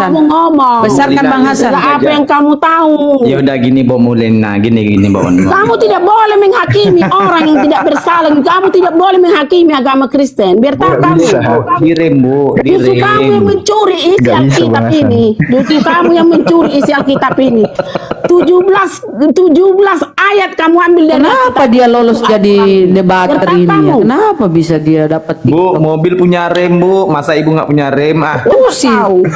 kamu ngomong. Besarkan Bang Hasan. Apa yang kamu tahu? Ya udah gini Mbak Mulin, nah gini Mbak Mulin. Kamu tidak boleh menghakimi orang yang tidak bersalah. Kamu tidak boleh menghakimi agama Kristen. Biar tahu kamu. Dirim Bu, Justru kamu yang mencuri isi Alkitab ini. Justru kamu yang mencuri isi Alkitab ini. 17 ayat kamu ambil dari Kenapa dia lolos jadi debater Bertang ini ya? kamu. Kenapa bisa dia dapat Bu, mobil punya rem Bu, masa ibu nggak punya rem ah? tahu.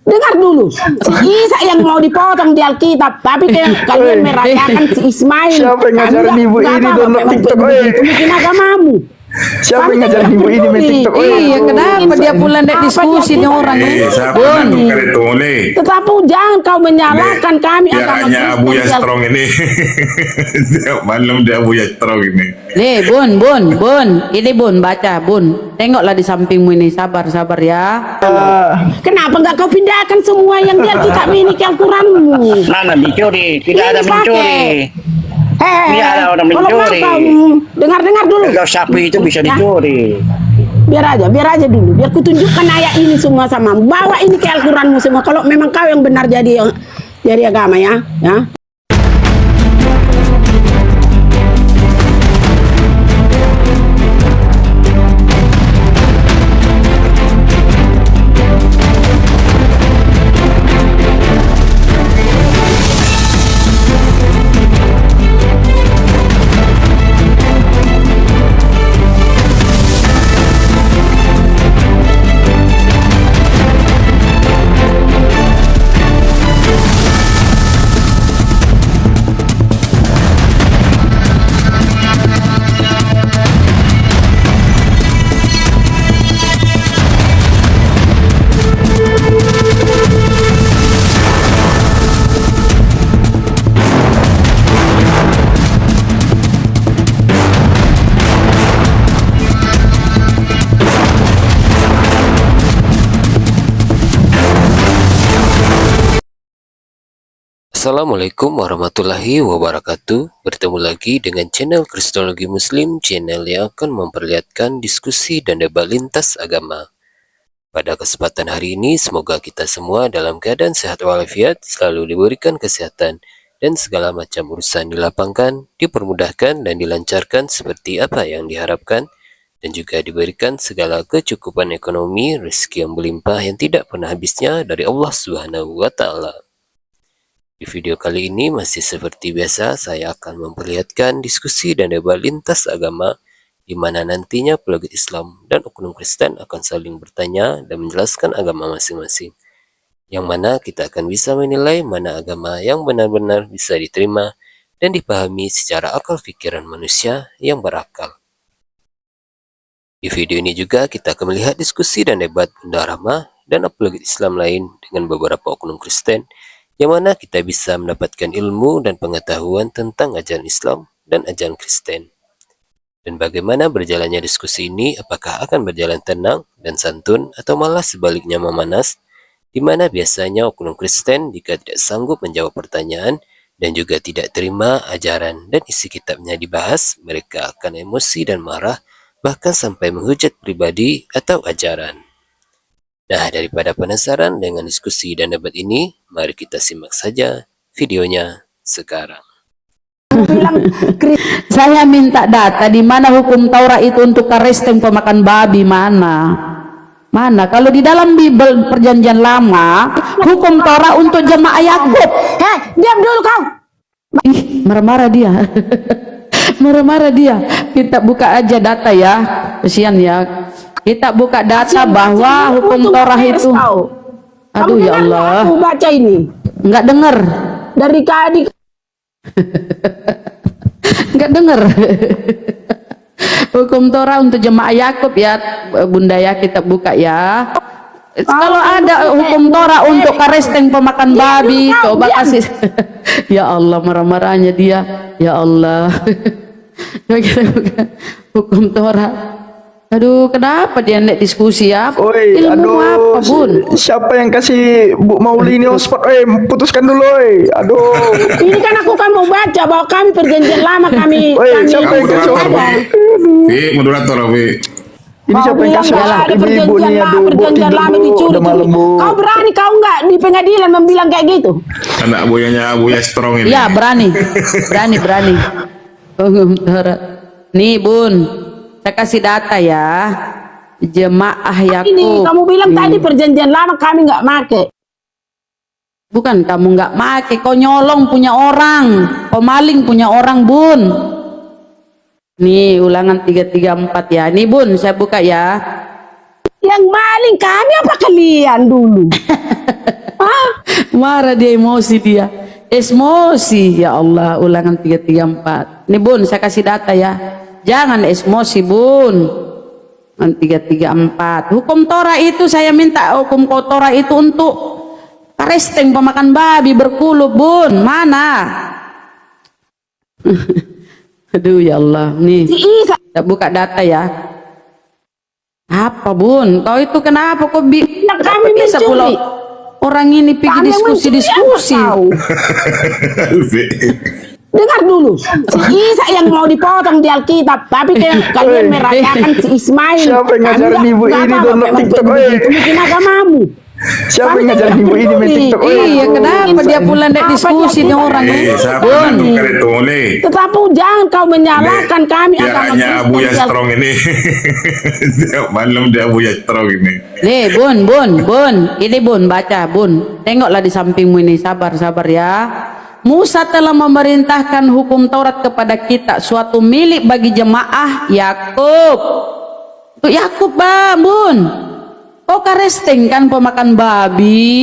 Dengar dulu, si Isa yang mau dipotong di Alkitab, tapi kalian merayakan si Ismail. Siapa yang ngajarin ibu ini download TikTok? Itu mungkin agamamu. Siapa yang ngajarin ibu ini main TikTok? Iya, kenapa dia pula ndak diskusi nih orang ya? Siapa yang itu oleh? Tetapi jangan kau menyalahkan kami agama Hanya Abu Kristen. Strong ini. Setiap malam dia Abu Strong ini. Nih, Bun. Ini Bun, baca, Bun. Tengoklah di sampingmu ini, sabar ya. Kenapa enggak kau pindahkan semua yang di Alkitab ini ke Al-Quranmu? Mana dicuri? Tidak ada Ini mencuri. pakai. Hei, Iya, ada orang kalau mencuri. dengar dulu. Kalau sapi itu bisa Ya. dicuri. Biar aja dulu. Biar kutunjukkan ayat ini semua sama. Bawa ini ke Al-Quranmu semua. Kalau memang kau yang benar jadi agama ya. Assalamualaikum warahmatullahi wabarakatuh. Bertemu lagi dengan channel Kristologi Muslim, channel yang akan memperlihatkan diskusi dan debat lintas agama. Pada kesempatan hari ini, semoga kita semua dalam keadaan sehat walafiat, selalu diberikan kesehatan, dan segala macam urusan dilapangkan, dipermudahkan, dan dilancarkan seperti apa yang diharapkan, dan juga diberikan segala kecukupan ekonomi, rezeki yang berlimpah yang tidak pernah habisnya dari Allah Subhanahu wa Ta'ala. Di video kali ini masih seperti biasa, saya akan memperlihatkan diskusi dan debat lintas agama di mana nantinya pelegit Islam dan oknum Kristen akan saling bertanya dan menjelaskan agama masing-masing. Yang mana kita akan bisa menilai mana agama yang benar-benar bisa diterima dan dipahami secara akal pikiran manusia yang berakal. Di video ini juga kita akan melihat diskusi dan debat Bunda Rahma dan pelegit Islam lain dengan beberapa oknum Kristen, yang mana kita bisa mendapatkan ilmu dan pengetahuan tentang ajaran Islam dan ajaran Kristen. Dan bagaimana berjalannya diskusi ini, apakah akan berjalan tenang dan santun atau malah sebaliknya memanas, di mana biasanya oknum Kristen jika tidak sanggup menjawab pertanyaan dan juga tidak terima ajaran dan isi kitabnya dibahas, mereka akan emosi dan marah, bahkan sampai menghujat pribadi atau ajaran. Nah, daripada penasaran dengan diskusi dan debat ini, mari kita simak saja videonya sekarang. Saya minta data di mana hukum Taurat itu untuk Kristen pemakan babi, mana? Kalau di dalam Bible Perjanjian Lama, hukum Taurat untuk jemaah Yakub. Diam dulu kau. Ih, marah-marah dia. Marah-marah dia. Kita buka aja data ya. Kesian ya. Kita buka data bahwa hukum Taurat itu. Aduh ya Allah. Aku baca ini. Enggak dengar. Dari tadi. Enggak dengar. Hukum Taurat untuk jemaah Yakub ya, Bunda ya, kita buka ya. Kalau ada hukum Taurat untuk Kristen pemakan babi, coba kasih. Ya Allah, marah-marahnya dia. Ya Allah. Coba kita buka hukum Taurat. Aduh, kenapa dia nek diskusi ya? Oi, Ilmu apa, Bun? Siapa yang kasih Bu Mauli ini hotspot? Putuskan dulu, Aduh. Ini kan aku kan mau baca bahwa kami perjanjian lama kami. Siapa yang kasih hotspot? Moderator, Ini Kau siapa yang bilang kasih nggak ada ibu-ibu perjanjian nih? lama, Aduh, Bu, perjanjian tidur, lama Bu. dicuri. Udah malam, Bu. Kau berani kau nggak di pengadilan membilang kayak gitu? Anak buyanya Buya Strong ini. Iya berani, berani. Hukum Taurat. Nih Bun, saya kasih data ya. Jemaah Yakub. Ini kamu bilang Nih. tadi perjanjian lama kami nggak make. Bukan kamu nggak make, kau nyolong punya orang, kau maling punya orang Bun. Nih ulangan 334 ya. Nih Bun, saya buka ya. Yang maling kami apa kalian dulu? Hah? Marah dia, emosi dia. Emosi, ya Allah, ulangan 334. Nih Bun, saya kasih data ya. Jangan emosi Bun. 334. Hukum Torah itu saya minta hukum Torah itu untuk karesteng pemakan babi berkulup Bun. Mana? Aduh ya Allah. Nih, Si Isa kita buka data ya. Apa Bun? Kau itu kenapa kok yang kami bisa pula mencuri. orang ini pergi Kami yang diskusi-diskusi. mencuri, apa kau? Dengar dulu, si Isa yang mau dipotong di Alkitab, tapi kalian merayakan si Ismail. Siapa yang ngajarin Kami ibu nggak ini apa-apa, download memang TikTok, begitu bikin agamamu. Siapa yang ngajarin ibu ini main TikTok? Iya, kenapa dia pula ndak Apa diskusi dia nih bukan? orang Eh, ini? siapa Bun, yang tukar itu oleh? Tetapi jangan kau menyalahkan kami Dia agama hanya Buya Kristen. Strong ini. Setiap malam dia Buya Strong ini. nih Bun, ini Bun, baca Bun. Tengoklah di sampingmu ini, sabar ya. Musa telah memerintahkan hukum Taurat kepada kita, suatu milik bagi jemaah Yakub. Untuk Yakub Bun. Kau karesteng kan pemakan babi,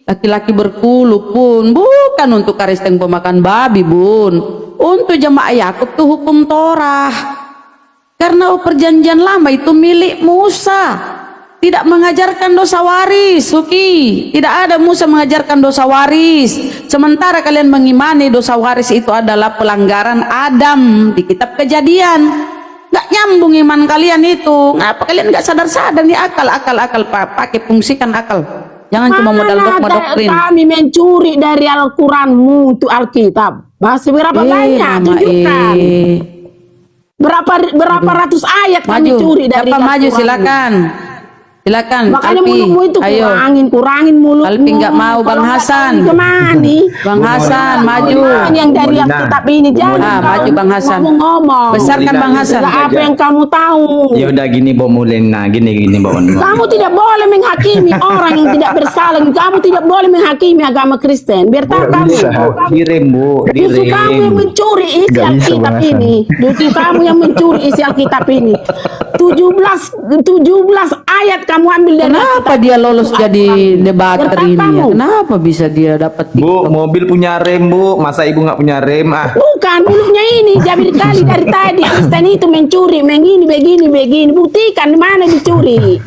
laki-laki berkulup Bun, bukan untuk karesteng pemakan babi Bun. Untuk jemaah Yakub tuh hukum Torah. Karena perjanjian lama itu milik Musa. Tidak mengajarkan dosa waris, Suki. Tidak ada Musa mengajarkan dosa waris. Sementara kalian mengimani dosa waris itu adalah pelanggaran Adam di kitab Kejadian. Nggak nyambung iman kalian itu. Ngapa kalian nggak sadar-sadar nih akal pakai fungsikan akal. Jangan cuma modal dogma doktrin. Kami mencuri dari Al-Quranmu untuk Alkitab. Masih berapa banyak? Mama, Tunjukkan. Berapa ratus ayat kami Maju, curi dari siapa maju Al-Quranmu. silakan. Silakan. Makanya Alpi, mulutmu itu ayo. kurangin mulutmu. Alpi nggak mau, Bang Kalau nggak Hasan. tahu Kemani? Bang Hasan maju. Yang dari Molina. Alkitab ini jangan Ah, kau maju Bang Hasan. ngomong. Besarkan Bang Hasan. Nggak apa yang kamu tahu. Ya udah gini Bo Mulina, gini Bo. Kamu tidak boleh menghakimi orang yang tidak bersalah. Kamu tidak boleh menghakimi agama Kristen. Biar tahu kamu. Direm Bu, Justru kamu yang direm. mencuri isi Nggak bisa, Alkitab Bang Hasan. ini. Justru kamu yang mencuri isi Alkitab ini. 17 ayat kamu ambil dari Kenapa dia lolos jadi debater Berkat ini ya? kamu. Kenapa bisa dia dapat Bu, mobil punya rem Bu, masa ibu nggak punya rem ah? Bukan mulutnya ini jabir kali dari tadi Kristen itu mencuri, begini. Buktikan di mana dicuri.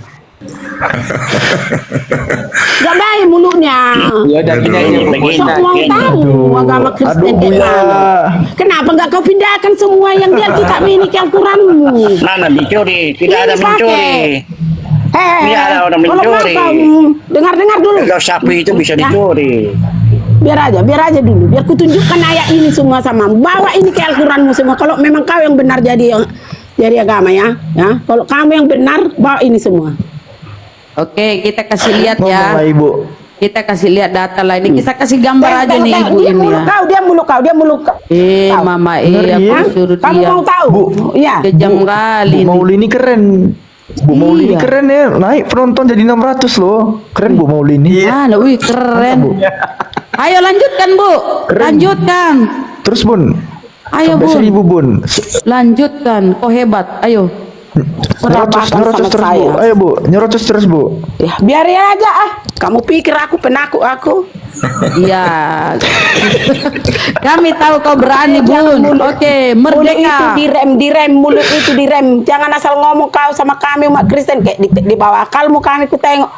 Gak baik mulutnya. Ya udah gini aja Bu Begini. Mulina. Semua tahu agama Kristen Aduh, kayak Buya. mana. Kenapa nggak kau pindahkan semua yang di Alkitab ini ke Al-Quranmu? Mana dicuri? Tidak ada Ini mencuri. pakai. Iya, ada orang kalau mencuri. kau dengar dulu. Kalau sapi itu bisa Ya. dicuri. Biar aja dulu. Biar kutunjukkan ayat ini semua sama. Bawa ini ke Al-Quranmu semua. Kalau memang kau yang benar jadi agama ya. Kalau kamu yang benar, bawa ini semua. Oke, kita kasih lihat Ngomong lah ya. ibu. Kita kasih lihat data lah ini. Kita kasih gambar aja nih ibu dia ini muluk ya. dia muluk kau. Eh, Mama, Ngeri, aku ya. suruh Kamu dia. mau tahu? Bu. Iya. Kejam kali Bu nih. Maulini keren. Bu Maulini Iya. keren ya. Naik penonton jadi 600 loh. Keren Bu Maulini. Mana, wih keren. Ayo lanjutkan Bu. Keren. Lanjutkan. Terus Bun. Ayo Sampai 1000 Bun. Bun. Lanjutkan. Kau hebat. Ayo. Nyerocos Sama terus Bu. saya. Ayo Bu, nyerocos terus Bu. Ya, biar aja ah. Kamu pikir aku penakut aku? Iya. Kami tahu kau berani Bun. Oke, Mulut itu merdeka. direm, mulut itu direm. Jangan asal ngomong kau sama kami umat Kristen kayak di bawah akalmu kami ku tengok.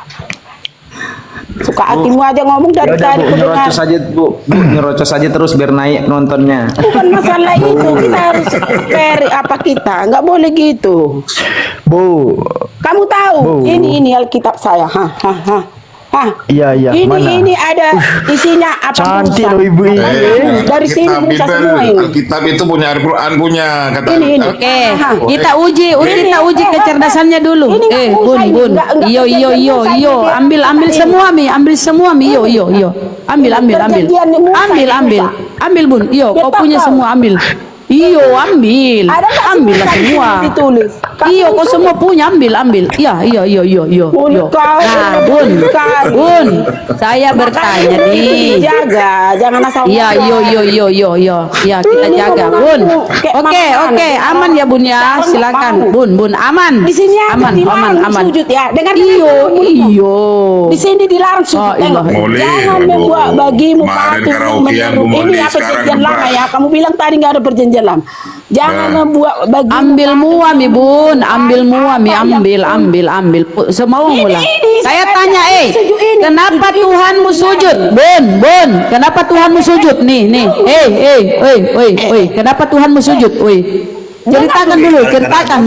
Suka hatimu aja ngomong Ya dari udah tadi Bu, ku dengar. nyerocos aja Bu, nyerocos aja terus biar naik nontonnya. Bukan masalah itu, kita harus fair apa kita, nggak boleh gitu. Bu, Kamu tahu, Bu. ini Alkitab saya, Hah? Iya, Ini mana? ada isinya apa? Cantik tulisan? loh ibu ini. Dari sini Alkitab bisa itu, semua ini. Alkitab itu punya Al-Quran punya kata Ini. Oke, Aha. kita uji kecerdasannya dulu. Ini nggak usah ini, Bun. nggak Iyo, perjanjian Musa ini, dia ambil ini. semua mi, iyo. Ambil. Perjanjian Musa ini, Pak. Ambil Bun. Iyo, Biar kau punya tahu. semua ambil. Iyo, ambil. Ada nggak Ambillah tulisan ini semua. ditulis? Kamu Iyo, kau tulis. semua punya ambil. Iya. Mulut kau, Nah, Bun. bukan. Bun, saya bertanya Makanya nih. Jaga, jangan asal Iya, ngomong. iya, kita Ini jaga, ngomong Bun. kayak Oke, makanan. aman ya Bun ya, Sekarang silakan, nggak mau. Bun, aman. Di sini aja aman, dilarang sujud ya. Dengar Iyo. Di sini dilarang sujud. Oh, Tengok. iya. Boleh, Jangan aduh. membuat bagimu Kemarin patung karaokean menurut Bu ini Moli, apa sekarang perjanjian lama ngebahas. ya. Kamu bilang tadi nggak ada perjanjian lama. Jangan membuat bagimu Ambil patung mua mi Bun, ambil mua mi, apa yang ambil. Semaumu lah. Ini, Saya saya tanya, sujud ini. kenapa Sujud ini. Tuhanmu sujud? Bun, kenapa Tuhanmu sujud? Nih. Kenapa Tuhanmu sujud? Ceritakan dulu,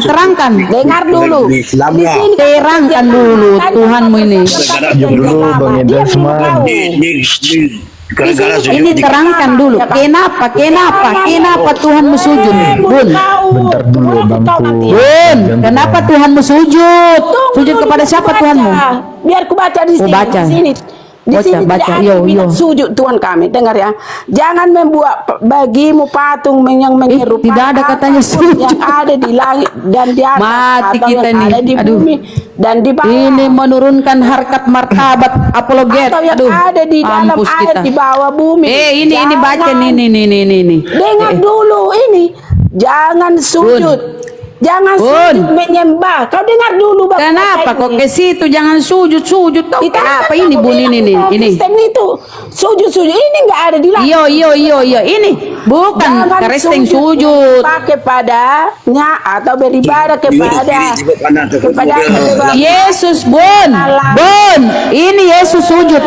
terangkan. Dengar dulu. Di Islam Di lah. sini Terangkan dulu Tuhanmu ini. Diam dulu, Bang Enda semua. Gara-gara sujud Ini di terangkan dulu. Kenapa Tuhanmu sujud? Bun. Bentar dulu, Bangku. Bun, kenapa Tuhanmu sujud? Sujud kepada siapa Tuhanmu? Biar ku baca di Oh, sini. baca. Di sini. Di Baca, sini baca. tidak ada Yo. bilang sujud Tuhan kami. Dengar ya. Jangan membuat bagimu patung yang menyerupai tidak ada katanya apapun sujud. yang ada di langit dan di atas Mati atau kita yang nih. ada di Aduh. bumi dan di bawah. Ini menurunkan harkat martabat apologet. Atau yang Aduh, ada di dalam mampus air kita. di bawah bumi. Ini baca Jangan. nih. Dengar dulu ini. Jangan sujud. Jangan Bun. sujud menyembah. Kau dengar dulu Bapak. Kenapa kok ke situ jangan sujud? Kau kenapa ini Bun ini? Kristen itu sujud ini nggak ada di langit. Iyo. Ini bukan Jangan keresteng sujud. Pakai padanya atau beribadah kepada Yesus Bun. Ini Yesus sujud.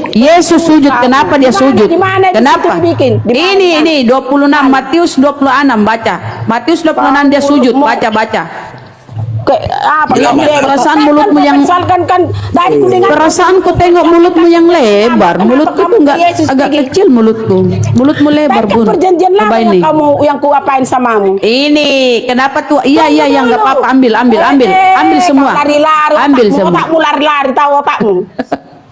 Yesus sujud. Kenapa dia sujud? Di mana? Di Kenapa? situ dibikin. Di mana? Ini 26 Matius 26 baca. Matius 26 dia sujud. Baca. Apa Ya, perasaan mulutmu yang- kan tadi ku dengar Perasaanku tengok mulutmu yang lebar. Kenapa Mulutku kamu tuh enggak Yesus agak bikin? kecil mulutku. Mulutmu lebar baca Bun. perjanjian lama Coba yang ini. kamu yang ku apain samamu. Ini kenapa tuh? Iya yang enggak apa-apa. Ambil semua. Lari-lari, Ambil otakmu, semua. otakmu lari-lari tahu otakmu.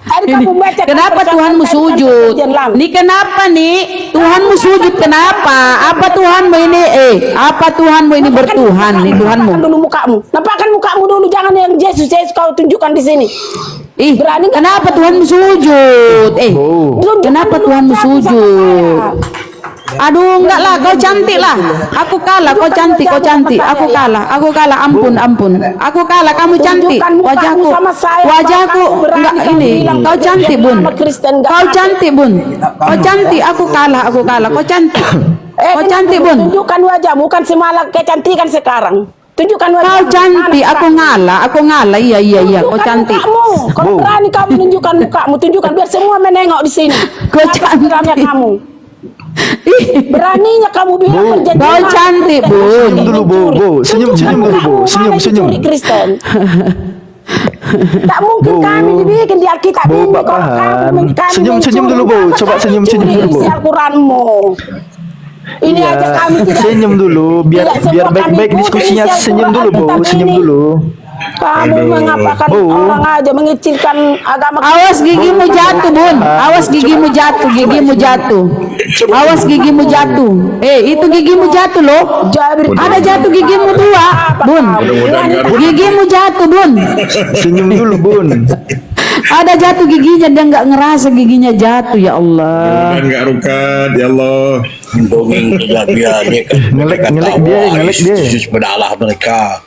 Hari Ini, kamu baca kenapa perjanjian Tuhanmu tadi, sujud? perjanjian lama. Nih kenapa nih? Tuhanmu sujud kenapa? Apa Tuhanmu ini? Apa Tuhanmu ini bertuhan nih Tuhanmu? Nampakkan dulu mukamu. Nampakkan mukamu dulu, jangan yang Yesus kau tunjukkan di sini. Ih, Berani nggak kenapa kamu? Tuhanmu sujud? Tunjukkan Kenapa dulu Tuhanmu wajahmu sama sujud? saya. Aduh, enggak lah, kau cantik lah. Aku kalah, kau cantik, Aku kalah, ampun. Aku kalah, kamu cantik. Tunjukkan mukamu Wajahku, sama saya, wajahku Bapak. Berani enggak kau ini. bilang Kau cantik, Bun. nama Kristen enggak Kau ada. cantik, Bun. Kau cantik, aku kalah. Kau cantik. Kau cantik, Bun. Tunjukkan wajah, bukan semalah kecantikan sekarang. Tunjukkan wajah. Kau cantik, aku ngalah. Iya, kau cantik. Kalau berani kamu tunjukkan mukamu, tunjukkan biar semua menengok di sini. Kau Apa cantik. geramnya kamu. Beraninya kamu bilang perjanjian kau lama cantik, Kristen Bun. mencuri. Dulu, Bu. Senyum Tunjukkan dulu, Bu. mukamu, Senyum. mana mencuri Kristen. Tak mungkin kami dibikin di Alkitab Bu, ini Pak kalau Pahan. kamu Senyum mencuri, dulu, Bu. kenapa Coba kami senyum mencuri dulu, Bu. isi Al-Quranmu. Ini Iya, aja kami tidak senyum dulu biar tidak semua biar kami baik-baik ikuti diskusinya. isi Senyum dulu, Bu. Al-Quran Senyum ini. dulu. Kamu mengapakan Bu. orang aja mengecilkan agama. Awas gigimu jatuh, Bun. Awas gigimu jatuh. Awas gigimu jatuh. Itu gigimu jatuh loh. Jabir, Ada jatuh gigimu dua, Bun. Gigimu jatuh, Bun. Senyum dulu, Bun. Ada jatuh giginya, dia nggak ngerasa giginya jatuh, ya Allah. Rukan nggak rukan, ya Allah. dongeng dia Ngelek dia. Yesus bedalah mereka.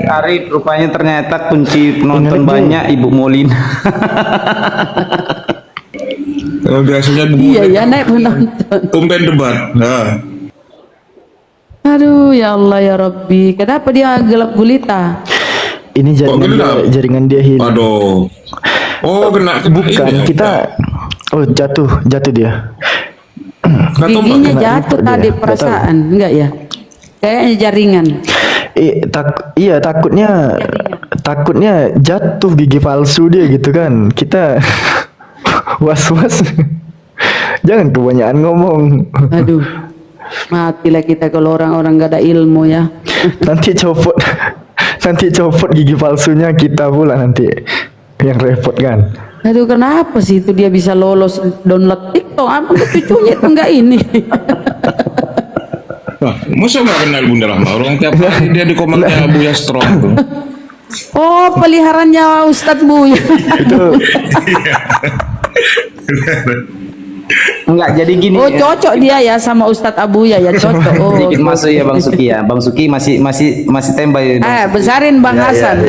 Arif rupanya ternyata kunci penonton banyak Ibu Molina. Kalau biasanya Iya, ya naik penonton. tumben debat. Nah, Aduh, ya Allah, ya Rabbi. Kenapa dia gelap gulita? Ini gelap? jaringan dia hilang. aduh. Oh, kena Bukan, ini ya, kita jatuh dia. kena tombak. Giginya Kena jatuh impor dia, tadi nggak perasaan, enggak ya? Kayaknya jaringan. Iya, takutnya jatuh gigi palsu dia gitu kan. Kita was-was. Jangan kebanyakan ngomong. Aduh, matilah kita kalau orang-orang gak ada ilmu ya. Nanti copot gigi palsunya kita pula nanti yang repot kan. Aduh, kenapa sih itu dia bisa lolos download TikTok? Apa cucunya itu enggak ini? Wah, masa nggak kenal Bunda Rahma? Orang tiap hari dia di komennya Buya Strong tuh. Oh, peliharaannya Ustadz Buya. Itu Enggak, jadi gini. Oh, cocok dia ya sama Ustadz Abuya ya, cocok. Oh. Sedikit masuk ya Bang Suki ya. Bang Suki masih tembak ya. Besarin Bang Hasan.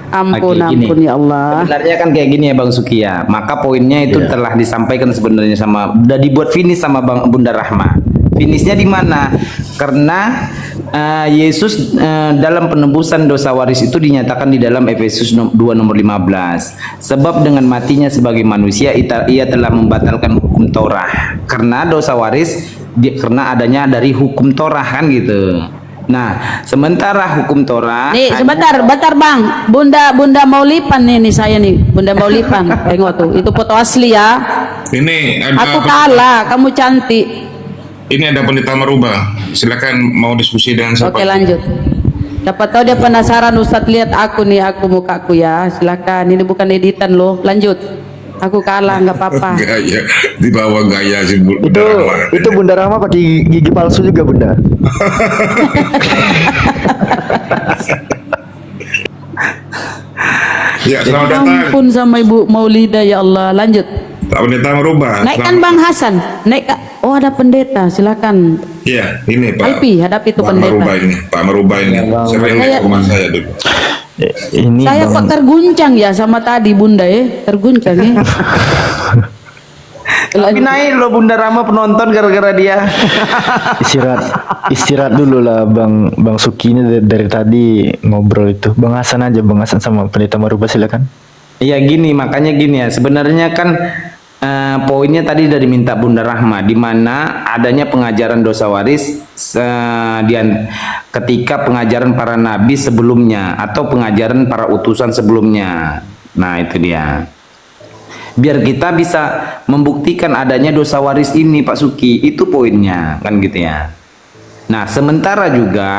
Ampun, Oke, gini. ampun ya Allah. Sebenarnya kan kayak gini ya Bang Suki ya. Maka poinnya itu telah disampaikan sebenarnya udah dibuat finish sama Bunda Rahma. Finishnya di mana? Karena Yesus dalam penebusan dosa waris itu dinyatakan di dalam Efesus 2 nomor 15. Sebab dengan matinya sebagai manusia ia telah membatalkan hukum Torah. Karena dosa waris karena adanya dari hukum Torah kan gitu. Nah, sementara hukum Torah. Nih, sebentar Bang. Bunda mau lipan nih saya nih. Bunda mau lipan. Tengok tuh, itu foto asli ya. Ini ada Aku kalah, kamu cantik. Ini ada Pendeta Merubah. Silakan mau diskusi dengan siapa? Oke, lanjut. Dapat tahu dia penasaran Ustadz lihat aku nih, mukaku ya. Silakan, ini bukan editan loh. Lanjut. Aku kalah, nggak apa-apa. Gaya, di bawah gaya si Bunda Rahma. itu Bunda Rahma pakai gigi palsu juga Bunda. Ya, selamat datang. Ampun sama Ibu Maulida ya Allah. Lanjut. Pak Pendeta Merubah. Naikkan Bang Hasan. Naik. Oh, ada pendeta. Silakan. Iya, ini Pak. Alpi, hadapi itu Pak pendeta. Merubah ini. Pak Merubah ini. Sering ke rumah saya dulu. Ini Saya kok terguncang ya sama tadi Bunda ya. Terguncang ya. Tapi naik loh Bunda Rahma penonton gara-gara dia. istirahat dulu lah Bang Suki ini dari tadi ngobrol itu. Bang Hasan sama Pendeta Merubah silakan. Iya gini, makanya gini ya. Sebenarnya kan poinnya tadi dari minta Bunda Rahma, di mana adanya pengajaran dosa waris ketika pengajaran para nabi sebelumnya atau pengajaran para utusan sebelumnya. Nah itu dia. Biar kita bisa membuktikan adanya dosa waris ini Pak Suki, itu poinnya kan gitu ya. Nah sementara juga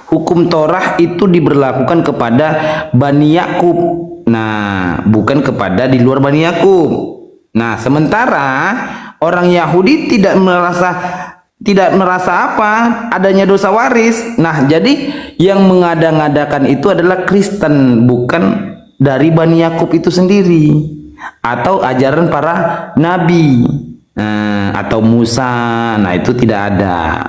hukum Torah itu diberlakukan kepada Bani Yakub. Nah bukan kepada di luar Bani Yakub. Nah sementara orang Yahudi tidak merasa apa adanya dosa waris. Nah jadi yang mengada-ngadakan itu adalah Kristen, bukan dari Bani Yakub itu sendiri atau ajaran para nabi atau Musa. Nah itu tidak ada.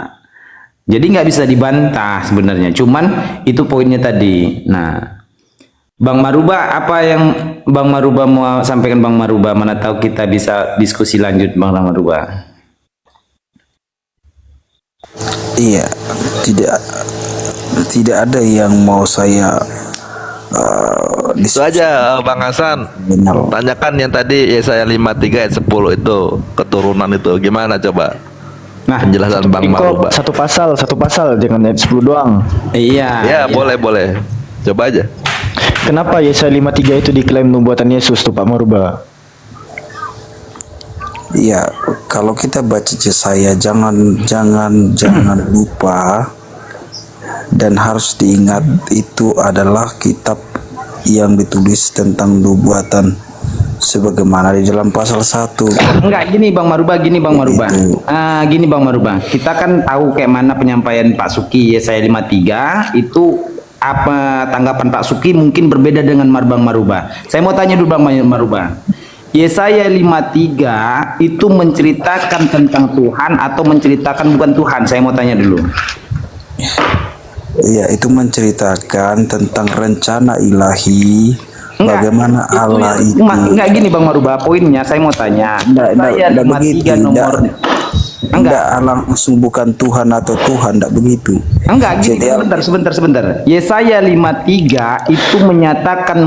Jadi nggak bisa dibantah sebenarnya. Cuman itu poinnya tadi. Nah, Bang Marubah, apa yang Bang Marubah mau sampaikan Bang Marubah? Mana tahu kita bisa diskusi lanjut Bang Marubah. Iya, tidak ada yang mau saya Itu aja Bang Hasan. Benar. Tanyakan yang tadi Yesaya 53 ayat 10 itu, keturunan itu gimana coba? Nah, Penjelasan Bang Marubah. Satu pasal jangan ayat 10 doang. iya. Ya, boleh. Coba aja. Kenapa Yesaya 53 itu diklaim nubuatan Yesus tuh Pak Marubah? Iya, kalau kita baca Yesaya jangan lupa dan harus diingat itu adalah kitab yang ditulis tentang nubuatan sebagaimana di dalam pasal 1. Enggak, gini Bang Marubah. Gini Bang Marubah. Kita kan tahu kayak mana penyampaian Pak Suki Yesaya 53 itu, apa tanggapan Pak Suki mungkin berbeda dengan Bang Marubah. Saya mau tanya dulu Bang Marubah. Yesaya 53 itu menceritakan tentang Tuhan atau menceritakan bukan Tuhan? Saya mau tanya dulu. Iya, itu menceritakan tentang rencana ilahi, bagaimana Allah itu. Enggak gini Bang Marubah, poinnya saya mau tanya. Yesaya 53 nomor Enggak langsung bukan Tuhan atau Tuhan, enggak begitu. Enggak, gini, Jadi sebentar. Yesaya 53 itu menyatakan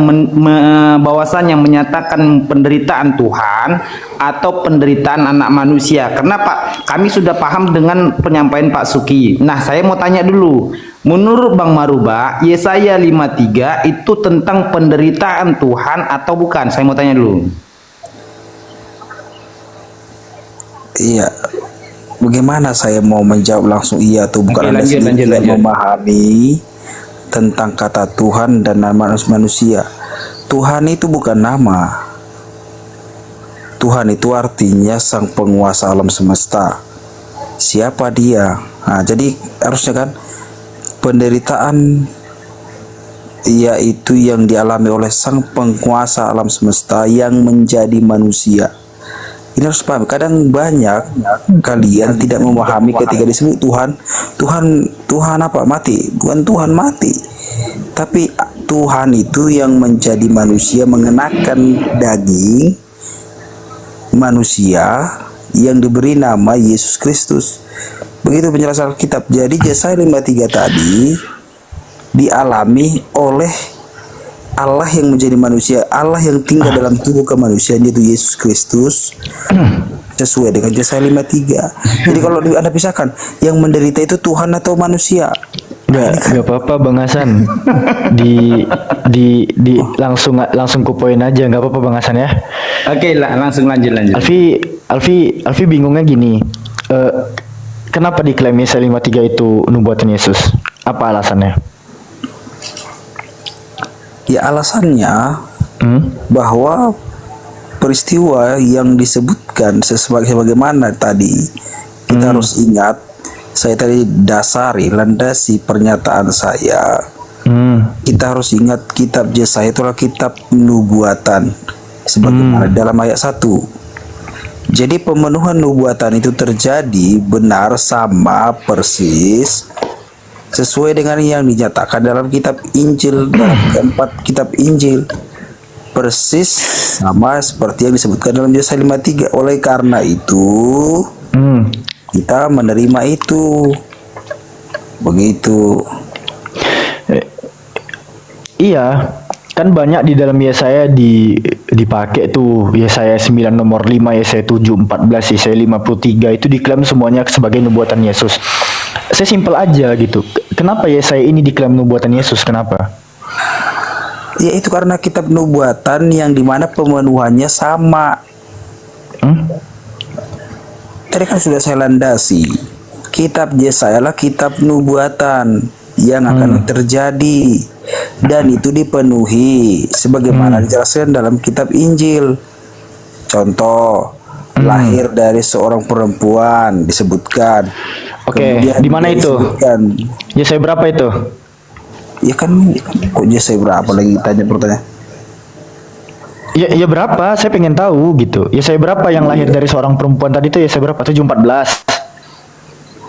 bahwasanya menyatakan penderitaan Tuhan atau penderitaan anak manusia. Karena Pak, kami sudah paham dengan penyampaian Pak Suki. Nah, saya mau tanya dulu. Menurut Bang Maruba, Yesaya 53 itu tentang penderitaan Tuhan atau bukan? Saya mau tanya dulu. iya, bagaimana saya mau menjawab langsung iya atau bukan? Oke, Anda lanjut, sendiri lanjut. tidak memahami tentang kata Tuhan dan nama manusia. Tuhan itu bukan nama. Tuhan itu artinya sang penguasa alam semesta. Siapa dia? Nah, jadi harusnya kan penderitaan yaitu yang dialami oleh sang penguasa alam semesta yang menjadi manusia. Ini harus paham. Kadang banyak kalian tidak memahami ketika disebut Tuhan apa mati, bukan Tuhan mati, tapi Tuhan itu yang menjadi manusia, mengenakan daging manusia yang diberi nama Yesus Kristus. Begitu penjelasan Alkitab. Jadi Yesaya 53 tadi dialami oleh Allah yang menjadi manusia, Allah yang tinggal dalam tubuh kemanusiaan, yaitu Yesus Kristus, sesuai dengan Yesaya 53. Jadi kalau Anda pisahkan, yang menderita itu Tuhan atau manusia? Nggak apa-apa Bang Hasan. Di langsung ke poin aja, nggak apa-apa Bang Hasan ya. Oke lah, langsung lanjut. Alfi bingungnya gini. Kenapa diklaim Yesaya 53 itu nubuatan Yesus? Apa alasannya? Ya alasannya bahwa peristiwa yang disebutkan sebagaimana tadi kita harus ingat. Saya tadi landasi pernyataan saya. Kita harus ingat kitab Yesaya itulah kitab nubuatan sebagaimana dalam ayat 1. Jadi pemenuhan nubuatan itu terjadi benar sama persis sesuai dengan yang dinyatakan dalam kitab Injil, dalam keempat kitab Injil, persis sama seperti yang disebutkan dalam Yesaya 53. Oleh karena itu kita menerima itu. Begitu. Iya, kan banyak di dalam Yesaya dipakai tuh. Yesaya 9 nomor 5, Yesaya 7 14, Yesaya 53 itu diklaim semuanya sebagai nubuatan Yesus. Saya simpel aja gitu. Kenapa Yesaya ini diklaim nubuatan Yesus? Kenapa? Ya itu karena kitab nubuatan yang dimana pemenuhannya sama. Tadi kan sudah saya landasi. Kitab Yesaya lah kitab nubuatan yang akan terjadi dan itu dipenuhi sebagaimana dijelaskan dalam kitab Injil. Contoh, lahir dari seorang perempuan disebutkan. Oke, di mana itu? Yesaya berapa itu? Ya kan, kok Yesaya berapa lagi tanya pertanyaan? Ya berapa? Saya pengen tahu gitu. Yesaya berapa yang lahir dari seorang perempuan tadi itu? Yesaya berapa? 7:14.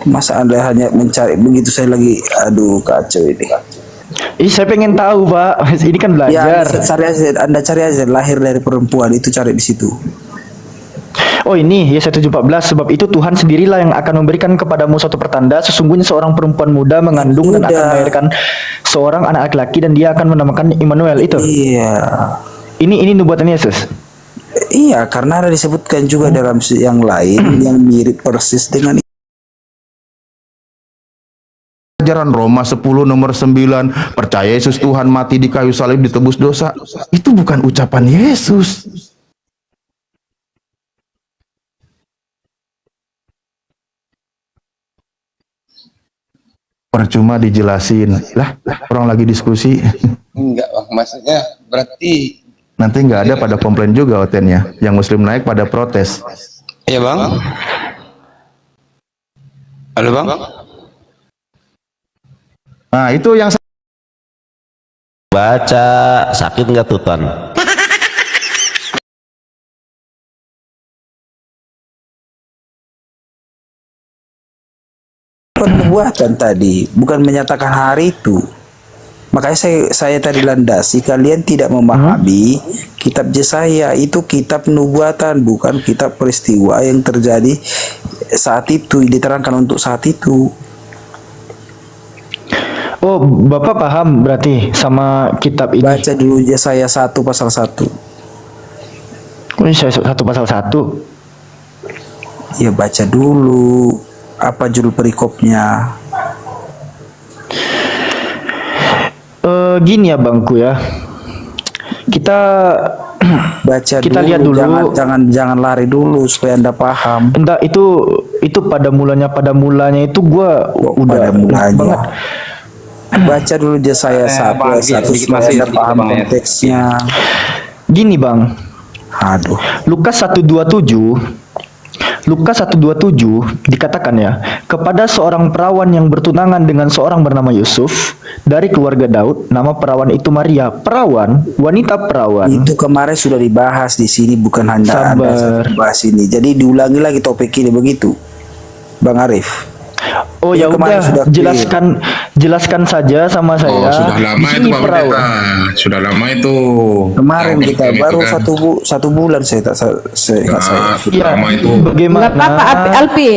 Masa Anda hanya mencari begitu, saya lagi aduh kacau ini. Saya pengen tahu, Pak. Ini kan Ya, belajar. Anda cari aja lahir dari perempuan itu, cari di situ. Oh ini Yesaya 7:14, sebab itu Tuhan sendirilah yang akan memberikan kepadamu suatu pertanda, sesungguhnya seorang perempuan muda mengandung dan akan melahirkan seorang anak laki-laki dan dia akan menamakan Immanuel itu. Iya. Ini nubuatan Yesus. Iya, karena ada disebutkan juga dalam yang lain yang mirip persis dengan Ajaran Roma 10 nomor 9, percaya Yesus Tuhan, mati di kayu salib ditebus dosa. Itu bukan ucapan Yesus. Percuma dijelasin. Lah, orang lagi diskusi. Enggak bang, maksudnya berarti Nanti nggak ada pada komplain juga hotelnya. Yang muslim naik pada protes. ya bang. Halo bang. Nah, itu yang baca sakit nggak tuh Ton? perbuatan tadi, bukan menyatakan hari itu. Makanya saya tadi landasi, kalian tidak memahami kitab Yesaya itu kitab nubuatan, bukan kitab peristiwa yang terjadi saat itu, diterangkan untuk saat itu. Oh, Bapak paham berarti sama kitab ini. Baca dulu Yesaya 1 pasal 1. Oh, ini saya 1 pasal 1. Ya baca dulu apa judul perikopnya. Gini ya Bangku ya. Kita Baca kita dulu, lihat dulu. jangan lari dulu supaya Anda paham. Enggak, itu pada mulanya itu gua udah Pada mulanya. banget. Baca dulu Yesaya 1 Bang, ayat 1 sedikit supaya masih, Anda sedikit, paham Bang, ya. konteksnya. Gini Bang, Aduh. Lukas 1:27 dikatakan ya, kepada seorang perawan yang bertunangan dengan seorang bernama Yusuf dari keluarga Daud, nama perawan itu Maria. Perawan, wanita perawan. Itu kemarin sudah dibahas di sini, bukan hanya Anda Sabar. bahas ini. Jadi diulangi lagi topik ini begitu, Bang Arif. Oh Ya, ya kemarin udah, sudah clear. jelaskan saja sama saya. Sudah lama Di itu sini Pak perawan. Pendeta. Sudah lama itu. Kemarin Topik kita ini baru kan. satu bulan ingat saya. Sudah Ya, lama itu. bagaimana? Nggak apa-apa,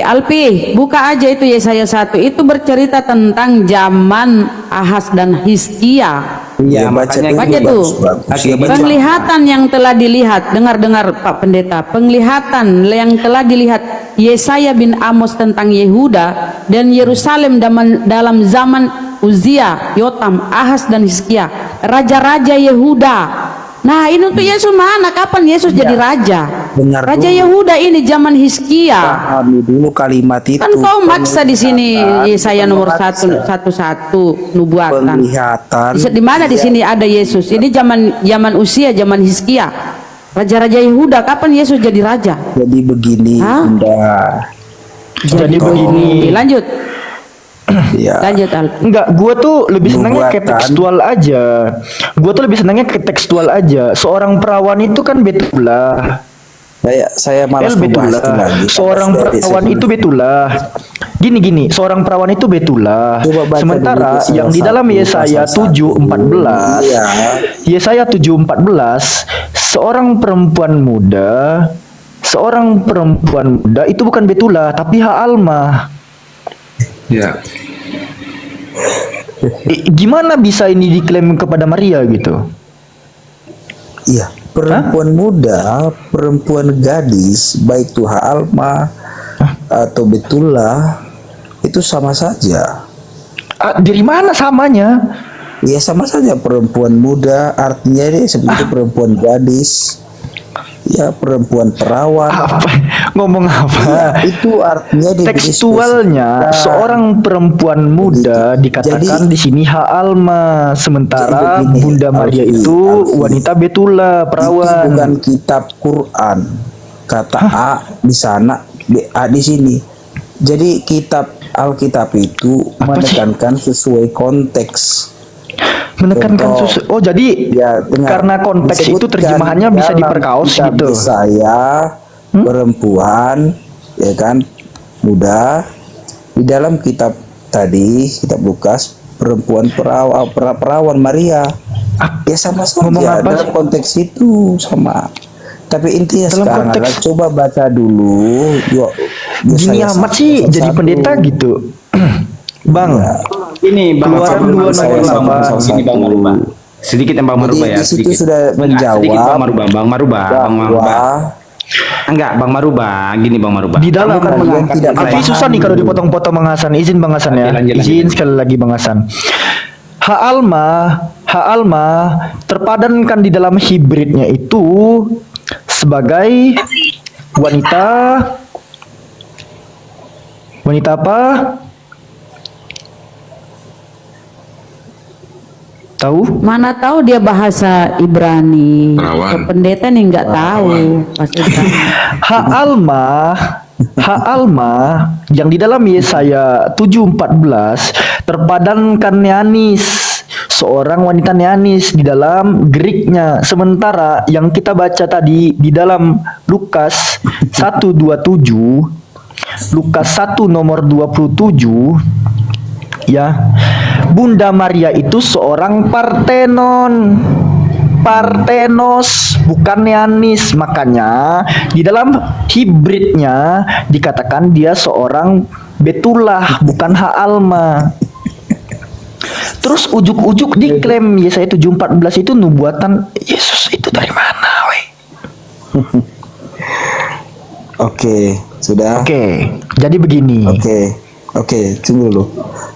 Alpi, buka aja itu Yesaya 1. Itu bercerita tentang zaman Ahaz dan Hizkia. Iya, makanya Baca tuh. bagus. Ya, baca. Penglihatan yang telah dilihat, dengar Pak Pendeta, penglihatan yang telah dilihat Yesaya bin Amos tentang Yehuda dan Yerusalem dalam zaman Uzia, Yotam, Ahaz dan Hizkia, raja-raja Yehuda. Nah, ini untuk Yesus mana? Kapan Yesus jadi raja? Dengar Raja dulu. Yehuda ini zaman Hizkia. Pahami dulu kalimat itu. Kan kau maksa di sini Yesaya nomor Penglihatan. 1 nubuatan. Penglihatan. Di mana di sini ada Yesus? Ini zaman Usia, zaman Hizkia. Raja-raja Yehuda, kapan Yesus jadi raja? Jadi begini, Hah? Bunda. Jadi begini. Oke, lanjut. Ya. Lanjut Alpi. Enggak, gua tuh lebih senangnya ke Nubuatan. tekstual aja. Gua tuh lebih senangnya ke tekstual aja. Seorang perawan itu kan betulah. Saya malas membahas itu lagi. Seorang Sampai perawan saya- itu betulah. Gini, seorang perawan itu betulah. Coba baca Sementara dulu yang di dalam Yesaya 7:14, Iya. Yesaya 7:14, seorang perempuan muda itu bukan betulah, tapi Ha'alma. Ya. Gimana bisa ini diklaim kepada Maria gitu? Iya, perempuan muda, perempuan gadis, baik itu Ha'alma atau Betullah, itu sama saja. Dari mana samanya? Ya sama saja, perempuan muda artinya dia seperti perempuan gadis. Ya, perempuan perawan. Ngomong apa? Itu artinya diberi Tekstualnya spesifik. seorang perempuan muda dikatakan di sini Ha'alma, sementara Jadi begini, Bunda Maria Alfi, itu Alfi. wanita betula, Itu perawan. bukan kitab Quran. Kata A di sana, B A di sini. Jadi kitab Alkitab itu menekankan sesuai konteks. Menekankan Contoh. Oh jadi Ya, dengar. karena konteks itu Disebutkan terjemahannya bisa dalam diperkaos kitab gitu. Yesaya, perempuan, ya kan, muda. Di dalam kitab tadi, kitab Lukas, perempuan perawan Maria. Ya sama Ngomong saja apa dalam sih? konteks itu sama. Tapi intinya Dalam sekarang konteks- adalah coba baca dulu. Gini Yesaya amat sih 1. jadi pendeta gitu. Bang, Ini Bang Keluaran Maruba, 2 saya nomor Bang 8. Ini Bang Maruba. Sedikit yang Bang Maruba Jadi ya. di situ sedikit. sudah Enggak, menjawab sedikit Bang Maruba. bahwa Enggak, Bang Maruba. Gini Bang Maruba. di dalam Kamu kan kalian mengangkat tidak saya. Tapi susah nih kalau dipotong-potong Bang Hasan. Izin Bang Hasan ya. Oke, lanjut. Izin sekali lagi Bang Hasan. Ha'alma terpadankan di dalam hibridnya itu sebagai wanita apa? Tahu? Mana tahu dia bahasa Ibrani. Perawan. Ke pendeta nih nggak tahu. Bahasa Ibrani. Ha'alma yang di dalam Yesaya 7:14 terpadankan neanis, seorang wanita neanis di dalam Greeknya. Sementara yang kita baca tadi di dalam Lukas 1:27, Lukas 1 nomor 27 ya, Bunda Maria itu seorang Partenon. Partenos, bukan Neanis. Makanya di dalam hibridnya dikatakan dia seorang Betullah, bukan Haalma. Terus ujuk-ujuk diklaim Yesaya 7:14 itu nubuatan Yesus. Itu dari mana, weh? Oke, sudah. Oke, jadi begini. Oke, tunggu dulu.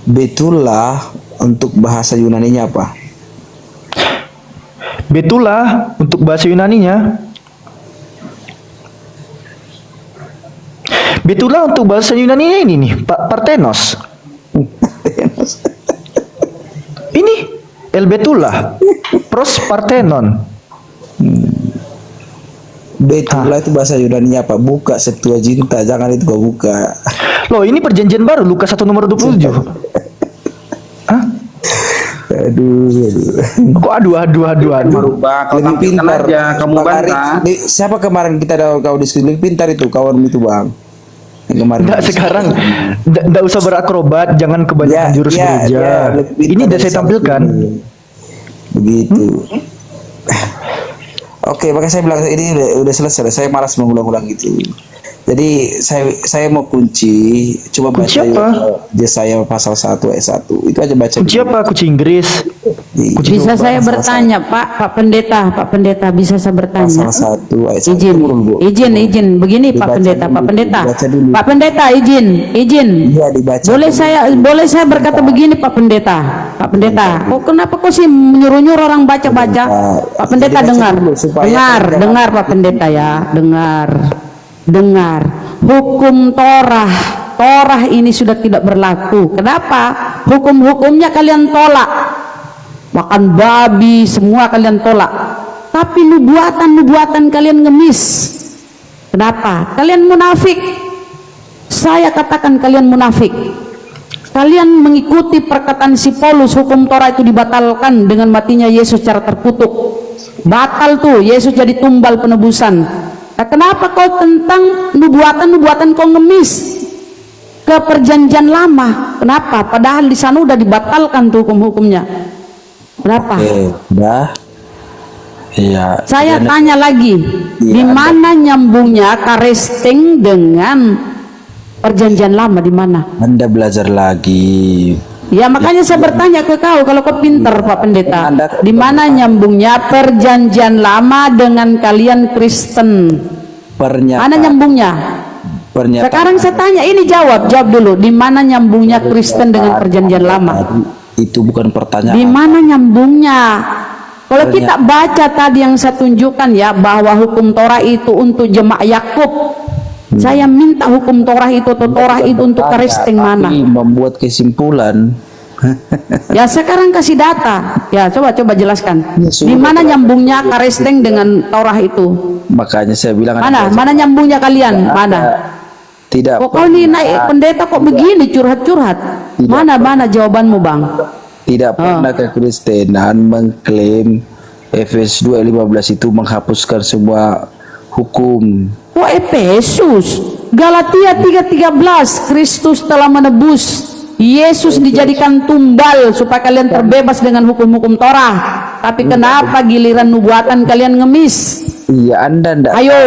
Betullah untuk bahasa Yunaninya apa? Betullah untuk bahasa Yunaninya. Betullah untuk bahasa Yunaninya ini nih, Partenos. Ini El Betullah, Pros Partenon. Betullah itu bahasa Yunaninya apa? Buka Septuaginta, jangan itu gua buka. Loh, ini perjanjian baru Lukas 1 nomor 27. Hah? Aduh. Kok aduh. Merubah, kau Lebih tampilkan pintar. aja, kamu Bang Arif, bantah. siapa kemarin kita ada kau diskusi lebih pintar itu kawan itu Bang. Yang kemarin. Enggak sekarang, enggak usah berakrobat, jangan kebanyakan jurus gereja. lebih pintar Ini udah dari saya tampilkan. Begitu. Oke, makanya saya bilang ini udah selesai. Saya malas mengulang-ulang itu. Jadi saya mau kunci, coba baca Kunci apa? Yesaya pasal 1 ayat 1. Itu aja baca. Kunci apa? Kunci Inggris. Kunci Bisa saya bertanya, Pak Pendeta, bisa saya bertanya? Pasal 1 ayat 1. Izin, Tunggu dulu, Bu. izin. Begini Pak Dibaca Pendeta, dulu, Pak Pendeta. dibaca dulu. Pak Pendeta, izin. Iya, dibaca. Boleh saya berkata begini Pak Pendeta. Kok kenapa kok sih menyuruh-nyuruh orang baca-baca? Pak Pendeta Dibaca dengar. dulu supaya Dengar Pak Pendeta ya, dengar. Hukum Torah ini sudah tidak berlaku. Kenapa? Hukum-hukumnya kalian tolak. Makan babi semua kalian tolak. Tapi nubuatan kalian ngemis. Kenapa? Kalian munafik. Saya katakan kalian munafik. Kalian mengikuti perkataan si Paulus, hukum Torah itu dibatalkan dengan matinya Yesus secara terkutuk. Batal tuh, Yesus jadi tumbal penebusan. Nah, kenapa kau tentang nubuatan kau ngemis ke perjanjian lama? Kenapa? Padahal di sana udah dibatalkan tuh hukum-hukumnya. Kenapa? Udah. Iya. Saya tanya lagi, di mana nyambungnya karesting dengan perjanjian lama, di mana? Anda belajar lagi. Ya makanya saya bertanya ke kau, kalau kau pinter Pak Pendeta, di mana nyambungnya perjanjian lama dengan kalian Kristen? Mana nyambungnya? Sekarang saya tanya, ini jawab dulu, di mana nyambungnya Kristen dengan perjanjian lama? Itu bukan pertanyaan. Di mana nyambungnya? Kalau kita baca tadi yang saya tunjukkan ya, bahwa hukum Torah itu untuk jemaah Yakub. Saya minta hukum Torah itu atau Torah itu untuk karesting mana? Membuat kesimpulan. Ya sekarang kasih data. Ya coba jelaskan. Di mana nyambungnya karesting dengan Torah itu? Makanya saya bilang. Mana nyambungnya kalian? Mana? Tidak. Kok kau ini naik pendeta kok begini curhat? Mana jawabanmu Bang? Tidak pernah kekristenan mengklaim Efesus 2:15 itu menghapuskan semua hukum. Oh Efesus, Galatia 3:13, Kristus telah menebus, Yesus dijadikan tumbal supaya kalian terbebas dengan hukum-hukum Torah. Tapi kenapa giliran nubuatan kalian ngemis? Iya, Anda ndak Ayo.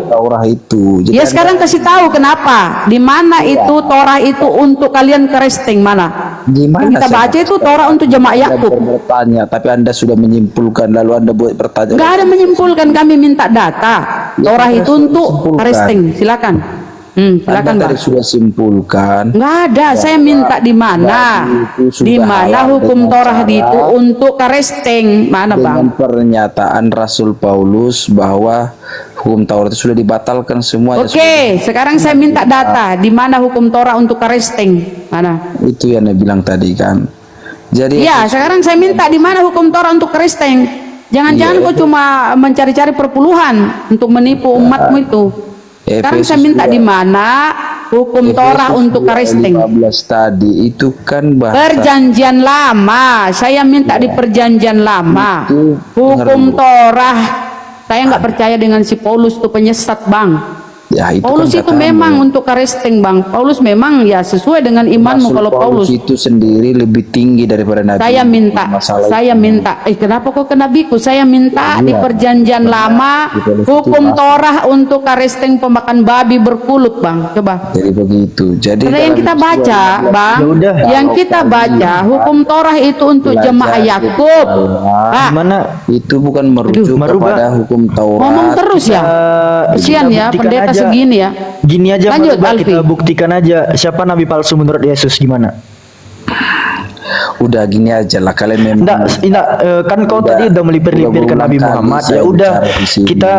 Torah itu. Ya sekarang kasih tahu kenapa? Di mana itu Torah itu untuk kalian karesting mana? Gimana Kita baca itu Torah untuk jemaah Yakub. Bertanya, tapi Anda sudah menyimpulkan lalu Anda buat pertanyaan. Enggak ada menyimpulkan, kami minta data. Torah itu untuk karesting. Silakan. Silakan Anda Bang. tadi sudah simpulkan. Enggak ada, saya minta di mana? Di mana hukum Torah itu untuk karesting? Mana Bang? Dengan pernyataan Rasul Paulus bahwa hukum Taurat itu sudah dibatalkan semua. Oke, sekarang saya minta data. Di mana hukum Torah untuk karesting? Mana? Itu yang Anda bilang tadi kan. Jadi Iya, sekarang saya minta di mana hukum Torah untuk karesting? Jangan-jangan kau cuma mencari-cari perpuluhan untuk menipu umatmu itu. Sekarang saya minta di mana hukum Torah untuk karesting? 15 tadi itu kan bahasa Perjanjian lama. Saya minta di perjanjian lama. Hukum Torah. Saya nggak percaya dengan si Paulus itu penyesat Bang. Ya, itu Paulus kan itu katamu. memang untuk karesteng Bang. Paulus memang ya sesuai dengan imanmu. Rasul Kalau Paulus itu sendiri lebih tinggi daripada Nabi. saya minta, Masalah saya itu. minta. Kenapa kok ke nabiku? Saya minta di perjanjian lama hukum Torah untuk karesteng pemakan babi berkulut, Bang. Coba. Jadi begitu. Jadi Karena yang dalam kita baca, Bang, udah. yang kita baca hukum Torah itu untuk jemaah Yakub. Pak, Gimana? itu bukan merujuk merubah. kepada hukum Taurat. ngomong terus ya. Kesian Kita ya, buktikan pendeta aja. segini ya. Gini aja, Lanjut, Mbak, Alfi. kita buktikan aja siapa nabi palsu menurut Yesus gimana? Udah gini aja lah, kalian memang Kan kau tadi udah melipir-lipir ke Nabi Muhammad. Ya udah,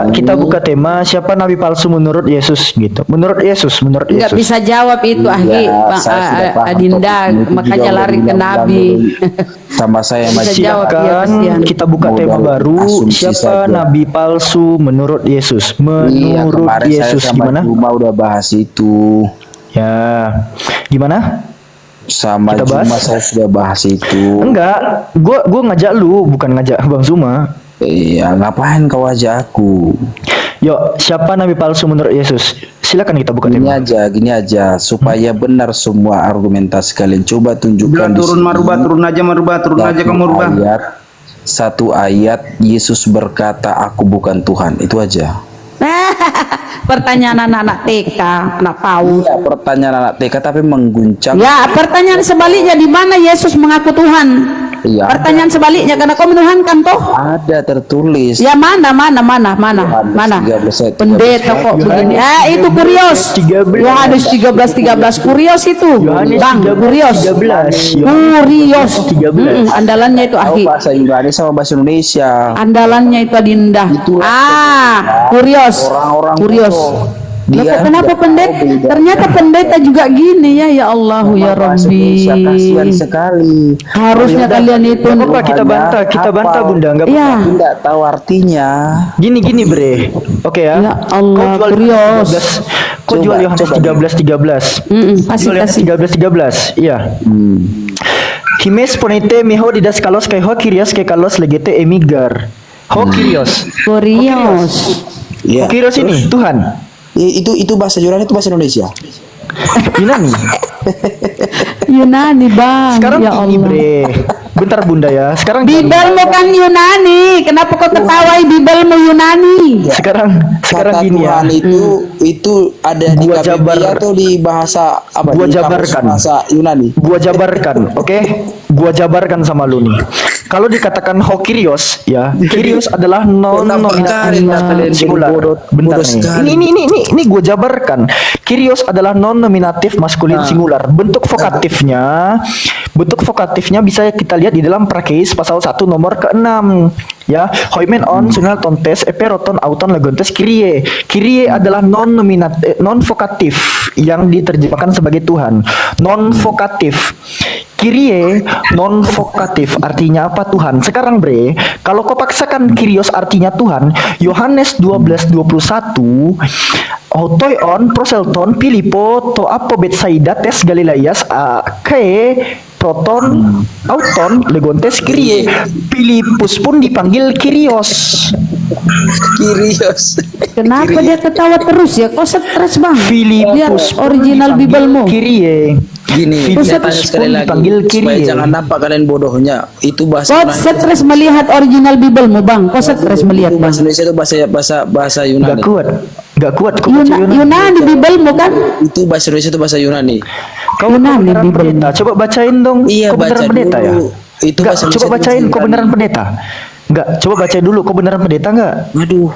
kita buka tema siapa nabi palsu menurut Yesus gitu. Menurut Yesus. Nggak bisa jawab itu ahli Bang, saya sudah paham Adinda, topik itu makanya juga lari ke udah Nabi. Sama saya Bisa masih jawab. Iya, Kan kasihan. kita buka tema Modal baru asumsi siapa saja. nabi palsu menurut Yesus. Iya, Menurut kemarin Yesus saya sama gimana? Juma udah bahas itu. Ya. Gimana? Sama Kita bahas? Juma saya sudah bahas itu. Enggak, gua ngajak lu, bukan ngajak Bang Zuma. Iya, ngapain kau ajak aku? Yuk, siapa nabi palsu menurut Yesus? Silakan kita buka tema. Gini aja, supaya benar semua argumentasi kalian. Coba tunjukkan di turun sini. marubah, turun aja kamu rubah. Satu ayat Yesus berkata, aku bukan Tuhan. Itu aja. Pertanyaan anak-anak TK, anak PAUD. Ya, pertanyaan anak TK tapi mengguncang. Ya, pertanyaan sebaliknya di mana Yesus mengaku Tuhan? Iya. Pertanyaan sebaliknya karena kau menuhankan toh? Ada tertulis. Ya mana? Yohanes 13. Pendeta kok begini? Itu kurios. 13. Yohanes 13 kurios itu. Yohanes Bang, 13. kurios. Kurios. 13. Andalannya itu Tahu ahli. bahasa Yunani sama bahasa Indonesia. Andalannya itu Adinda. Kurios. Orang-orang Kurios. bodoh. Loh, Dia kenapa tidak pendeta? tahu beda. Ternyata pendeta juga gini ya Allahu ya Bahasa Rabbi. Indonesia kasihan sekali. Harusnya kalian itu. Nggak apa-apa, kita bantah Bunda, nggak apa-apa. Ya. Tidak tahu artinya. Gini Bre. Oke ya. Ya Allah, Kau jual kurios. Kau jual Coba, Yohanes coba. 13. Kasih Jual Yohanes kasih. 13. Iya. Himes ponete miho didas kalos kai ho kirios kai kalos legete emigar. Ho kirios. Kurios. Ya. Ho kirios ini Tuhan. Itu bahasa Yunani, itu bahasa Indonesia. Yunani. Yunani bang. Sekarang Ya gini Allah. Bre. Bentar Bunda ya. Sekarang gini. Bibelmu kan Yunani. Kenapa kau ketawai Bibelmu Yunani? Sekarang Kata gini ya. Tuhan itu ada di Gua KBBI jabar. atau di bahasa apa? Gua Di kamus jabarkan. bahasa Yunani. Gua jabarkan, oke? Gua jabarkan sama lu nih. Kalau dikatakan ho Kyrios, ya, Kyrios adalah non nominatif singular. Bentar nih. Ini gua jabarkan. Kyrios adalah non nominatif maskulin singular. Bentuk vokatifnya bisa kita lihat di dalam Prakeis pasal 1 nomor ke-6. Ya, hoimen on sunal tontes eperoton auton legontes Kyrie. Kyrie adalah non vokatif yang diterjemahkan sebagai Tuhan. Non vokatif. Kyrie non vokatif artinya apa Tuhan? Sekarang Bre, kalau kau paksakan Kyrios artinya Tuhan, Yohanes 12:21 Otoion proselton Pilipo to apo Betsaida tes Galileas proton auton legontes Kyrie. Filipus pun dipanggil Kyrios. Kyrios. Kenapa dia ketawa terus ya? Kok stres bang? Lihat Filipus original Bibelmu. Kyrie. Gini, Filipus saya tanya sekali pun lagi dipanggil supaya Kyrie. jangan nampak kalian bodohnya. Itu bahasa Kok Yunani. stres melihat original Bibelmu bang? Kok stres melihat Itu bang? bahasa Indonesia itu bahasa Yunani. Gak kuat kau baca Yunani. Yunani Bibelmu kan? Itu bahasa Indonesia itu bahasa Yunani. Kau Yunani beneran Bibelmu. pendeta. Coba bacain dong. Iya, Kau baca beneran pendeta ya? dulu. Itu Enggak, bahasa coba Indonesia bacain. itu Kau Yunani. beneran pendeta? Enggak, coba bacain dulu. Kau beneran pendeta enggak? Aduh.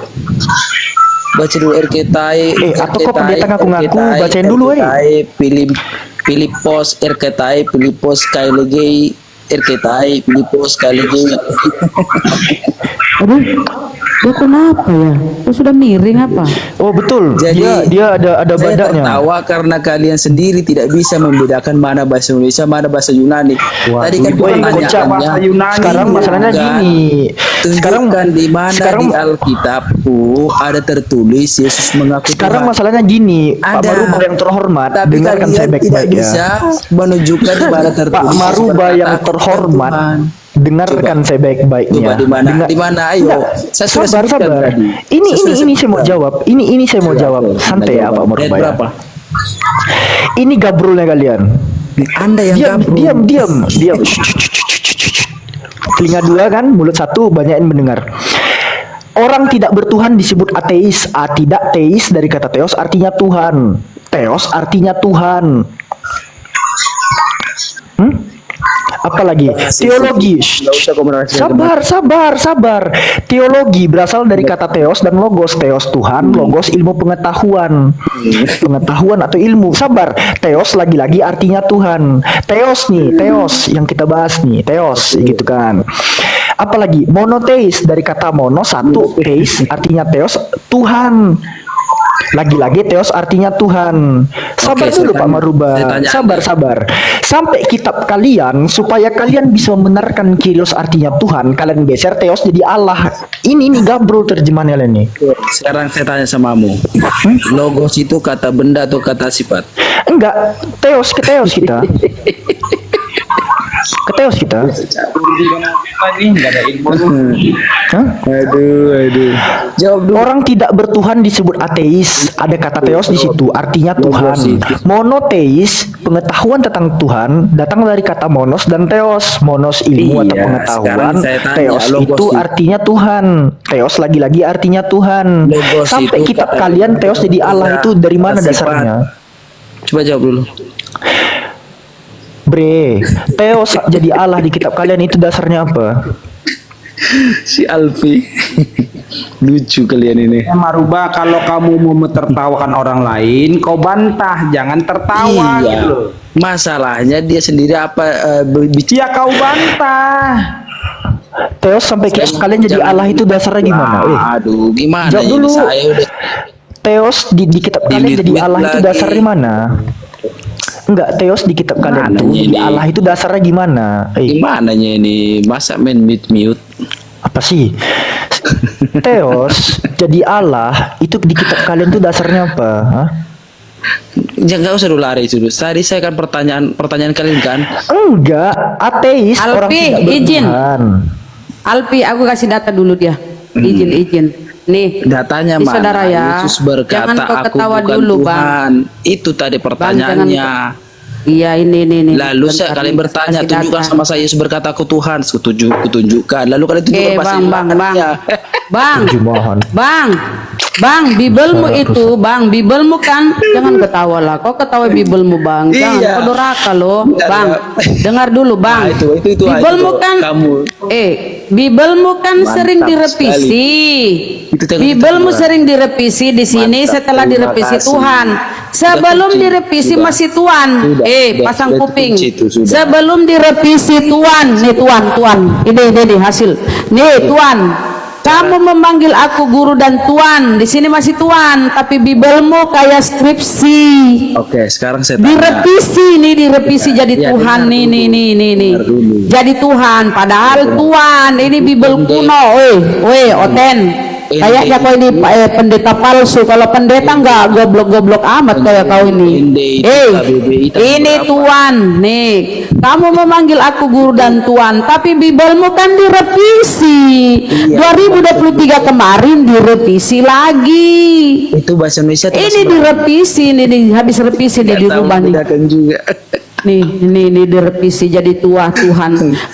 Baca dulu RKTAI. Atau kau pendeta ngaku-ngaku, bacain dulu, Filipos RKTAI, Filipos Kailegei, RKTAI, Filipos Kailegei. Aduh, dia kenapa ya? Dia sudah miring apa? Oh betul. Jadi, dia ada Saya badaknya. tertawa karena kalian sendiri tidak bisa membedakan mana bahasa Indonesia, mana bahasa Yunani. Tadi kan Woi, kocak bahasa Yunani. Sekarang masalahnya gini. Tunjukkan di mana di Alkitabku ada tertulis Yesus mengaku Sekarang Tuhan. masalahnya gini, Pak Ada. Maruba yang terhormat, Tapi dengarkan saya kalian tidak baik-baik ya. bisa menunjukkan di mana tertulis Pak Yesus Maruba berkata, yang "Aku terhormat, Tuhan." Dengarkan saya baik-baiknya. Coba di mana? Ayo. Enggak, Saya sudah sabar, sebutkan sabar. tadi. Ini Saya sudah saya mau sebutkan. jawab. Ini saya mau jawab. Santai ya Pak Ayat Murbaya. berapa? Ini gabrulnya kalian. Anda yang gabrul. Diam. Shh, shh, shh, shh, shh, shh. Telinga dua kan, mulut satu, banyak yang mendengar. Orang tidak bertuhan disebut ateis. Tidak teis dari kata theos artinya Tuhan. Theos artinya Tuhan. Apalagi teologi. Sabar. Teologi berasal dari kata theos dan logos. Theos Tuhan, logos ilmu pengetahuan. Pengetahuan atau ilmu. Sabar. Theos lagi-lagi artinya Tuhan. Theos yang kita bahas nih. Theos gitu kan. Apalagi monoteis dari kata mono satu, teis artinya theos Tuhan. Lagi-lagi theos artinya Tuhan. Sabar dulu Pak Maruba. Sabar. Sampai kitab kalian supaya kalian bisa membenarkan Kyrios artinya Tuhan, kalian geser theos jadi Allah. Ini gabrul terjemahannya kalian nih. Sekarang saya tanya samamu. Logos itu kata benda atau kata sifat? Enggak, theos kita. Keteos kita. Hah? Aduh. Jawab dulu. Orang tidak bertuhan disebut ateis. Ada kata theos di situ, artinya Tuhan. Monoteis, pengetahuan tentang Tuhan datang dari kata monos dan theos. Monos ilmu atau pengetahuan. Sekarang saya tanya, Theos logos itu artinya Tuhan. Theos lagi-lagi artinya Tuhan. Logos Sampai itu kitab kata kalian theos jadi Allah itu dari mana kata sifat. dasarnya? Coba jawab dulu. Bre, theos jadi Allah di kitab kalian itu dasarnya apa? Si Alfi. Lucu kalian ini. Maruba, kalau kamu mau menertawakan orang lain, kau bantah, jangan tertawa Iya. gitu loh. Masalahnya dia sendiri apa Ya kau bantah. Theos sampai kitab kalian jadi Allah itu dasarnya gimana? Aduh, gimana Jawab ini? dulu. Saya udah Theos di kitab kalian jadi Allah itu lagi. dasarnya mana? Enggak, theos di kitab kalian Mananya tuh jadi ini? Allah itu dasarnya gimana? Gimananya ini? Masa main mute? Apa sih? Theos jadi Allah itu di kitab kalian tuh dasarnya apa? Hah? Jangan usah dulu lari dulu. Tadi saya kan pertanyaan kalian kan. Enggak, ateis orang Alpi, tidak izin. bertuhan. Alpi, aku kasih data dulu dia. Izin. Nih, Datanya ini mana? saudara ya. Yesus berkata, Jangan kau aku ketawa bukan dulu, Tuhan. Bang. Itu tadi Bang, pertanyaannya. Iya, ini. Lalu Bentar, kalian nih, bertanya, kasih tunjukkan data. sama saya Yesus berkata aku Tuhan. Kutunjukkan. Lalu kalian tunjukkan Bang, pasti Bang. maknanya. Tujuh mohon. Bang, Bibelmu itu, Bang, Bibelmu kan, jangan ketawa lah. Kau ketawa Bibelmu, Bang. Jangan, Iya. kau durhaka loh, Bentar, Bang. ya. Dengar dulu, Bang. Nah, itu, Bibelmu itu, kan, kamu. Bibelmu kan Mantap sering direvisi. Itu tengok, Bibelmu itu, sering direvisi di sini Mantap, setelah terima direvisi kasih. Tuhan. Sebelum Sudah, direvisi sudah. masih Tuhan. Sudah, Pasang sudah kuping. kunci itu, sudah. Sebelum direvisi Tuhan, nih Tuhan. Ini hasil. Nih Tuhan. Kamu memanggil aku guru dan tuan. Di sini masih tuan, tapi Bibelmu kayak skripsi. Oke, sekarang saya tanya. Direvisi jadi Ya, Tuhan dengar nih. Dengar dulu. Jadi Tuhan, padahal Tuhan ini Bibel kuno. Oten. Kayaknya kau ini pendeta palsu. Kalau pendeta enggak goblok-goblok amat kayak kau ini. Ini Tuhan. Nih, kamu memanggil aku guru dan tuan, tapi Bibelmu kan direvisi. 2023 kemarin direvisi lagi. Itu bahasa Indonesia. Ini direvisi, nih habis revisi dia dirubah nih. Bedakan juga. Nih direvisi jadi Tuhan.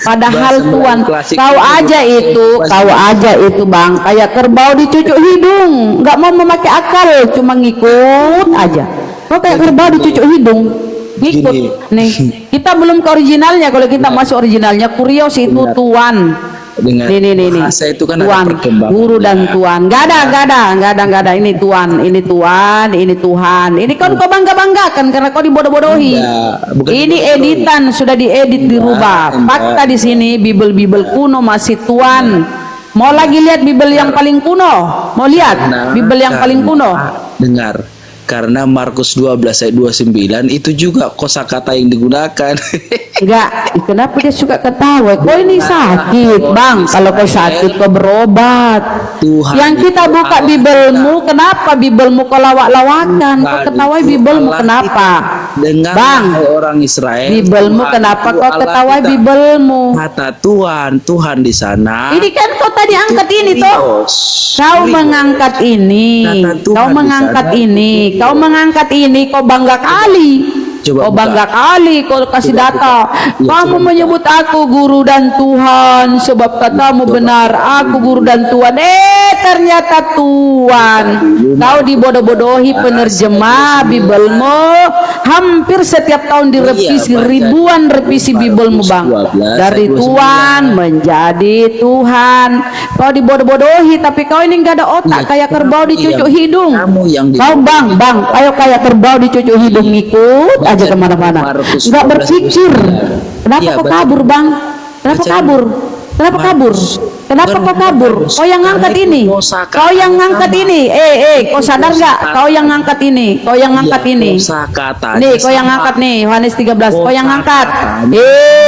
Padahal Bahasa Tuhan, klasik kau itu. aja itu Bang, kayak kerbau dicucuk hidung, nggak mau memakai akal, cuma ngikut aja. Kau kayak kerbau dicucuk hidung, ngikut. Gini. Nih, kita belum ke originalnya. Kalau kita masuk originalnya, Kurios itu Tuhan. Dengan Nih. bahasa itu kan Tuan, ada perkembangan. guru dan tuan. Gak ada. Ini Tuhan, ini Tuhan. Ini kau banggakan karena kau dibodoh-bodohi. Enggak, bukan Ini editan sudah diedit dirubah. Fakta di sini Bibel kuno masih Tuhan. Mau lagi lihat Bibel yang paling kuno? Mau lihat Bibel yang paling kuno? Dengar. Karena Markus 12 ayat 29 itu juga kosakata yang digunakan. Enggak, kenapa dia suka ketawa? Kau ini sakit, Bang. Kalau kau sakit, kau berobat. Tuhan Yang kita buka Bibelmu, kenapa Bibelmu kau lawak-lawakan? Kau ketawai Bibelmu kenapa? Dengan Bang, orang Israel. Bibelmu Tuhan kenapa itu kau Allah ketawai kita. Bibelmu? Kata Tuhan di sana. Ini kan kau tadi angkat ini toh. Kau mengangkat ini. Kata Tuhan Kau di mengangkat sana. ini. Kau mengangkat ini. Kau bangga kali. Coba Kau buka. bangga kali kau kasih Coba data. buka. Ya, Kamu coba menyebut aku guru dan Tuhan sebab katamu benar. Aku guru dan Tuhan. Ternyata Tuhan. Kau dibodoh-bodohi penerjemah Bibelmu. Hampir setiap tahun direvisi Iya, ribuan revisi Bibelmu, Bang. 12, Dari 29. Tuhan menjadi Tuhan. Kau dibodoh-bodohi tapi kau ini enggak ada otak kayak kerbau dicucuk hidung. Kamu yang Kau bang, ayo kayak kerbau dicucuk hidung ngikut aja kemana-mana. Markus Enggak 12, berpikir. Kenapa Iya, kau baca. kabur, Bang? Kenapa Baca. kabur? Kenapa kabur? Kenapa kau kabur? Kau yang ngangkat ini. Kau yang ngangkat ini. Kau sadar nggak? Kau yang ngangkat ini. Kau yang ngangkat ini. Nih, kau yang ngangkat nih, Yohanes 13. Kau yang ngangkat.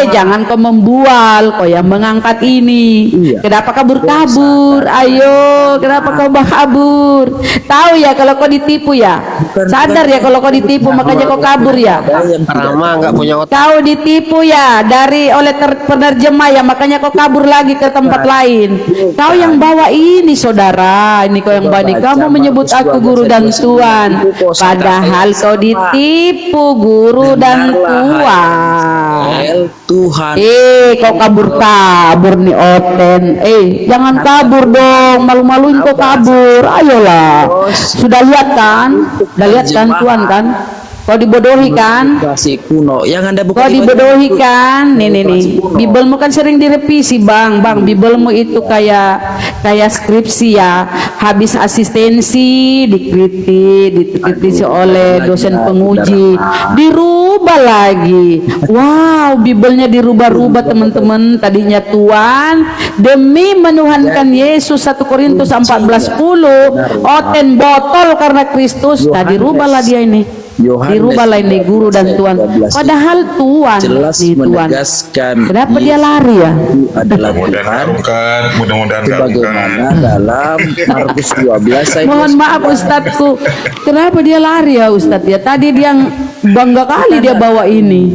Jangan kau membual. Kau yang mengangkat ini. Kenapa kabur-kabur? Ayo, kenapa kau kabur? Tahu ya kalau kau ditipu ya? Sadar ya kalau kau ditipu makanya kau kabur ya? Rama nggak punya otak. Kau ditipu ya oleh penerjemah ya, makanya kau kabur lagi ke tempat lain. Kau yang bawa ini, saudara. Ini kau yang bawa ini. Kamu menyebut aku guru dan Tuhan, padahal kau ditipu guru dan Tuhan. Tuhan. Kau kabur nih Oten. Jangan kabur dong. Malu-maluin kau kabur. Ayolah. Sudah lihat kan? Sudah lihat kan Tuhan kan? Kau dibodohi kan? Kasih kuno yang Anda buka. Kau dibodohi kan? Nih. Bibelmu kan sering direvisi, Bang. Bibelmu itu kayak skripsi ya. Habis asistensi dikritisi oleh dosen penguji. Dirubah lagi. Wow, Bibelnya dirubah-rubah, teman-teman. Tadinya Tuhan demi menuhankan Yesus 1 Korintus 14:10. Oten botol karena Kristus. Nah, dirubahlah dia ini. Dirubahlah ini guru dan Tuhan. Padahal Tuhan jelas nih Tuhan. menegaskan Kenapa dia lari ya? adalah Tuhan. Mudah-mudahan Sebagaimana dalam Markus 12 ayat Mohon maaf Ustadzku. Kenapa dia lari ya Ustadz ya? Tadi dia bangga kali dia bawa ini.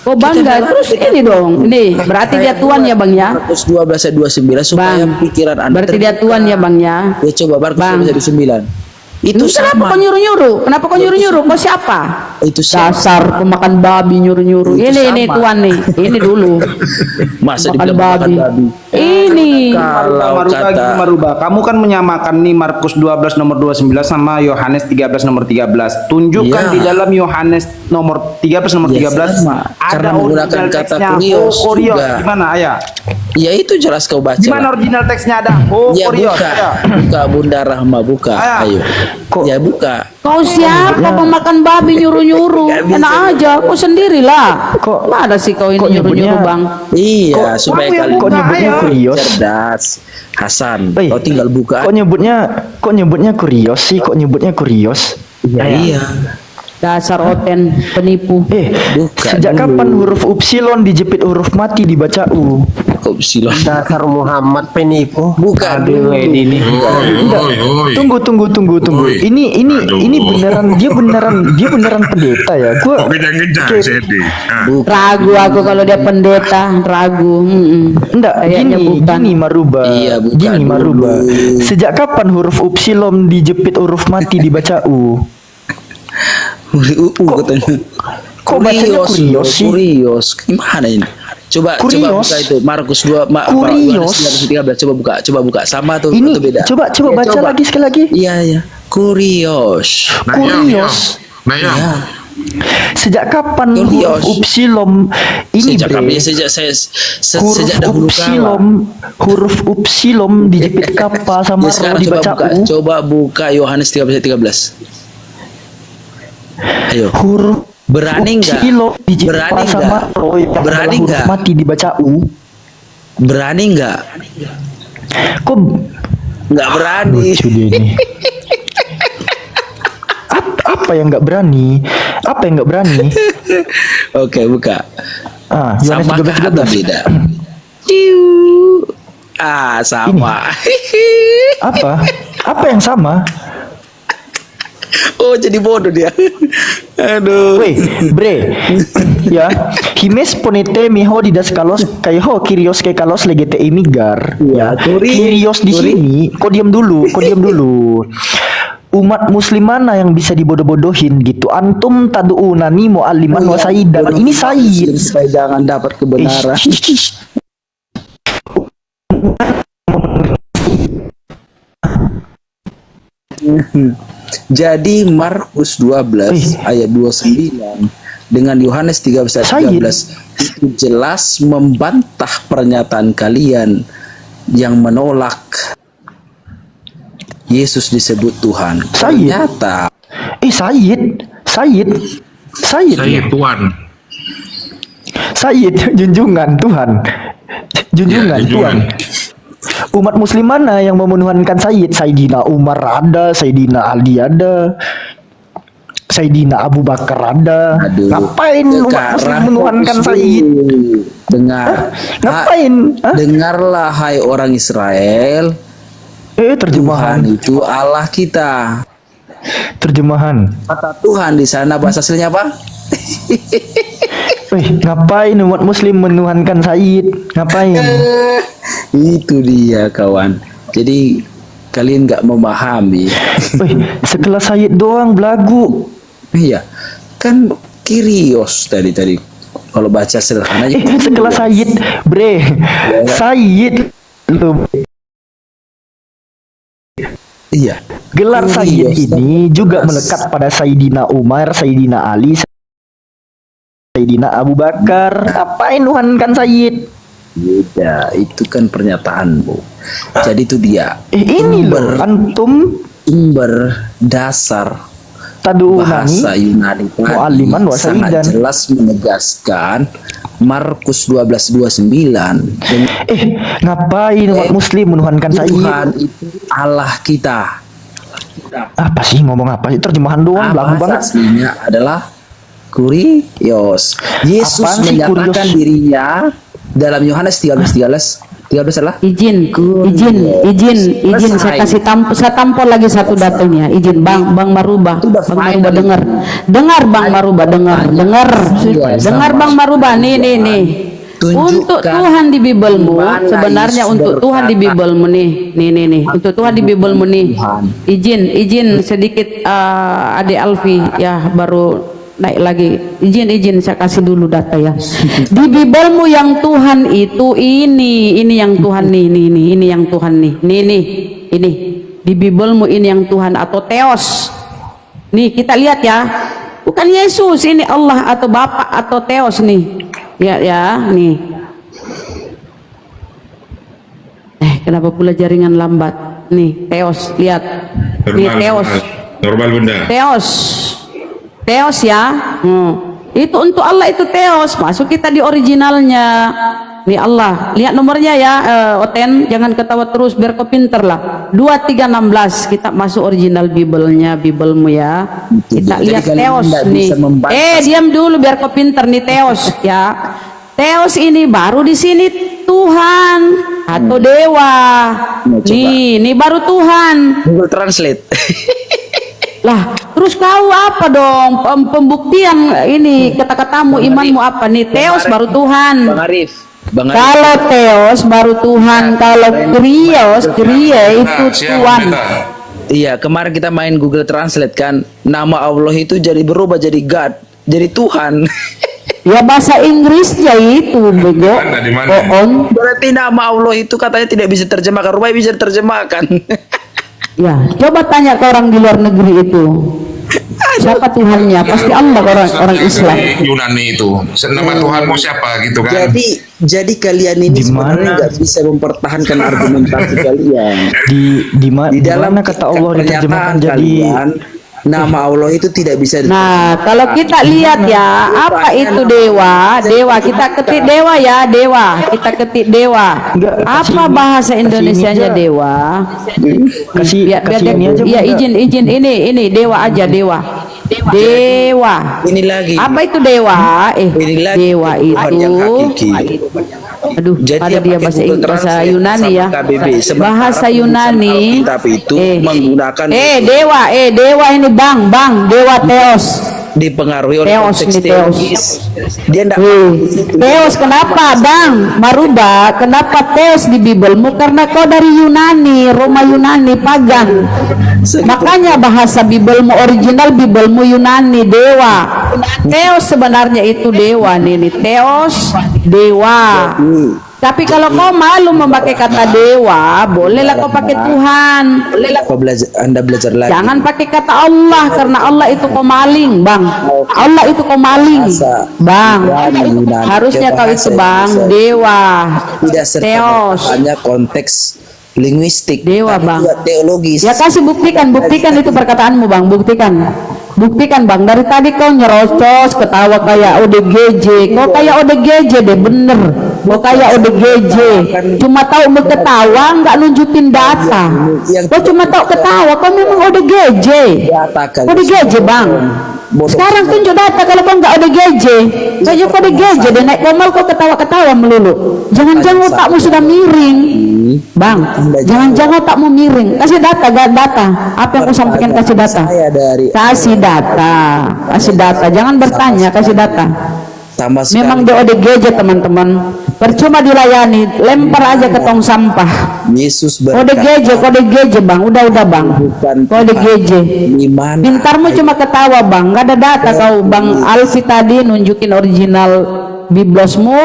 Oh bangga, terus ini dong. Nih, berarti dia Tuhan ya Bang ya? Markus 12 ayat 29 supaya Bang, pikiran Anda berarti dia Tuhan ya Bang ya? Ya coba Markus 12 ayat 29. Itu Kenapa kau sama. nyuruh-nyuruh? Kenapa kau nyuruh-nyuruh? Kau siapa? Itu sama. Dasar pemakan babi nyuruh-nyuruh. Itu Ini sama. Tuhan nih. Ini dulu. Masa Makan dibilang babi. makan babi. Ini. Kalau kata Maruba, kamu kan menyamakan nih Markus 12 nomor 29 sama Yohanes 13 nomor 13. Tunjukkan Ya. di dalam Yohanes nomor 13 nomor Ya, 13 sama. Karena menggunakan original kata teksnya. kurios Kurios juga. gimana ayah? ya itu jelas kau baca. Di mana lah. original teksnya ada? Ya Kurios buka, ada. buka Bunda Rahma buka. Ayo. Ayo. Ya buka. Kau siapa pemakan babi nyuruh-nyuruh? Enak aja, kau sendirilah. Kok- Mana sih kau ini kok nyuruh-nyuruh nyebutnya- Bang? Iya, supaya kamu yang kalian Kok nyebutnya ayo. kurios? cerdas. Hasan, Eh, kau tinggal buka. Kok nyebutnya kurios sih? Kok nyebutnya kurios? Iya. Dasar Oten penipu. Buka Sejak dulu. kapan huruf upsilon dijepit huruf mati dibaca U? Kok silon? Dasar Muhammad penipu. Buka dulu. ini. Tunggu. Ini beneran pendeta ya? Gua Ragu aku kalau dia pendeta, ragu. enggak Kayaknya bukan. gini Maruba. Iya, buka Gini dulu. Maruba. Sejak kapan huruf upsilon dijepit huruf mati dibaca U? Katanya. Kok bacanya kurios sih? Kurios. Gimana ini? Coba Kurios. buka itu Markus 2 Kurios. 13 coba buka sama tuh Ini atau beda. coba Ya, baca lagi sekali lagi. Iya. Kurios. Kurios. Ya. Sejak kapan Kurios. huruf upsilon ini Sejak bre? kapan? Sejak Huruf sejak dahulu kala. huruf upsilon dijepit kapal sama Ya, ro sekarang dibaca U. coba buka Yohanes 13. Ayo. Huruf Berani nggak? upsilon dijepit Berani kapal sama nggak? ro yang Berani adalah huruf nggak? mati dibaca U. Berani nggak? Kok Nggak berani. lucu dia ini. Apa Apa yang nggak berani? Apa yang nggak berani? Oke, buka. Yohanes Sama 13:13. atau beda? Sama. Apa? Apa yang sama? Oh, jadi bodoh dia. Aduh. Weh, bre, ya, himes ponete miho didas kalos kaiho kirios ke kalos legete imigar. Ya, kirios di sini. Kau diam dulu, kau diam dulu. Umat muslim mana yang bisa dibodoh-bodohin gitu? Antum tadu'unani mu'alliman wa sayyidan. Ini Sayyid. Supaya jangan dapat kebenaran. Jadi Markus 12 ayat 29 dengan Yohanes 13 ayat 13 itu jelas membantah pernyataan kalian yang menolak Yesus disebut Tuhan. Ternyata Sayyid Tuhan. Sayyid, junjungan Tuhan. Junjungan Tuhan. Umat muslim mana yang memenuhankan Sayyid? Sayyidina Umar ada, Sayyidina Ali ada, Sayyidina Abu Bakar ada. Ngapain umat muslim menuhankan Sayyid? Dengar. Ngapain? Dengarlah hai orang Israel. Terjemahan Tuhan itu Allah kita. Terjemahan. Kata Tuhan di sana bahasa aslinya apa? Ngapain umat muslim menuhankan Sayyid? Ngapain? Itu dia kawan. Jadi kalian nggak memahami. Sekelas Sayyid doang belagu. Iya, kan Kyrios tadi kalau baca sederhananya. Sekelas Sayyid, bre. Sayyid lu. Iya. Gelar Sayyid ini juga melekat pada Sayyidina Umar, Sayyidina Ali, Sayyidina Abu Bakar. Apain nuhankan Sayyid? Beda, itu kan pernyataanmu. Jadi itu dia. Ini loh, antum sumber dasar bahasa Yunani mu'alliman wa sangat sayyidan. jelas menegaskan Markus 12:29. Ngapain umat muslim menuhankan Sayyid? Tuhan itu Allah kita. Apa sih ngomong apa sih? Terjemahan doang, belagu banget. Aslinya adalah Kurios. Yesus Apaan sih menyatakan kurios? dirinya dalam Yohanes 13 adalah Izin saya kasih saya tampol lagi satu datanya. Izin Bang Maruba. Bang Maruba dengar Bang Maruba dengar Bang Maruba nih. Untuk Tuhan di Bibelmu sebenarnya untuk Tuhan di Bibelmu nih untuk Tuhan di Bibelmu nih. Izin sedikit Adik Alfi ya baru naik lagi. Izin saya kasih dulu data ya. Di Bibelmu yang Tuhan itu ini yang Tuhan nih ini yang Tuhan nih ini di Bibelmu ini yang Tuhan atau Theos nih kita lihat ya, bukan Yesus ini Allah atau Bapa atau Theos nih ya nih. Kenapa pula jaringan lambat nih? Theos lihat nih Theos normal Bunda. Theos ya, itu untuk Allah itu Theos. Masuk kita di originalnya nih Allah. Lihat nomornya ya, Oten jangan ketawa terus biar kau pinter lah. 2316 kita masuk original Bibelmu ya. Kita lihat Theos nih. Diam dulu biar kau pinter nih Theos ya. Theos ini baru di sini Tuhan atau dewa. Nih baru Tuhan. Google Translate. Lah, terus kau apa dong pembuktian ini kata-katamu imanmu apa nih? Theos baru Tuhan. Bang Arif. Kalau Theos baru Tuhan, kalau Krios itu Tuhan. Iya, kemarin kita main Google Translate kan, nama Allah itu jadi berubah jadi God, jadi Tuhan. Ya bahasa Inggrisnya itu bego. Berarti nama Allah itu katanya tidak bisa terjemahkan, rupanya bisa terjemahkan. Ya, coba tanya ke orang di luar negeri itu. Siapa Tuhannya? Pasti Allah orang Islam. Yunani itu. Nama Tuhanmu siapa gitu kan? Jadi kalian ini sebenarnya nggak bisa mempertahankan argumentasi kalian. Di dalam kata Allah diterjemahkan jadi nama Allah itu tidak bisa Nah, kalau kita lihat ya, apa itu dewa? Dewa, kita ketik dewa ya, dewa. Kita ketik dewa. Apa bahasa Indonesianya dewa? kasih ini aja. Iya, izin ini dewa aja, dewa. Dewa. Ini lagi. Apa itu dewa? Ini lagi Dewa Tuhan yang itu. hakiki. Aduh, Jadi ada dia dia pakai bahasa Google bahasa Translate Yunani sama ya. KBB. Sementara Bahasa penulisan Yunani. Alkitab itu menggunakan Dewa ini bang, dewa Theos. dipengaruhi oleh Theos konteks nih, Theos. teologis. Dia enggak Theos kenapa bang? Maruba, kenapa Theos di Bibelmu? Karena kau dari Yunani, Roma Yunani, pagan. Makanya bahasa Bibelmu original, Bibelmu Yunani, dewa. Theos sebenarnya itu dewa nih, Theos, dewa. Tapi kalau kau malu memakai kata dewa, bolehlah kau pakai Tuhan. Anda belajar lagi. Jangan pakai kata Allah, karena Allah itu kau maling, bang. Allah itu kau maling, bang. Harusnya kau itu bang, dewa. Tidak serta Theos, hanya konteks linguistik, dewa tapi bang. juga teologis. Ya kasih buktikan itu perkataanmu bang, buktikan bang. Dari tadi kau nyerocos, ketawa kayak ODGJ. Kau kayak ODGJ deh, bener. Kau kayak ODGJ. Cuma tahu berketawa, nggak nunjukin data. Kau cuma tahu ketawa, kau memang ODGJ. ODGJ bang. Sekarang tunjuk data kalau kau nggak ODGJ. Kayak kau ODGJ deh, naik komal kau ketawa-ketawa melulu. Jangan-jangan otakmu sudah miring, bang. Jangan-jangan otakmu miring. Kasih data, gak data. Apa yang kau sampaikan, kasih data. Kasih data. Jangan bertanya, kasih data. Memang dia ODGJ teman-teman. Percuma dilayani, lempar aja ke tong sampah. Yesus ODGJ bang, udah bang. ODGJ. Pintarmu cuma ketawa bang, nggak ada data kau bang. Alfi tadi nunjukin original biblosmu,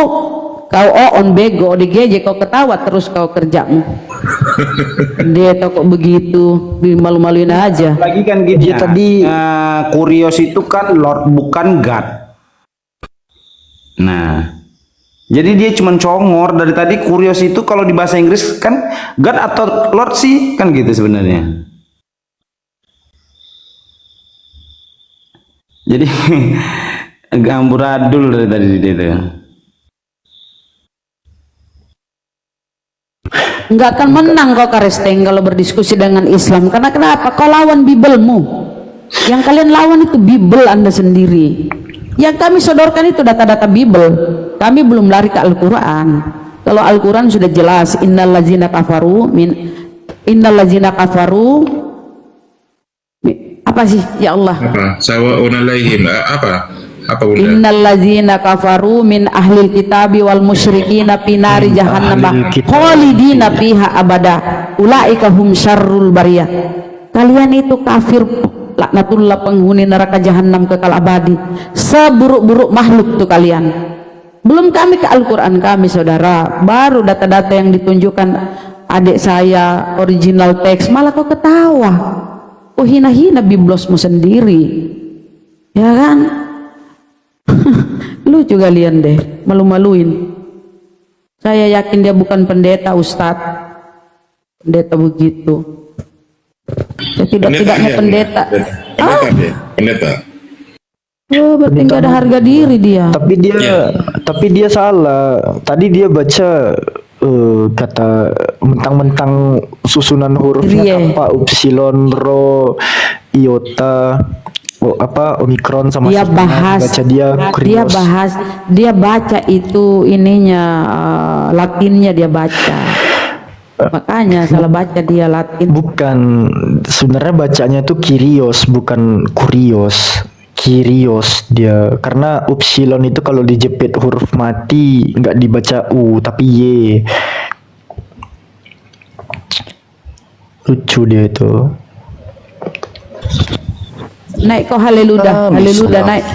kau on bego. ODGJ kau ketawa terus kau kerjamu. Dia tau kok begitu, malu-maluin aja. Lagi kan gitu. Dia tadi Kurios itu kan Lord bukan God. Nah, jadi dia cuma congor. Dari tadi Kurios itu kalau di bahasa Inggris kan God atau Lord sih, kan gitu sebenarnya. Jadi agak amburadul dari tadi dia itu. Nggak akan menang kau Karesteng kalau berdiskusi dengan Islam. Karena kenapa? Kau lawan Bibelmu. Yang kalian lawan itu Bibel Anda sendiri. Yang kami sodorkan itu data-data Bibel. Kami belum lari ke Al-Quran. Kalau Al-Quran sudah jelas, innallazina kafaru apa sih ya Allah? Apa? Sawa'un alaihim apa bunda? Innallazina kafaru min ahlil kitabi wal musyrikina fi nari jahannam khalidina fiha abada ulaika hum syarrul bariyah. Kalian itu kafir, laknatullah, penghuni neraka jahanam kekal abadi, seburuk-buruk makhluk tuh kalian. Belum kami ke Al-Quran kami saudara, baru data-data yang ditunjukkan adik saya original teks, malah kau ketawa, kau hina-hina biblosmu sendiri, ya kan? Lucu kalian deh, malu-maluin. Saya yakin dia bukan pendeta, ustadz, pendeta begitu. Tidak-tidaknya pendeta. Pendeta. Oh, berarti nggak ada harga diri dia. Tapi dia salah. Tadi dia baca kata mentang-mentang susunan hurufnya apa upsilon, rho, iota, omikron sama dia bahas, baca dia baca itu ininya Latinnya dia baca. Makanya salah baca dia Latin. Bukan, sebenarnya bacanya tuh Kyrios bukan Kurios. Kyrios dia, karena upsilon itu kalau dijepit huruf mati nggak dibaca U tapi Y. Lucu dia itu. Naik kok haleluda naik.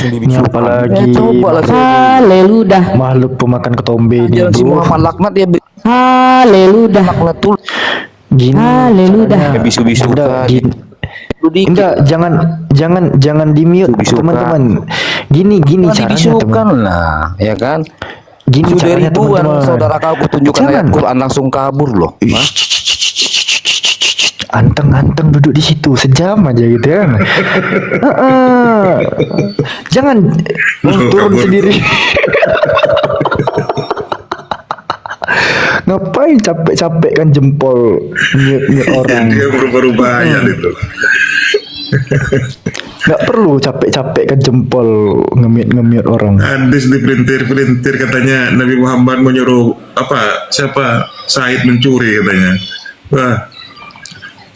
Ini apalagi haleluda, makhluk pemakan ketombe ini bro. Laknat dia. Haleluda. Gini. Haleluda. Bisu-bisu. Enggak, jangan di mute teman-teman. Gini caranya teman. Lah, ya kan? Gini Sudah caranya ribuan teman-teman. saudara kau tunjukkan ayat Quran langsung kabur loh. Anteng-anteng duduk di situ sejam aja gitu ya. Jangan turun sendiri. Ngapain capek-capek kan jempol mute orang. Dia berubah-ubah itu. Nggak perlu capek-capek ke jempol nge-mute orang. Hadis dipelintir-pelintir katanya Nabi Muhammad menyuruh siapa Said mencuri katanya. Wah,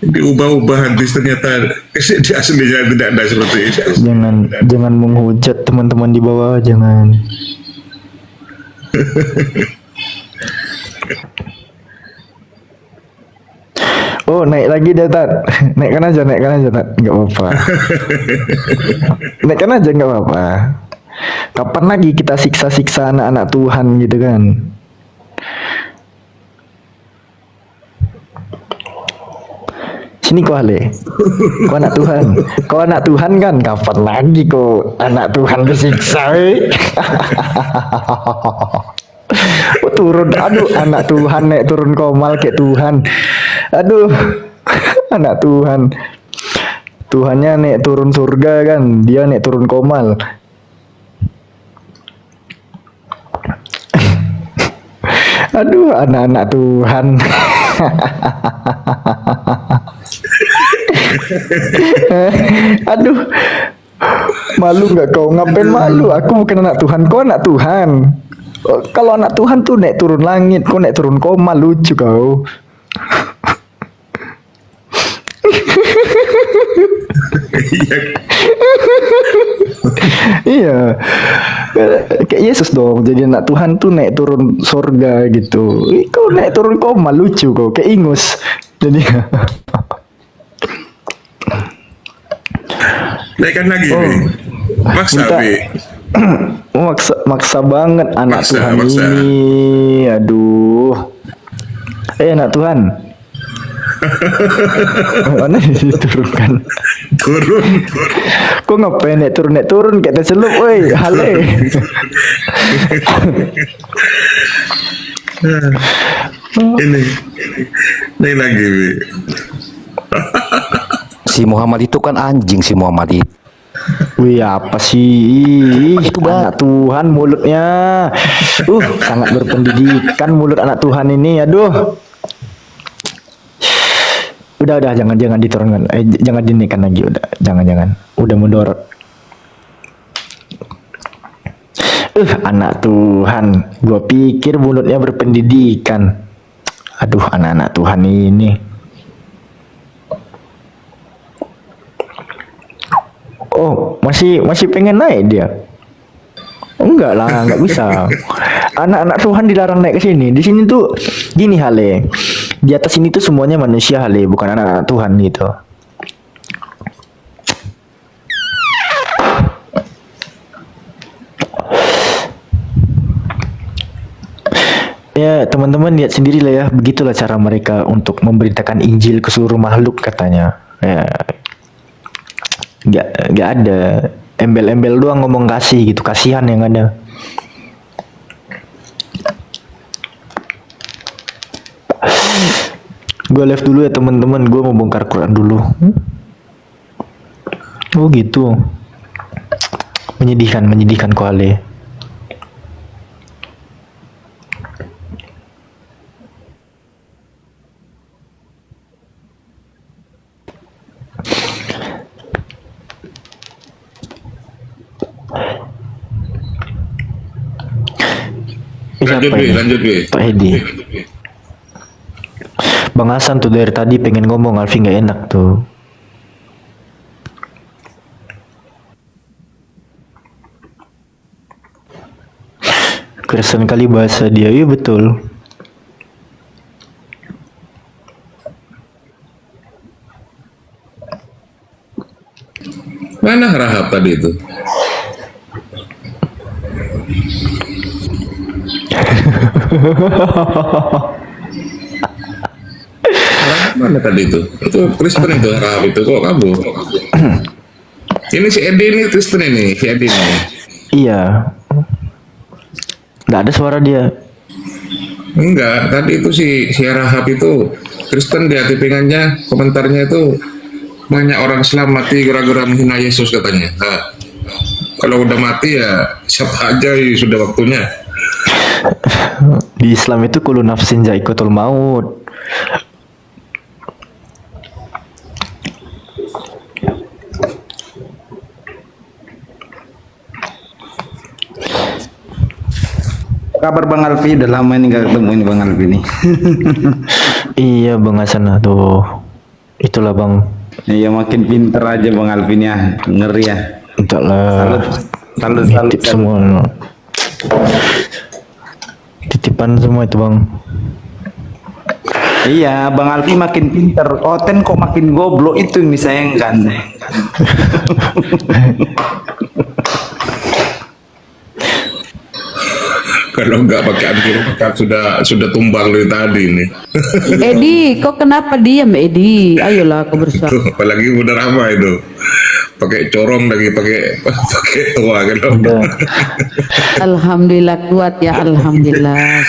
diubah-ubah hadis ternyata di aslinya tidak ada seperti itu. Jangan menghujat teman-teman di bawah, jangan. Oh, naik lagi dia, Tat. Naikkan aja, Tat. Nggak apa-apa. Naikkan aja, nggak apa-apa. Kapan lagi kita siksa-siksa anak-anak Tuhan gitu kan? Sini kau Ale. Kau anak Tuhan. Kau anak Tuhan kan? Kapan lagi kau anak Tuhan disiksa? Oh, turun, aduh, anak Tuhan naik turun komal kayak Tuhan. Aduh, anak Tuhan. Tuhannya naik turun surga kan, dia naik turun komal. Aduh, anak-anak Tuhan. Aduh, malu nggak kau? Ngapain malu? Aku bukan anak Tuhan, kau anak Tuhan. Kalau anak Tuhan tuh naik turun langit, kau naik turun koma, lucu kau. Iya, kayak Yesus dong. Jadi anak Tuhan tuh naik turun surga gitu. Kau naik turun koma, lucu kau, kayak ingus. Jadi Naikkan lagi, Bi. Maksa, Bi. maksa banget anak Maksa, Tuhan maksa. ini. Aduh. Anak Tuhan. Mana diturunkan? Turun. Kok ngapain naik turun kayak tercelup, woi, hale. Ini naik lagi, Bi. Si Muhammad itu kan anjing si Muhammad itu. Wih, apa sih? Apa itu, Anak Tuhan mulutnya. Sangat berpendidikan mulut anak Tuhan ini. Aduh. Udah, jangan diturunkan. Jangan dinaikkan lagi, udah. Jangan. Udah mundur. Anak Tuhan. Gua pikir mulutnya berpendidikan. Aduh, anak-anak Tuhan ini. Oh, masih pengen naik dia? Enggak lah, enggak bisa. Anak-anak Tuhan dilarang naik ke sini. Di sini tuh gini Hale. Di atas ini tuh semuanya manusia Hale, bukan anak-anak Tuhan gitu. Ya, teman-teman lihat sendiri lah ya. Begitulah cara mereka untuk memberitakan Injil ke seluruh makhluk katanya. Ya, nggak ada embel-embel doang ngomong kasih gitu, kasihan yang ada. Gue live dulu ya teman-teman, gue mau bongkar Quran dulu. Oh gitu, menyedihkan Koale. Lanjut, Bi. Pak Hedi. Bang Hasan tuh dari tadi pengen ngomong, Alfi nggak enak tuh. Kerasan kali bahasa dia, iya betul. Mana Rahab tadi itu? Mana tadi itu? Itu Kristen itu, Rahab itu kok kabur? Ini si Edi ini Kristen ini, si Edi ini. Iya. Nggak ada suara dia. Enggak, tadi itu si Rahab itu Kristen, dia tipingannya, komentarnya itu banyak orang Islam mati gara-gara menghina Yesus katanya. Nah, kalau udah mati ya siapa aja ya, sudah waktunya. Di Islam itu kullu nafsin za'iqatul maut. kabar Bang Alfi? Udah lama ini nggak ketemu ini Bang Alfi nih. Iya Bang Hasan tuh. Itulah Bang. Iya makin pinter aja Bang Alfi nih ya. Ngeri ya. Entahlah. Salut. Titip semua. Titipan semua itu Bang. Iya, Bang Alfi makin pinter. Oten kok makin goblok, itu yang disayangkan. Kalau nggak pakai anti rokat sudah tumbang dari tadi nih. Edi, kok kenapa diam Edi? Ayolah kau berusaha. Tuh, apalagi udah apa itu? Pakai corong lagi, pakai tua gitu. Alhamdulillah kuat ya, alhamdulillah.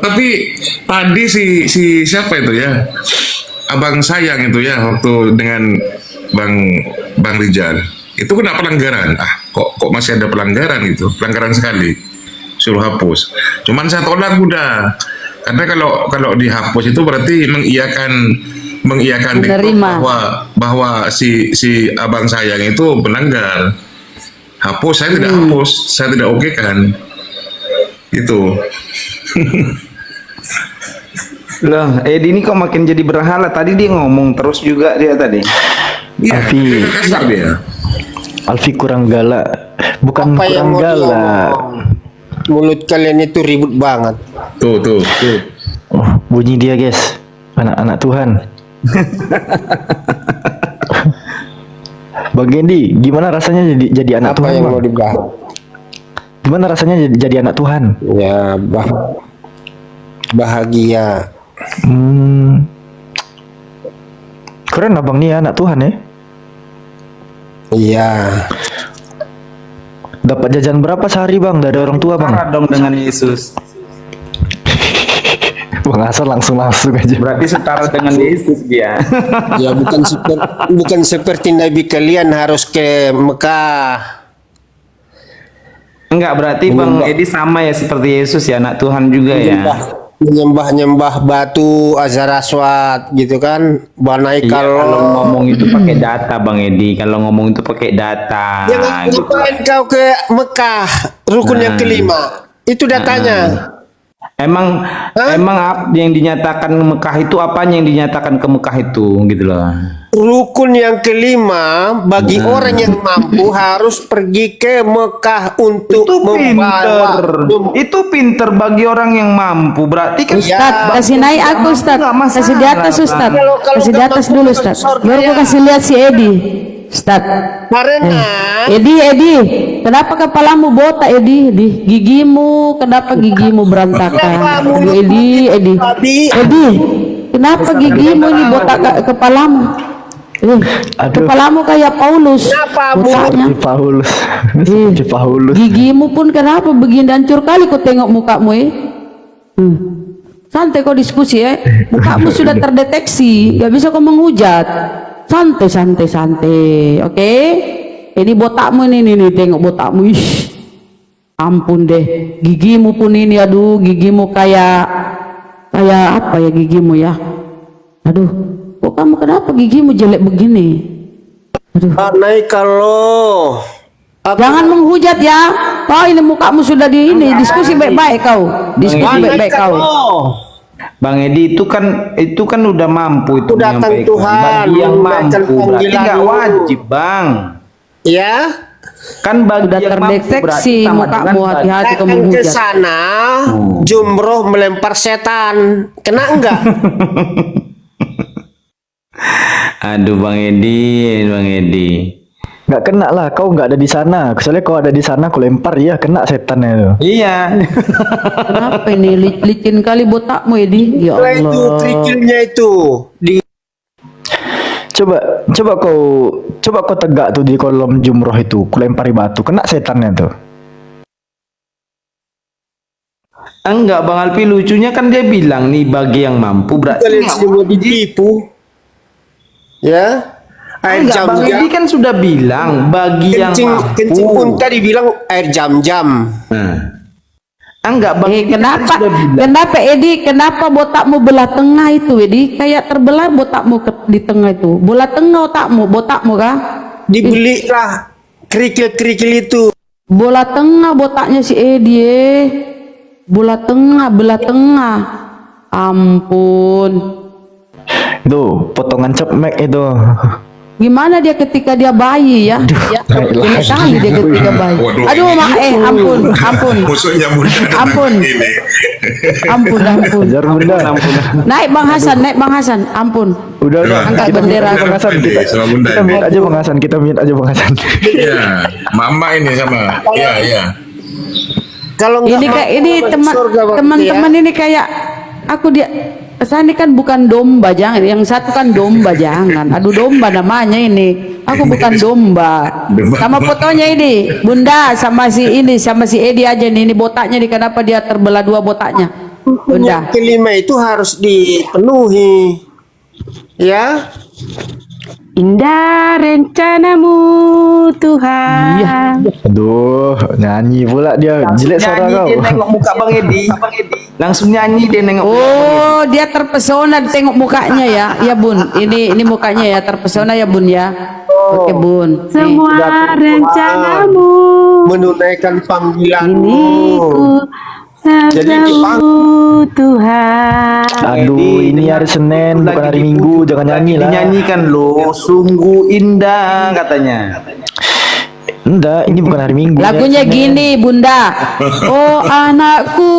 Tapi tadi si siapa itu ya? Abang Sayang itu ya, waktu dengan Bang Rijal. Itu kena pelanggaran. Kok masih ada pelanggaran itu? Pelanggaran sekali. Suruh hapus. Cuman saya tolak udah. Karena kalau dihapus itu berarti mengiyakan bahwa si Abang Sayang itu pelanggar. Hapus, saya tidak hapus, saya tidak oke kan. Itu. Loh, Edi ini kok makin jadi berhala. Tadi dia ngomong terus juga dia tadi. Iya, kasar dia. Alfi kurang galak. Bukan Apa yang kurang mau galak. Mulut kalian itu ribut banget. Tuh. Oh, bunyi dia guys. Anak-anak Tuhan. Bang Gendi, gimana rasanya jadi anak Apa Tuhan? yang Bang? mau dibahas? Gimana rasanya jadi anak Tuhan? Ya, bahagia. Keren abang nih ya, anak Tuhan ya. Iya. Dapat jajan berapa sehari bang dari orang tua bang? Marah dong dengan Yesus. Bang Hasan langsung aja. Berarti setara dengan Yesus dia. Ya bukan seperti Nabi kalian harus ke Mekah. Enggak, berarti Bang Edi sama ya seperti Yesus ya, anak Tuhan juga ya. Menyembah batu azhar aswad gitu kan. Banai Iya, kalau kalau ngomong itu pakai data Bang Edi, kalau ngomong itu pakai data. ngapain kau ke Mekah rukun yang kelima itu datanya. Emang apa yang dinyatakan Mekah itu, apanya yang dinyatakan ke Mekah itu gitu loh. Rukun yang kelima bagi orang yang mampu harus pergi ke Mekah untuk membawa. Itu pinter bagi orang yang mampu. Berarti kan Ustaz, kasih naik aku Ustaz. Kasih di atas Ustaz. Kasih di atas dulu Ustaz. Baru aku kasih lihat si Edi. Ustaz. Karena Edi, kenapa kepalamu botak Edi? Gigimu, kenapa gigimu berantakan? Aduh Edi. Kenapa gigimu ini botak kepalamu? Kepalamu kayak Paulus. Botaknya. Paulus. Gigimu pun kenapa begini hancur kali kau tengok mukamu Santai kau diskusi Mukamu sudah terdeteksi, gak bisa kau menghujat. Santai. Oke? Ini botakmu ini tengok botakmu. Ampun deh. Gigimu pun ini, aduh, gigimu kayak apa ya gigimu ya? Aduh. Kok kamu kenapa gigimu jelek begini? Aduh. Naik kalau Jangan menghujat ya. Oh ini mukamu sudah di ini. Diskusi baik-baik kau. Bang Edi itu kan udah mampu itu datang Tuhan. Bagi yang mampu berarti nggak wajib Bang. Ya. Kan bagi udah yang terdeteksi mukamu, hati-hati kau menghujat. Ke sana jumroh melempar setan. Kena enggak? Aduh Bang Edi. Nggak kena lah, kau nggak ada di sana. Kecuali kau ada di sana, kau lempar ya kena setannya itu. Iya. Kenapa ini licin kali botakmu Edi? Ya Allah. Itu kerikilnya itu. Coba kau tegak tuh di kolom jumroh itu, kau lempari batu, kena setannya tuh. Enggak Bang Alfi, lucunya kan dia bilang nih bagi yang mampu berarti kalian semua ditipu. Ya. Air enggak, Bang Edi kan sudah bilang bagi yang mampu. Kencing pun tadi bilang air jam-jam. Enggak Bang Edi Kenapa Edi? Kenapa botakmu belah tengah itu Edi? Kayak terbelah botakmu di tengah itu. Bola tengah botakmu kah? Dibelilah kerikil-kerikil itu. Bola tengah botaknya si Edi Belah tengah. Ampun. Itu potongan cepmek itu. Gimana dia ketika dia bayi ya? Ini kali dia ketika bayi. Waduh, Aduh, ampun. Musuhnya Bunda Ampun. ini. Ampun. Ajar Bunda. Naik Bang Hasan, ampun. Udah. Angkat Kita bendera. Bang Hasan. Sama Bunda. Kita mute aja Bang Hasan. Iya, Mama ini sama. Iya. Kalau Ini nggak kayak mau ini masuk surga berarti teman-teman ini kayak aku dia ini kan bukan domba, jangan. Yang satu kan domba, jangan. Aduh, domba namanya ini. Aku bukan domba. Sama fotonya ini, Bunda sama si Edi aja nih. Ini botaknya nih, kenapa dia terbelah dua botaknya? Bunda. Yang kelima itu harus dipenuhi. Ya. Indah rencanamu Tuhan. Iya. Aduh, nyanyi pula dia. Jelek suara Nyanyi kau. dia nengok muka Bang Edi. Langsung nyanyi dia nengok. Oh, dia terpesona tengok mukanya ya. Ya Bun, ini mukanya ya terpesona ya Bun ya. Oke Bun. Semua rencanamu Menunaikan panggilanmu. ini ku sertamu Tuhan. Aduh, ini hari Senin bukan hari Minggu, jangan nyanyi lah. Dinyanyikan loh, sungguh indah katanya. Enggak, ini bukan hari Minggu. Lagunya gini Bunda. Oh anakku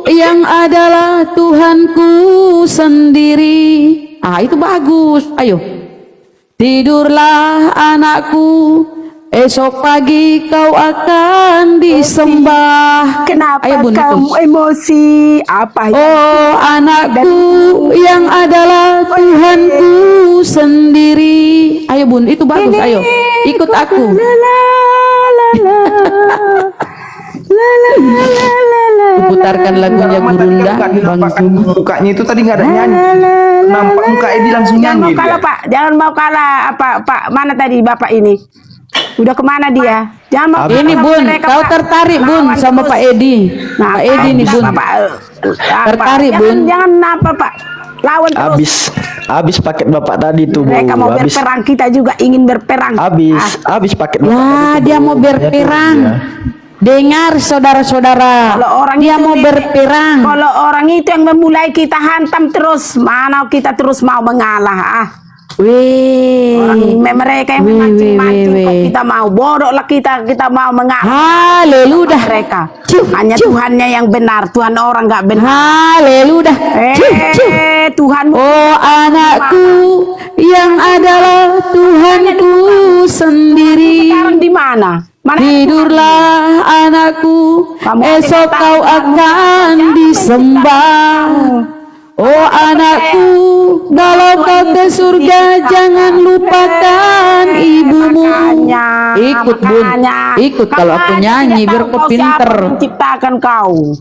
yang adalah Tuhanku sendiri. Ah itu bagus. Ayo. Tidurlah anakku, esok pagi kau akan disembah. Kenapa Ayo Bun, kamu itu. emosi? Apa Oh anakku yang adalah Tuhanku sendiri. Ayo Bun, itu bagus. Ayo ikut aku. Putarkan lagunya Gurunda Bang Sumi. Mukanya itu tadi nggak ada nyanyi. Nampak muka Edi langsung Jangan nyanyi mau kalah dia. Pak, jangan mau kalah. Pak, mana tadi Bapak ini? Udah kemana dia? Jangan mau Ini kalah Bun, mereka, kau Pak. tertarik Bun Lawan sama terus. Pak Edi. Nah, Pak Edi nih Bun. Tertarik, Bun. Jangan apa Pak. Lawan terus. Habis paket Bapak tadi tuh, Bu. Mereka mau Habis berperang, kita juga ingin berperang. habis paket Bapak tadi Ya tuh, dia Bu. mau berperang. Iya. Dengar saudara-saudara, Kalau orang dia itu mau berperang. Kalau orang itu yang memulai kita hantam terus, mana kita terus mau mengalah? Wih, Mereka yang Wih, memancing-mancing wih, kok wih. kita mau bodoh lah kita mau mengalah. Haleluya. Mereka Ciu, hanya ciu. Tuhannya yang benar, Tuhan orang nggak benar. Haleluya. Tuhanmu. Oh anakku yang adalah Tuhanku sendiri. Sekarang di mana? Tidurlah anakku, esok kau akan disembah. Oh anakku, kalau kau ke surga jangan lupakan ibumu. Ikut Bun, ikut kalau aku nyanyi biar kau pinter. Menciptakan kau.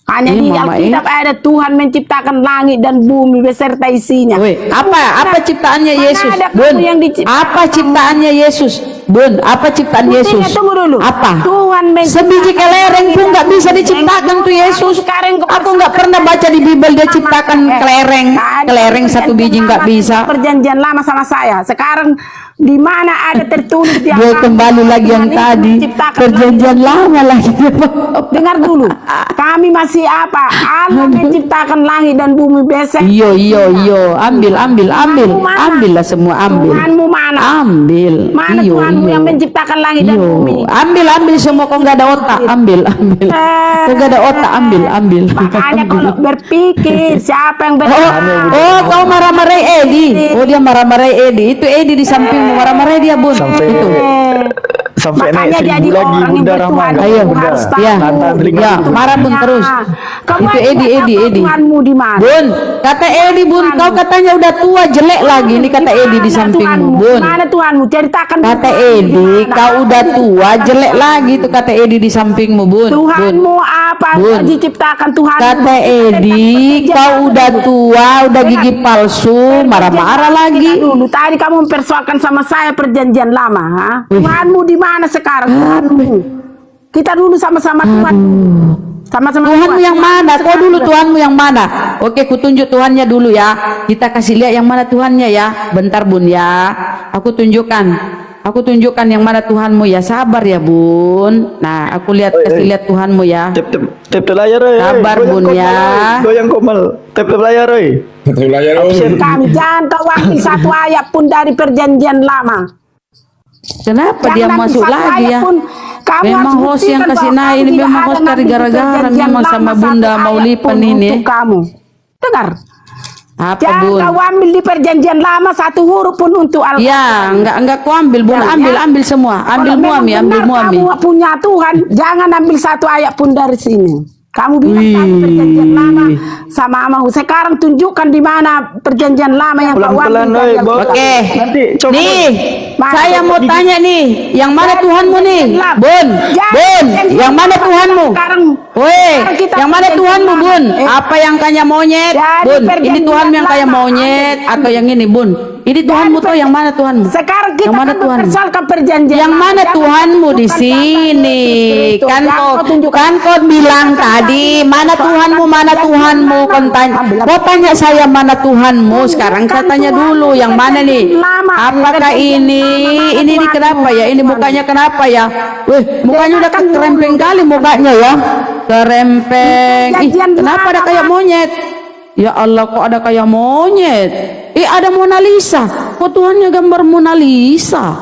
Hanya Ini di Mama, Alkitab ada Tuhan menciptakan langit dan bumi beserta isinya. Weh, apa ciptaannya Mana Yesus? ada kamu Bun, yang diciptakan? apa ciptaannya Yesus? Bun, apa ciptaan Buktinya, Yesus? tunggu dulu. Apa? Tuhan Sebiji kelereng pun nggak bisa diciptakan tuh Yesus. Aku nggak pernah baca di Bible dia ciptakan kelereng satu biji nggak bisa. Perjanjian lama sama saya. Sekarang di mana ada tertulis yang Gue kembali lagi yang tadi perjanjian lama lagi. Dengar dulu, kami masih apa? Allah menciptakan langit dan bumi besar. Iyo, ambil lah semua ambil. Tuhanmu mana? Ambil. Mana Iyo, Tuhanmu iyo. yang menciptakan langit dan Iyo. bumi? Ambil semua kau nggak ada otak. Ambil. Kau nggak ada otak, ambil. Makanya kalau berpikir siapa yang benar? Oh, kau marah-marahi Edi. Oh, dia marah-marahi Edi. Itu Edi di sampingmu marah-marahi dia, Bun. Sampai Makanya naik jadi 1000 lagi orang yang Bunda Rahma. bertuhan. Ayo, Bunda. Harus tahu. ya, Telinga ya, itu. marah Bun terus. Kamu Itu aja Edi. tahu Tuhanmu di mana? Bun, kata Edi Bun, kau katanya udah tua jelek lagi. Ini kata Edi di sampingmu, Bun. Mana Tuhanmu? Ceritakan. Kata Edi, kau udah tua jelek lagi tuh kata Edi di sampingmu, Bun. Tuhanmu apa? Bun. Diciptakan Tuhan. Kata Edi, kau udah tua, udah gigi palsu, marah-marah lagi. Dulu tadi kamu mempersoalkan sama saya perjanjian lama, ha? Tuhanmu di mana sekarang? Tuhanmu. Kita dulu sama-sama Tuhan. Sama-sama Tuhanmu Tuhan. yang mana? Kau dulu Tuhanmu yang mana? Oke, kutunjuk Tuhannya dulu ya. Kita kasih lihat yang mana Tuhannya ya. Bentar Bun ya. Aku tunjukkan. Aku tunjukkan yang mana Tuhanmu ya. Sabar ya Bun. Nah aku kasih lihat Tuhanmu ya. Tap layar oi. Sabar Bun ya. Goyang komal. Tap layar oi. Kami jangan kau ambil satu ayat pun dari perjanjian lama. Kenapa dia Jangan masuk satu lagi ayat ya? pun kamu Memang harus host yang buktikan kasih bahwa naik kamu ini tidak memang ada host ngambil dari gara-gara perjanjian memang lama sama satu Bunda mau ayat lipan pun ini. untuk kamu. Dengar. Apa Jangan Bun? kau ambil di perjanjian lama satu huruf pun untuk Al-Quran. Ya, enggak ku ambil Bun, Ya, ambil semua, ambil Kalau muami, memang ambil benar muami. kamu punya Tuhan, jangan ambil satu ayat pun dari sini. Kamu bilang kamu perjanjian lama sama Amahu. Sekarang tunjukkan di mana perjanjian lama yang kau ambil dari Al-Quran. Oke. Nanti coba Nih, Mana saya mau coba tanya nih, yang mana Tuhanmu nih? Bun, Bun, yang mana Tuhanmu? Woi, yang mana Tuhanmu Bun? Apa yang kayak monyet? Bun, ini Tuhanmu yang kayak monyet atau yang ini Bun? Ini Tuhanmu tuh yang mana Tuhanmu? Sekarang kita Yang mana kan Tuhanmu? mempersoalkan perjanjian. Yang mana Jangan Tuhanmu di tunjukkan sini? Yesus Kristus. Kan kau bilang tadi mana Tuhanmu, mana Tuhanmu? Kau tanya saya mana Tuhanmu? Sekarang saya tanya dulu yang mana nih? Apakah ini kenapa ya? Ini mukanya kenapa ya? Wih, mukanya udah kerempeng kali mukanya ya. Kerempeng. Ih, kenapa ada kayak monyet? Ya Allah, kok ada kayak monyet? Ada Mona Lisa. Kok Tuhannya gambar Mona Lisa?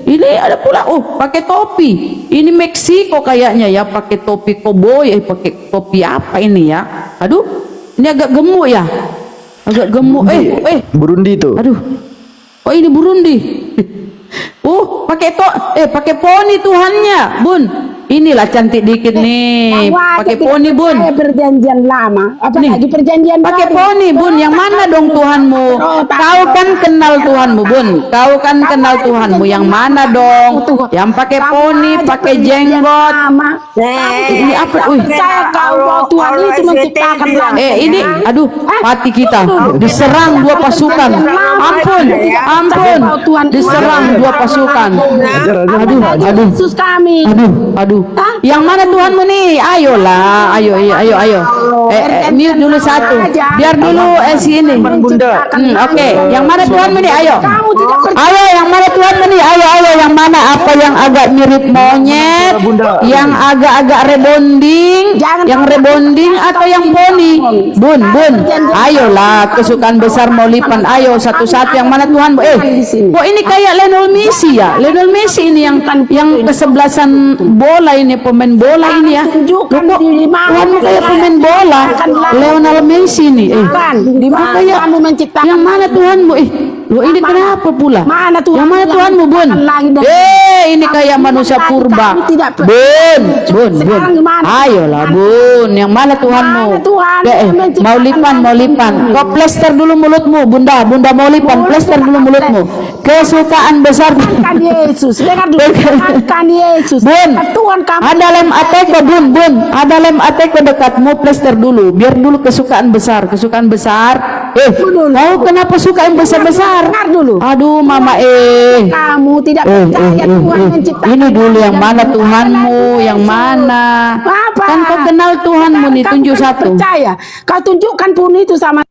Ini ada pula. Oh, pakai topi. Ini Meksiko kayaknya ya, pakai topi koboi. Pakai topi apa ini ya? Aduh, ini agak gemuk ya. Agak gemuk. Burundi itu. Aduh. Oh, ini Burundi. Pakai poni Tuhannya, Bun. Inilah cantik dikit nih. Pakai poni Bun. Perjanjian lama. Apa Nih, lagi perjanjian pakai baru? poni Bun. Yang mana dong Tuhanmu? Kau kan kenal Tuhanmu Bun. Kau kan kenal Tuhanmu. Yang mana dong? Yang pakai poni, pakai jenggot. Ini apa? Wih. Saya kau bahwa Tuhan itu menciptakan langit. Ini, aduh, mati kita. Diserang dua pasukan. Ampun. Diserang dua pasukan. Aduh. Yesus kami. Aduh. Yang mana Tuhanmu nih? Ayolah, ayo. Mute dulu satu. Biar dulu sini. Bunda. Oke. Yang mana Tuhanmu nih? Ayo. Kamu tidak Ayo, yang mana Tuhanmu nih? Ayo. Yang mana? Apa yang agak mirip monyet? Yang agak-agak rebonding? Yang rebonding atau yang poni? Bun. Ayolah, kesukaan besar mau lipan. Ayo satu-satu. Yang mana Tuhanmu? Kok ini kayak Lionel Messi ya? Lionel Messi ini yang kesebelasan bola ini, pemain bola ini ya. Tuhanmu kayak pemain bola. Lionel Messi nih. di mana Kayak kamu menciptakan? yang mana Tuhanmu? Loh ini kenapa pula? Mana Tuhan? Yang mana Tuhanmu Bun? Ini kayak manusia purba. Bun. Ayolah Bun, yang mana Tuhanmu? Mau lipan. Kau plester dulu mulutmu, Bunda mau lipan, plester dulu mulutmu. Kesukaan besar. Kan Yesus, dengar dulu. Kan Yesus. Bun, Tuhan kamu. ada lem ateko Bun. Ada lem ateko dekatmu, plester dulu. Biar dulu kesukaan besar. Kau kenapa suka yang besar-besar? Dengar dulu. Aduh mama Kamu tidak percaya Tuhan menciptakan. Ini dulu yang mana Tuhanmu, yang mana? Apa? Kan kau kenal Tuhanmu nih, tunjuk satu. Percaya. Kau tunjukkan pun itu sama.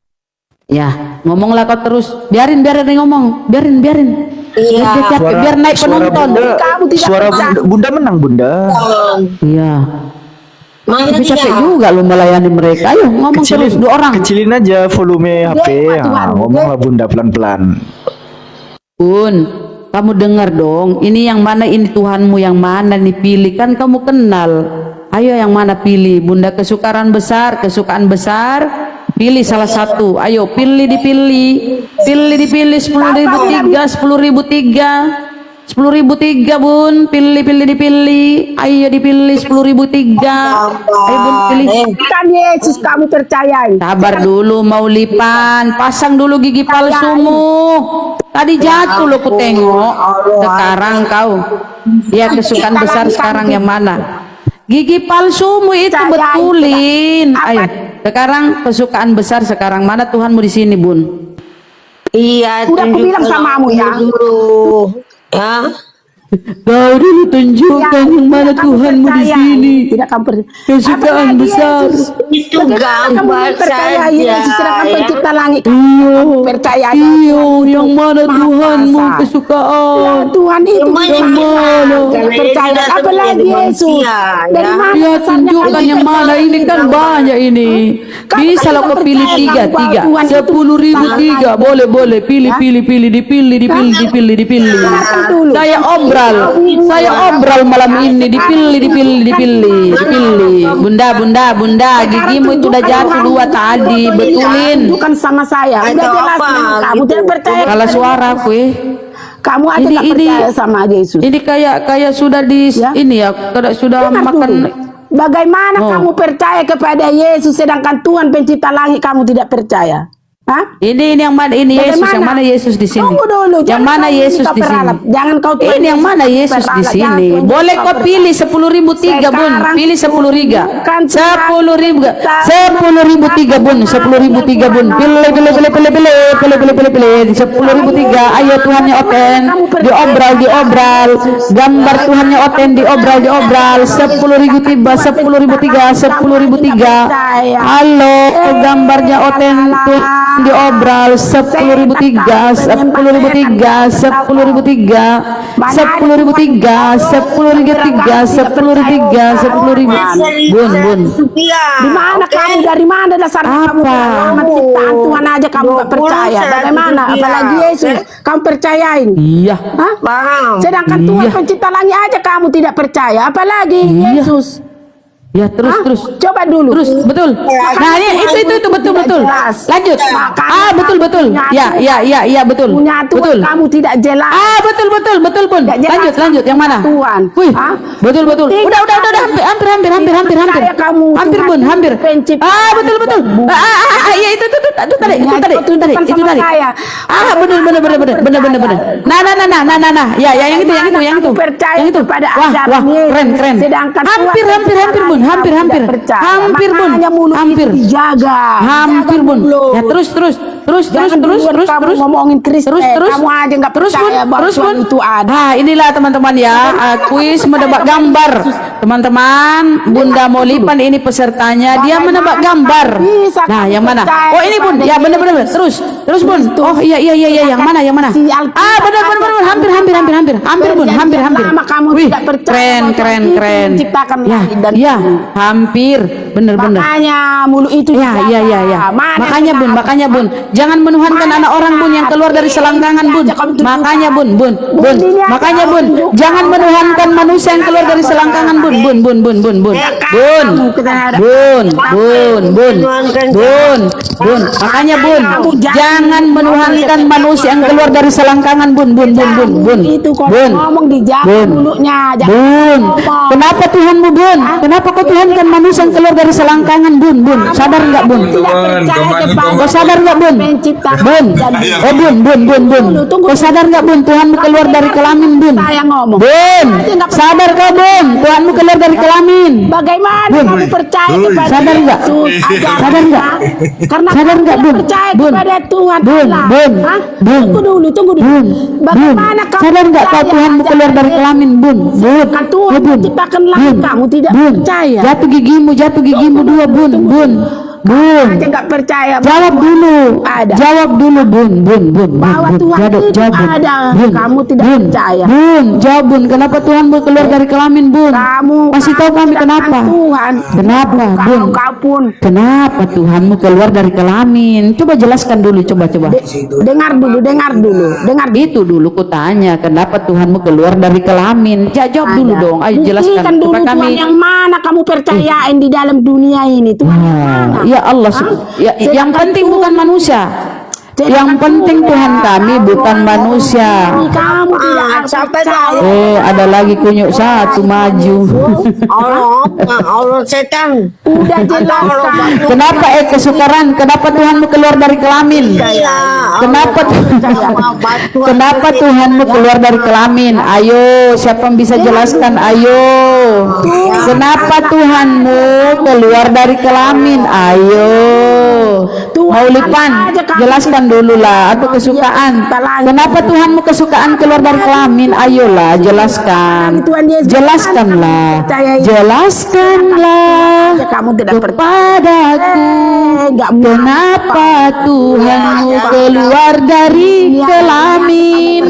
Ya, ngomonglah kau terus. Biarin dia ngomong. Biarin. Iya. Biar naik penonton. Suara Bunda menang Bunda. Iya. Tapi capek juga lu melayani mereka. Ayo ngomong terus dua orang. Kecilin aja volume HP. Ngomonglah Bunda pelan-pelan. Bun, kamu dengar dong. Ini yang mana? Ini Tuhanmu yang mana nih? Pilih, kan kamu kenal. Ayo yang mana pilih? Bunda kesukaan besar. Pilih salah satu. Ayo dipilih 10.003 10.003 Bun. Dipilih. Ayo dipilih 10.003. Ayo Bun pilih. Kan Yesus kamu percayai. Sabar dulu mau lipan. Pasang dulu gigi palsumu. Tadi jatuh lo ku tengok. Sekarang kau. Dia kesukaan besar sekarang yang mana? Gigi palsumu itu betulin. Ayo. Sekarang kesukaan besar sekarang mana Tuhanmu di sini Bun? Udah aku bilang sama kamu ya. Kau dulu tunjukkan yang mana Tuhanmu di sini. Tidak kamu percaya. Kesukaan besar. Itu Kamu gambar percaya saja. Yesus sedangkan pencipta langit. Iya, Percaya iya, yang mana Maha Tuhanmu Kuasa. kesukaan. Tuhan itu Yang mana? percaya apalagi Yesus. Dari mana Ya asalnya tunjukkan kamu yang mana, ini kan banyak ini. Bisa lah kau pilih tiga, 10.000 tiga, boleh, pilih, dipilih. Saya obral malam ini, dipilih. Bunda, gigimu itu udah jatuh 2 tadi, betulin. Bukan sama saya. Udah Atau jelas apa memang kamu gitu. tidak percaya. Kalah suara aku Kamu aja Ini- tak percaya sama Yesus. Ini kayak sudah di ini ya, sudah Dengar makan. dulu. Bagaimana Oh. kamu percaya kepada Yesus sedangkan Tuhan pencipta langit kamu tidak percaya? Hah? Ini yang mana? Ini Yesus. Bagaimana? Yang mana Yesus di sini? Tunggu dulu. Yang jangan mana kau Yesus kau di sini? peralat. Jangan kau Tuhan Ini yang mana Yesus di peralat. Jangan sini? Tuhan Boleh Yesus kau peralat. pilih 10.003 bun. Sekarang Pilih 10.003. bukan 10.000. 10.003 bun. 10.003 bun. Pilih. 10.003. Ayo Tuhannya open. Diobral. Gambar Tuhannya open. Diobral. 10.000 tiba. 10.003. 10.003. Halo. Gambarnya open. Diobral. 10.003. 10.003. 10.003. 10.003. 10.003. Bun. Di mana kamu? Dari mana dasar kamu? Sama ciptaan Tuhan aja kamu tak percaya. Bagaimana? Apalagi Yesus kamu percayain. Iya. Hah? Sedangkan Tuhan pencipta langit aja kamu tidak percaya. Apalagi Yesus. Ya terus. Coba dulu. Terus betul. Nah ini itu betul. Lanjut. Betul. Ya betul. Punya Tuhan Betul. kamu tidak jelas. Betul pun. Tidak jelas. Lanjut. Yang mana? Tuhan. Wih. Hah? Betul. Tidak. Udah. Hampir. Percaya kamu Hampir Tuhan bun. Hampir. pencipta. Betul. Iya itu tadi. Itu tadi. Sama saya. Bener. Nah. Ya yang itu. Kamu percaya Yang itu. kepada Wah, ajaran Yesus. keren. Sedangkan Hampir bun. Hampir bun. Makanya mulut Hampir. itu dijaga. Hampir Jaga bun. mulut. Ya terus. Jangan duluan kamu ngomongin Kristen. Terus. Kamu aja nggak percaya bahwa Tuhan itu ada. Nah, inilah teman-teman ya, kuis menebak gambar. Teman-teman, Bunda Molipan ini pesertanya, dia menebak gambar. Nah, yang mana? Oh, ini Bun. Ya, benar. Terus Bun. Oh, iya, yang mana? Benar. Hampir Bun. Lama kamu Wih, tidak percaya bahwa keren. Tuhan menciptakan langit dan Ya, bumi. hampir. Bener. Makanya mulut itu Ya. Makanya Bun. Jangan menuhankan anak orang Bun yang keluar dari selangkangan Bun. Makanya Bun. Makanya Bun. Jangan menuhankan manusia yang keluar dari selangkangan Bun. Makanya Bun. Jangan menuhankan manusia yang keluar dari selangkangan Bun. Itu kalau ngomong dijaga mulutnya. Bun, kenapa Tuhanmu Bun? Kenapa kau tuhankan manusia yang keluar dari selangkangan Bun? Sadar nggak Bun? Kau sadar nggak Bun? Bun. Kau sadar nggak Bun? Tuhanmu keluar dari kelamin Bun. Saya ngomong. Bun, sadar kau Bun? Tuhanmu keluar dari kelamin. Bagaimana kamu percaya kepada Sadar nggak? Yesus? Sadar nggak? Karena Sadar kamu nggak, tidak Bun? percaya Bun. kepada Tuhan Bun. Allah. Bun. Hah? Bun. Tunggu dulu. Bagaimana kamu Sadar nggak kau percaya Tuhanmu keluar dari ajaran kelamin Bun? Kan Tuhan menciptakan langit, kamu tidak percaya. Jatuh gigimu 2 Bun. Aja nggak percaya. Jawab dulu. Ada. Jawab dulu Bun. Bahwa Tuhan itu ada. Kamu tidak percaya. Bun, jawab Bun. Kenapa Tuhanmu keluar dari kelamin Bun? Kamu Kasih tahu kami kenapa. Tuhan. Kenapa Bun? Kau pun. Kenapa Tuhanmu keluar dari kelamin? Coba jelaskan dulu, coba. Dengar dulu. Itu dulu kutanya, kenapa Tuhanmu keluar dari kelamin? Jawab dulu dong. Ayo jelaskan Buktikan dulu kepada kami. Tuhan yang mana kamu percayain di dalam dunia ini. Tuhan yang mana? Ya Allah, yang penting bukan manusia. Yang penting Tuhan kami bukan manusia. Kamu tidak percaya. Oh, ada lagi kunyuk satu maju. Allah setan. Udah jelas. Kenapa kesukaran? Kenapa Tuhanmu keluar dari kelamin? Kenapa Tuhanmu keluar dari kelamin? Ayo, siapa yang bisa jelaskan? Ayo. Kenapa Tuhanmu keluar dari kelamin? Ayo. Maulipan, jelaskan dulu lah apa kesukaan. Kenapa Tuhanmu kesukaan keluar dari kelamin? Ayolah, jelaskan. Jelaskanlah. Jelaskanlah kepadaku kenapa Tuhanmu keluar dari kelamin.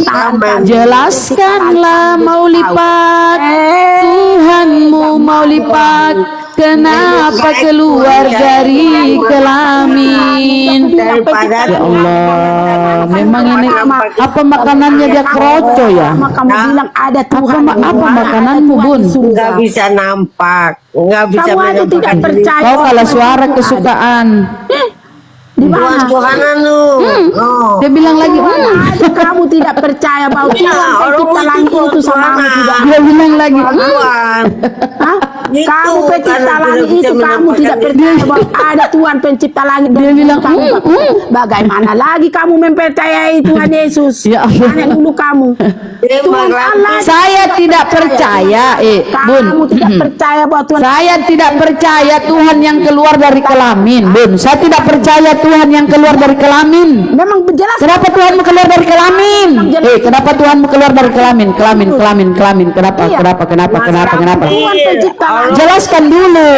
Jelaskanlah Maulipat, Tuhanmu Maulipat, kenapa keluar dari kelamin? Ya Allah, memang ini apa makanannya dia kroco ya? Kamu bilang ada Tuhan. Apa makananmu, Bun? Nggak bisa nampak, nggak bisa Kamu aja tidak percaya. Kau kalah suara kesukaan. Di mana? Tuhanan lu. Oh. Dia bilang lagi, Aja kamu tidak percaya bahwa Tuhan pencipta langit itu sama kamu tidak. dia bilang lagi, Tuhan. Hah? Gitu, Kamu pencipta karena langit tidak itu bisa kamu tidak percaya bahwa ada Tuhan pencipta langit. Dia bilang, kamu. Bagaimana lagi kamu mempercayai Tuhan Yesus? Ya Allah. Tanya dulu kamu. Tuhan Allah. saya tidak percaya, Bun. Kamu tidak percaya bahwa Tuhan. Saya tidak percaya Tuhan yang keluar dari kelamin, Bun. Saya tidak percaya Tuhan yang keluar dari kelamin. Memang jelas. Kenapa Tuhanmu keluar dari kelamin? Kenapa Tuhanmu keluar dari kelamin? Kelamin. Kenapa? Tuhan pencipta langit. Jelaskan dulu.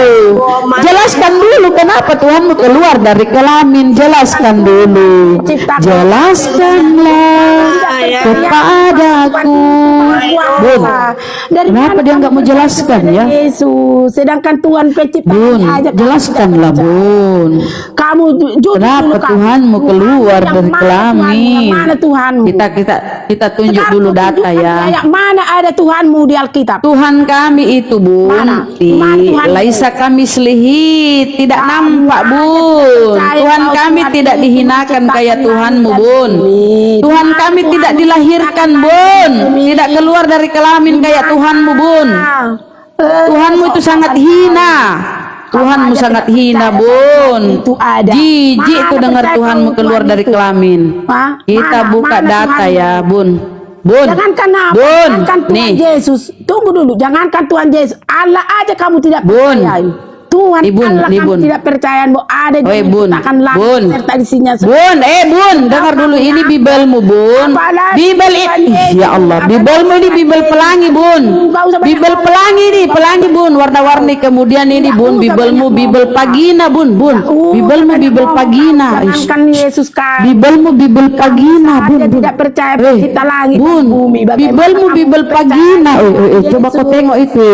Jelaskan dulu kenapa Tuhanmu keluar dari kelamin. Jelaskan dulu. Jelaskanlah kepadaku. Bun, kenapa dia nggak mau jelaskan ya? Yesus, sedangkan Tuhan pencipta Bun, langit aja. jelaskanlah, Bun. Kamu jujur Kenapa dulu, kamu. Tuhanmu keluar Yang dari mana kelamin? Yang mana Tuhanmu? Kita tunjuk Sekarang dulu kau data tunjukkan ya. saya, mana ada Tuhanmu di Alkitab? Tuhan kami itu, Bun, Mana Tuhanmu? laisa kami selihit, tidak nampak, Bun. Tuhan kami tidak dihinakan kayak Tuhanmu, Bun. Tuhan kami tidak dilahirkan, Bun. Tidak keluar dari kelamin kayak Tuhanmu, Bun. Tuhanmu itu sangat hina. Tuhanmu sangat hina, Bun. Jijik itu dengar Tuhanmu keluar dari kelamin. Kita buka data ya, Bun. Bun, Jangankan apa, Bun, jangankan Tuhan nih, Yesus. Tunggu dulu, jangankan Tuhan Yesus. Allah aja kamu tidak Bun. percaya. Tuhan Bun, Allah nih, kamu Bun. tidak percaya bahwa ada Oi, Bun, diciptakan langit Bun, serta isinya. Bun, Bun, dengar dulu ini Bibelmu, Bun. Bibel ini, ya Allah, Bibelmu ini Bibel pelangi, Bun. Bibel pelangi nih, pelangi, Bun, warna-warni. Kemudian ini, Bun, Bibelmu Bibel Pagina, Bun, Bun. Bibelmu Bibel Pagina. Jangankan Yesus kan. Bibelmu Bibel Pagina, Bun. Tidak percaya pencipta langit Bun, dan bumi. Bibelmu Bibel Pagina. Coba kau tengok itu.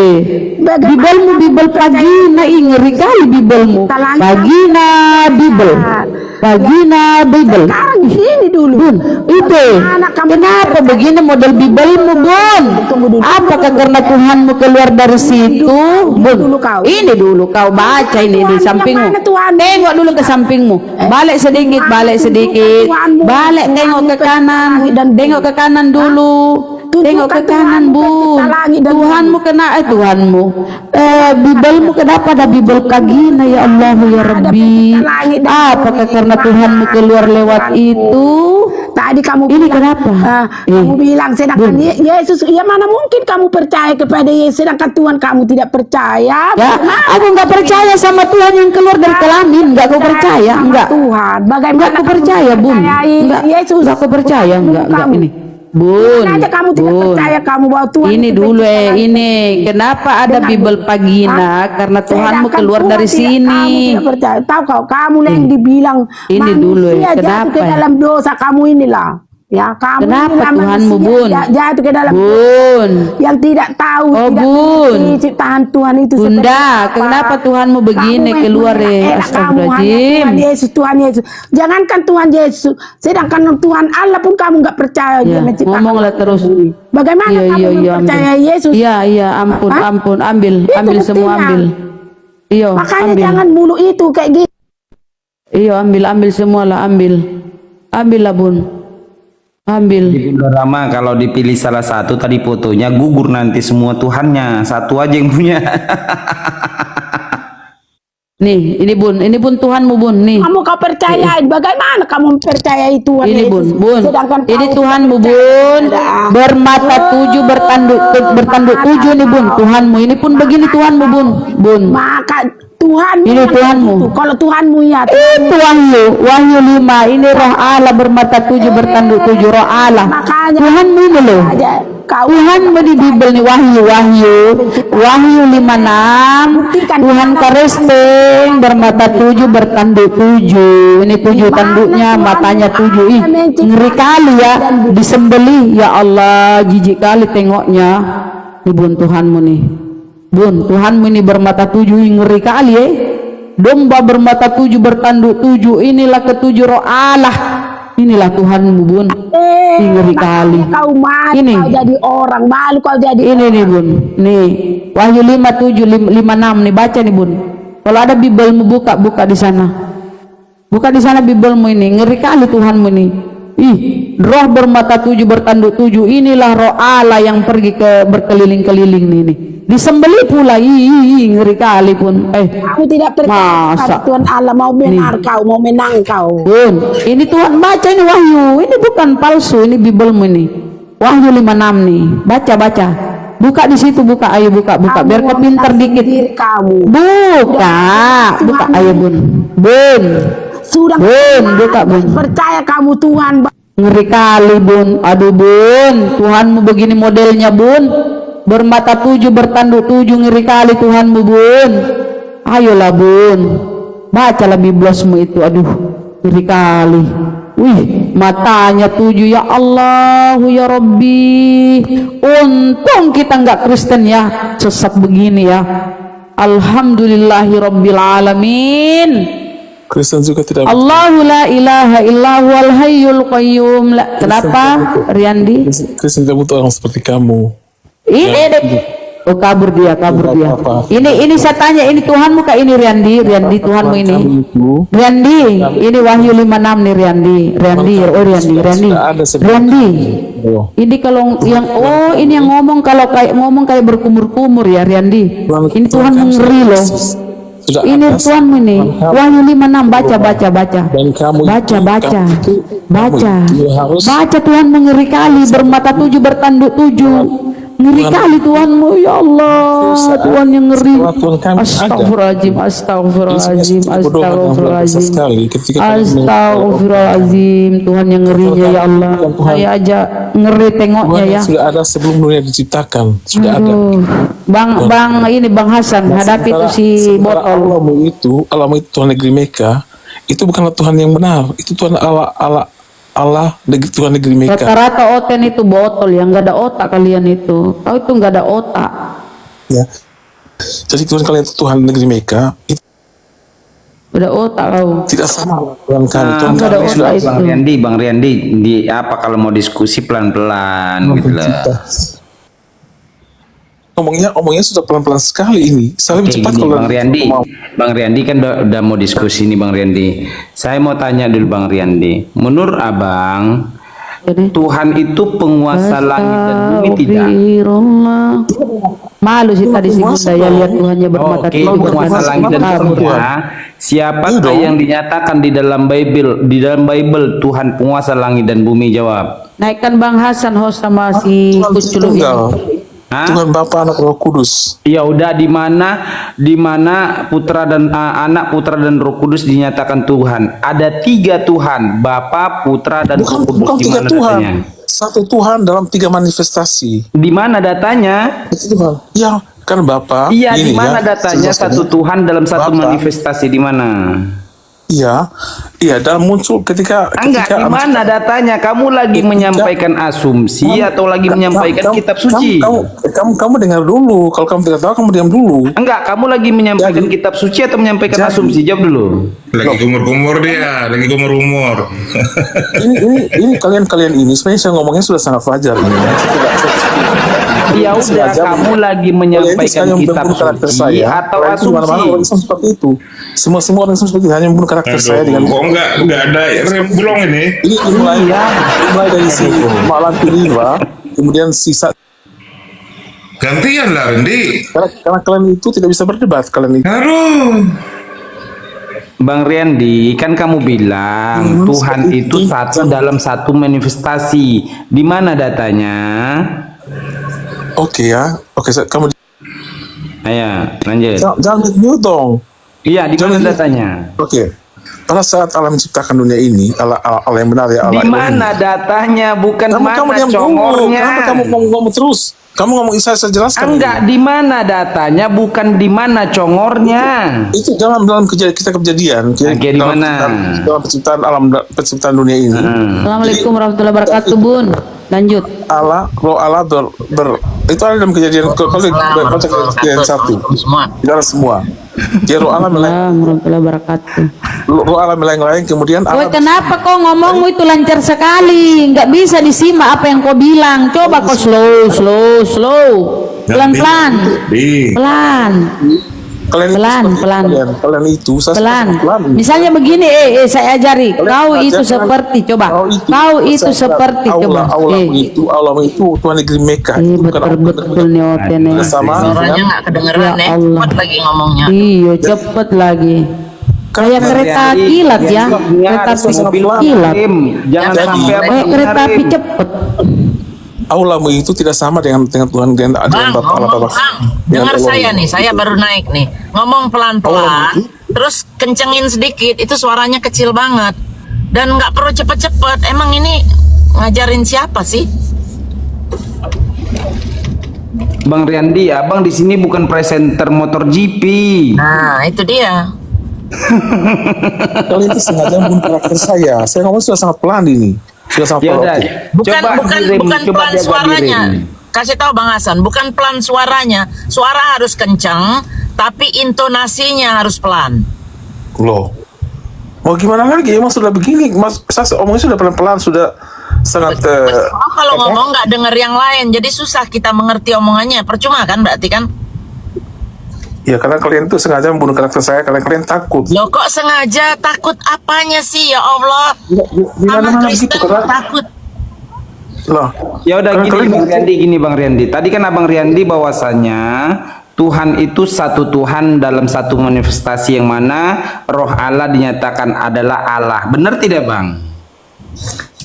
Bibelmu Bibel Pagina, ngeri kali Bibelmu. Pagina Bibel. Pagina Bibel. Sekarang ini dulu. Bun, itu. Kenapa begini model Bibelmu, Bun? Apakah karena Tuhanmu keluar dari situ? Bun, ini dulu kau baca ini di sampingmu. Tengok dulu ke sampingmu. Balik sedikit, balik sedikit. Balik tengok ke kanan dan tengok ke kanan dulu. Tengok ke kanan, Bun. Tuhanmu kena Tuhanmu. Bibelmu kenapa ada Bibel Pagina, ya Allah ya Rabbi? Apakah karena Tuhanmu keluar lewat itu? Tadi kamu ini bilang, kenapa? Kamu bilang sedangkan Yesus, ya mana mungkin kamu percaya kepada Yesus sedangkan Tuhan kamu tidak percaya? Ya, aku nggak percaya sama Tuhan yang keluar dari kelamin. Nggak aku percaya, enggak. Tuhan, bagaimana Nggak aku percaya, Bun. Enggak, Yesus. Nggak aku percaya, enggak ini. Bun, aja kamu tidak percaya kamu bahwa Tuhan ini itu dulu pencipta ini kenapa ada Bibel Pagina? Karena Tuhanmu Sedangkan keluar Tuhan dari kamu sini. tidak percaya. Tahu kamu yang dibilang Ini dulu manusia jatuh kenapa? ke dalam dosa kamu inilah. Ya, kamu Kenapa inilah Tuhanmu, manusia Bun? jatuh ke dalam Bun, yang tidak tahu, tidak Bun. mengerti ciptaan Tuhan itu seperti Bunda, apa. kenapa Tuhanmu begini Kamu keluar mengelak-elak, kamu hanya Astagfirullahaladzim. Tuhan Yesus. Jangankan Tuhan Yesus, sedangkan Tuhan Allah pun kamu nggak percaya dia Ya, menciptakan. ngomonglah terus. Bagaimana kamu percaya Yesus? Iya, ampun, ambil semua, buktinya. ambil. Iya, Makanya ambil. jangan mulu itu kayak gitu. Iya, ambil semua lah, ambil lah, Bun. Ambil. Di Bunda Rama kalau dipilih salah satu tadi fotonya gugur nanti semua Tuhannya, satu aja yang punya. Nih, ini bun Tuhanmu bun, nih. Kamu kau percayain, bagaimana kamu mempercayai Tuhan Ini Yesus? bun, Sedangkan ini kau Tuhanmu tidak bun, percaya. bermata tujuh, bertanduk tujuh nih bun, Tuhanmu. Ini pun begini Tuhanmu bun. Maka Tuhan Ini Tuhanmu. Kalau Tuhanmu ya Itu Wahyu 5. Ini roh Allah bermata tujuh, bertanduk tujuh, roh Allah. Makanya Tuhanmu ini loh. kau Tuhan di Bible nih Wahyu 56. Tuhan karesteng bermata tujuh, bertanduk tujuh. Ini tujuh tanduknya, matanya tujuh. Ih, ngeri kali ya, disembeli ya Allah, jijik kali tengoknya. Ini bun Tuhanmu nih. Bun, Tuhanmu ini bermata tujuh, ngeri kali ya. Domba bermata tujuh, bertanduk tujuh. Inilah ketujuh roh Allah. Inilah Tuhanmu bun. Ngeri kali. Kau malu, Ini. kau jadi orang malu, kau jadi Ini nih bun, nih Wahyu 57, 56 nih, baca nih bun. Kalau ada Biblemu buka di sana. Buka di sana Biblemu ini, ngeri kali Tuhanmu ini. Ih, roh bermata tujuh, bertanduk tujuh. Inilah roh Allah yang pergi ke berkeliling-keliling nih. Disembeli pula. Ih, ngeri kali pun. Aku tidak percaya Masa? pada Tuhan Allah mau benar kau, mau menang kau. Bun, ini Tuhan baca ini Wahyu. Ini bukan palsu, ini Biblemu ini. Wahyu 56 nih. Baca. Buka di situ, buka. Ayo buka. Biar kau pintar dikit. Diri kamu. Buka. Ayo bun. Sudah Bun, buka bun. percaya kamu Tuhan. Ngeri kali bun. Aduh bun, Tuhanmu begini modelnya bun. Bermata tujuh, bertanduk tujuh, ngeri kali Tuhanmu bun. Ayolah bun, bacalah Biblosmu itu. Aduh, ngeri kali. Wih, matanya tujuh, ya Allah, ya Rabbi. Untung kita nggak Kristen ya, sesat begini ya. Alhamdulillahi Rabbil Alamin. Kristen juga tidak. Allahu la ilaha illahu al hayyul qayyum. Kenapa Riandi? Kristen tidak butuh orang seperti kamu. Ini deh. Oh, kabur dia. Ini saya tanya, ini Tuhanmu kah ini Riandi Tuhanmu ini? Riandi, ini Wahyu 56 nih Riandi. Ini kalau yang ini yang ngomong kalau kayak berkumur-kumur ya Riandi. Ini Tuhan ngeri loh. Ini Tuhanmu ini. Wahyu 56, baca. Baca Tuhan mengeri kali, bermata tujuh, bertanduk tujuh. Ngeri kali Tuhanmu, ya Allah. Tuhan yang ngeri. Astagfirullahaladzim. Tuhan yang ngerinya ya Allah. Saya aja ngeri tengoknya ya. Sudah ada sebelum dunia diciptakan. Sudah ada. Bang Hasan hadapi itu si botol. Allahmu itu Tuhan negeri Mekah. Itu bukanlah Tuhan yang benar. Itu Tuhan Allah negeri Tuhan negeri Mekah. Rata-rata Oten itu botol yang nggak ada otak kalian itu. Kau itu nggak ada otak. Ya. Jadi Tuhan kalian itu Tuhan negeri Mekah. Itu udah otak kau. tidak sama Tuhan kalian. Tuhan nggak ada kalian otak itu. Bang Riandi, di apa kalau mau diskusi pelan-pelan gitu lah. Omongnya sudah pelan-pelan sekali ini. Saya lebih cepat kalau Bang Riandi kan udah mau diskusi nih Bang Riandi. Saya mau tanya dulu Bang Riandi. Menurut Abang, Tuhan itu penguasa langit dan bumi tidak? Malu sih tadi si Bunda ya lihat Tuhannya bermata tujuh. Penguasa langit dan bumi. Siapakah yang dinyatakan di dalam Bible Tuhan penguasa langit dan bumi? Jawab. Naikkan Bang Hasan host sama si Kuculu ini. Tuhan Bapa, Anak, Roh Kudus. Ya udah, di mana Putra dan Anak, Putra dan Roh Kudus dinyatakan Tuhan. Ada 3 Tuhan, Bapa, Putra dan Roh Kudus. Bukan 3 Tuhan. Satu Tuhan dalam 3 manifestasi. Di mana datanya? Itu Tuhan. Ya, kan Bapa. Iya, di mana datanya satu Tuhan dalam satu manifestasi di mana? Iya, dalam muncul ketika di mana datanya? Kamu lagi menyampaikan asumsi atau lagi menyampaikan kitab suci? Kamu dengar dulu. Kalau kamu tidak tahu, kamu diam dulu. Kamu lagi menyampaikan kitab suci atau menyampaikan asumsi? Jawab dulu. Lagi kumur-kumur dia, lagi kumur-kumur. ini kalian ini sebenarnya saya ngomongnya sudah sangat wajar ini. Ya udah, kamu lagi menyampaikan kitab suci atau asumsi? Seperti itu. Semua orang seperti itu, hanya membunuh karakter saya dengan. Kok enggak ada rem bulong ini? Ini mulai dari si malam kedua, kemudian sisa. Gantian lah Rendi. Karena kalian itu tidak bisa berdebat kalian itu. Bang Riyandi, kan kamu bilang Tuhan itu satu dalam satu manifestasi. Di mana datanya? Oke ya, oke kamu Ayo, lanjut. jangan mute dong. Iya, di mana datanya? Oke. Pada saat Allah menciptakan dunia ini, Allah yang benar ya, Allah Di mana datanya, bukan mana diam dulu. congornya. Kenapa kamu ngomong terus? Kamu ngomong saya jelaskan. Enggak, di mana datanya, bukan di mana congornya. Itu dalam kejadian. Oke, di mana? Dalam penciptaan alam, penciptaan dunia ini. Assalamualaikum warahmatullahi wabarakatuh, Bun. Lanjut. Roh Allah itu ada dalam kejadian kalau baca kejadian 1. Tidak semua. Dia roh Allah warahmatullahi wabarakatuh. roh Allah melayang-layang, kemudian Woi, kenapa kau ngomongmu itu lancar sekali? Nggak bisa disimak apa yang kau bilang. Coba kau slow. Pelan-pelan. Pelan. Kalian itu pelan. Misalnya begini, saya ajari. Kau itu seperti, coba. Kau itu seperti, coba. Allah itu Tuhan negeri Mekah. Betul nih Oten. Suaranya nggak kedengeran Ya ya. Allah. Cepet lagi ngomongnya. Iya, cepet lagi. Kayak kereta kilat ya. Kereta api kilat. Jangan sampai Kayak kereta api cepet. Aulamu itu tidak sama dengan Tuhan dengan Bapak Allah Bapak. Dengar saya nih, saya baru naik nih. Ngomong pelan-pelan, terus kencengin sedikit, itu suaranya kecil banget. Dan nggak perlu cepet-cepet. Emang ini ngajarin siapa sih? Bang Riyandi, abang di sini bukan presenter motor GP. Nah, itu dia. Kalian itu sengaja membunuh karakter saya. Saya ngomong sudah sangat pelan ini. Sudah sangat Ya pelan. udah, Bukan coba pelan jaga suaranya. diri. Kasih tahu Bang Hasan, bukan pelan suaranya. Suara harus kencang, tapi intonasinya harus pelan. Loh, mau gimana lagi? Emang sudah begini, Mas. Saya omongnya sudah pelan-pelan, sudah sangat. Kalau ngomong nggak denger yang lain, jadi susah kita mengerti omongannya. Percuma kan berarti kan? Ya karena kalian itu sengaja membunuh karakter saya karena kalian takut. Loh kok sengaja? Takut apanya sih ya Allah? Sama Kristen takut. Loh. Ya udah gini Bang Riyandi. Tadi kan Abang Riyandi bahwasanya Tuhan itu satu Tuhan dalam satu manifestasi yang mana Roh Allah dinyatakan adalah Allah. Benar tidak, Bang?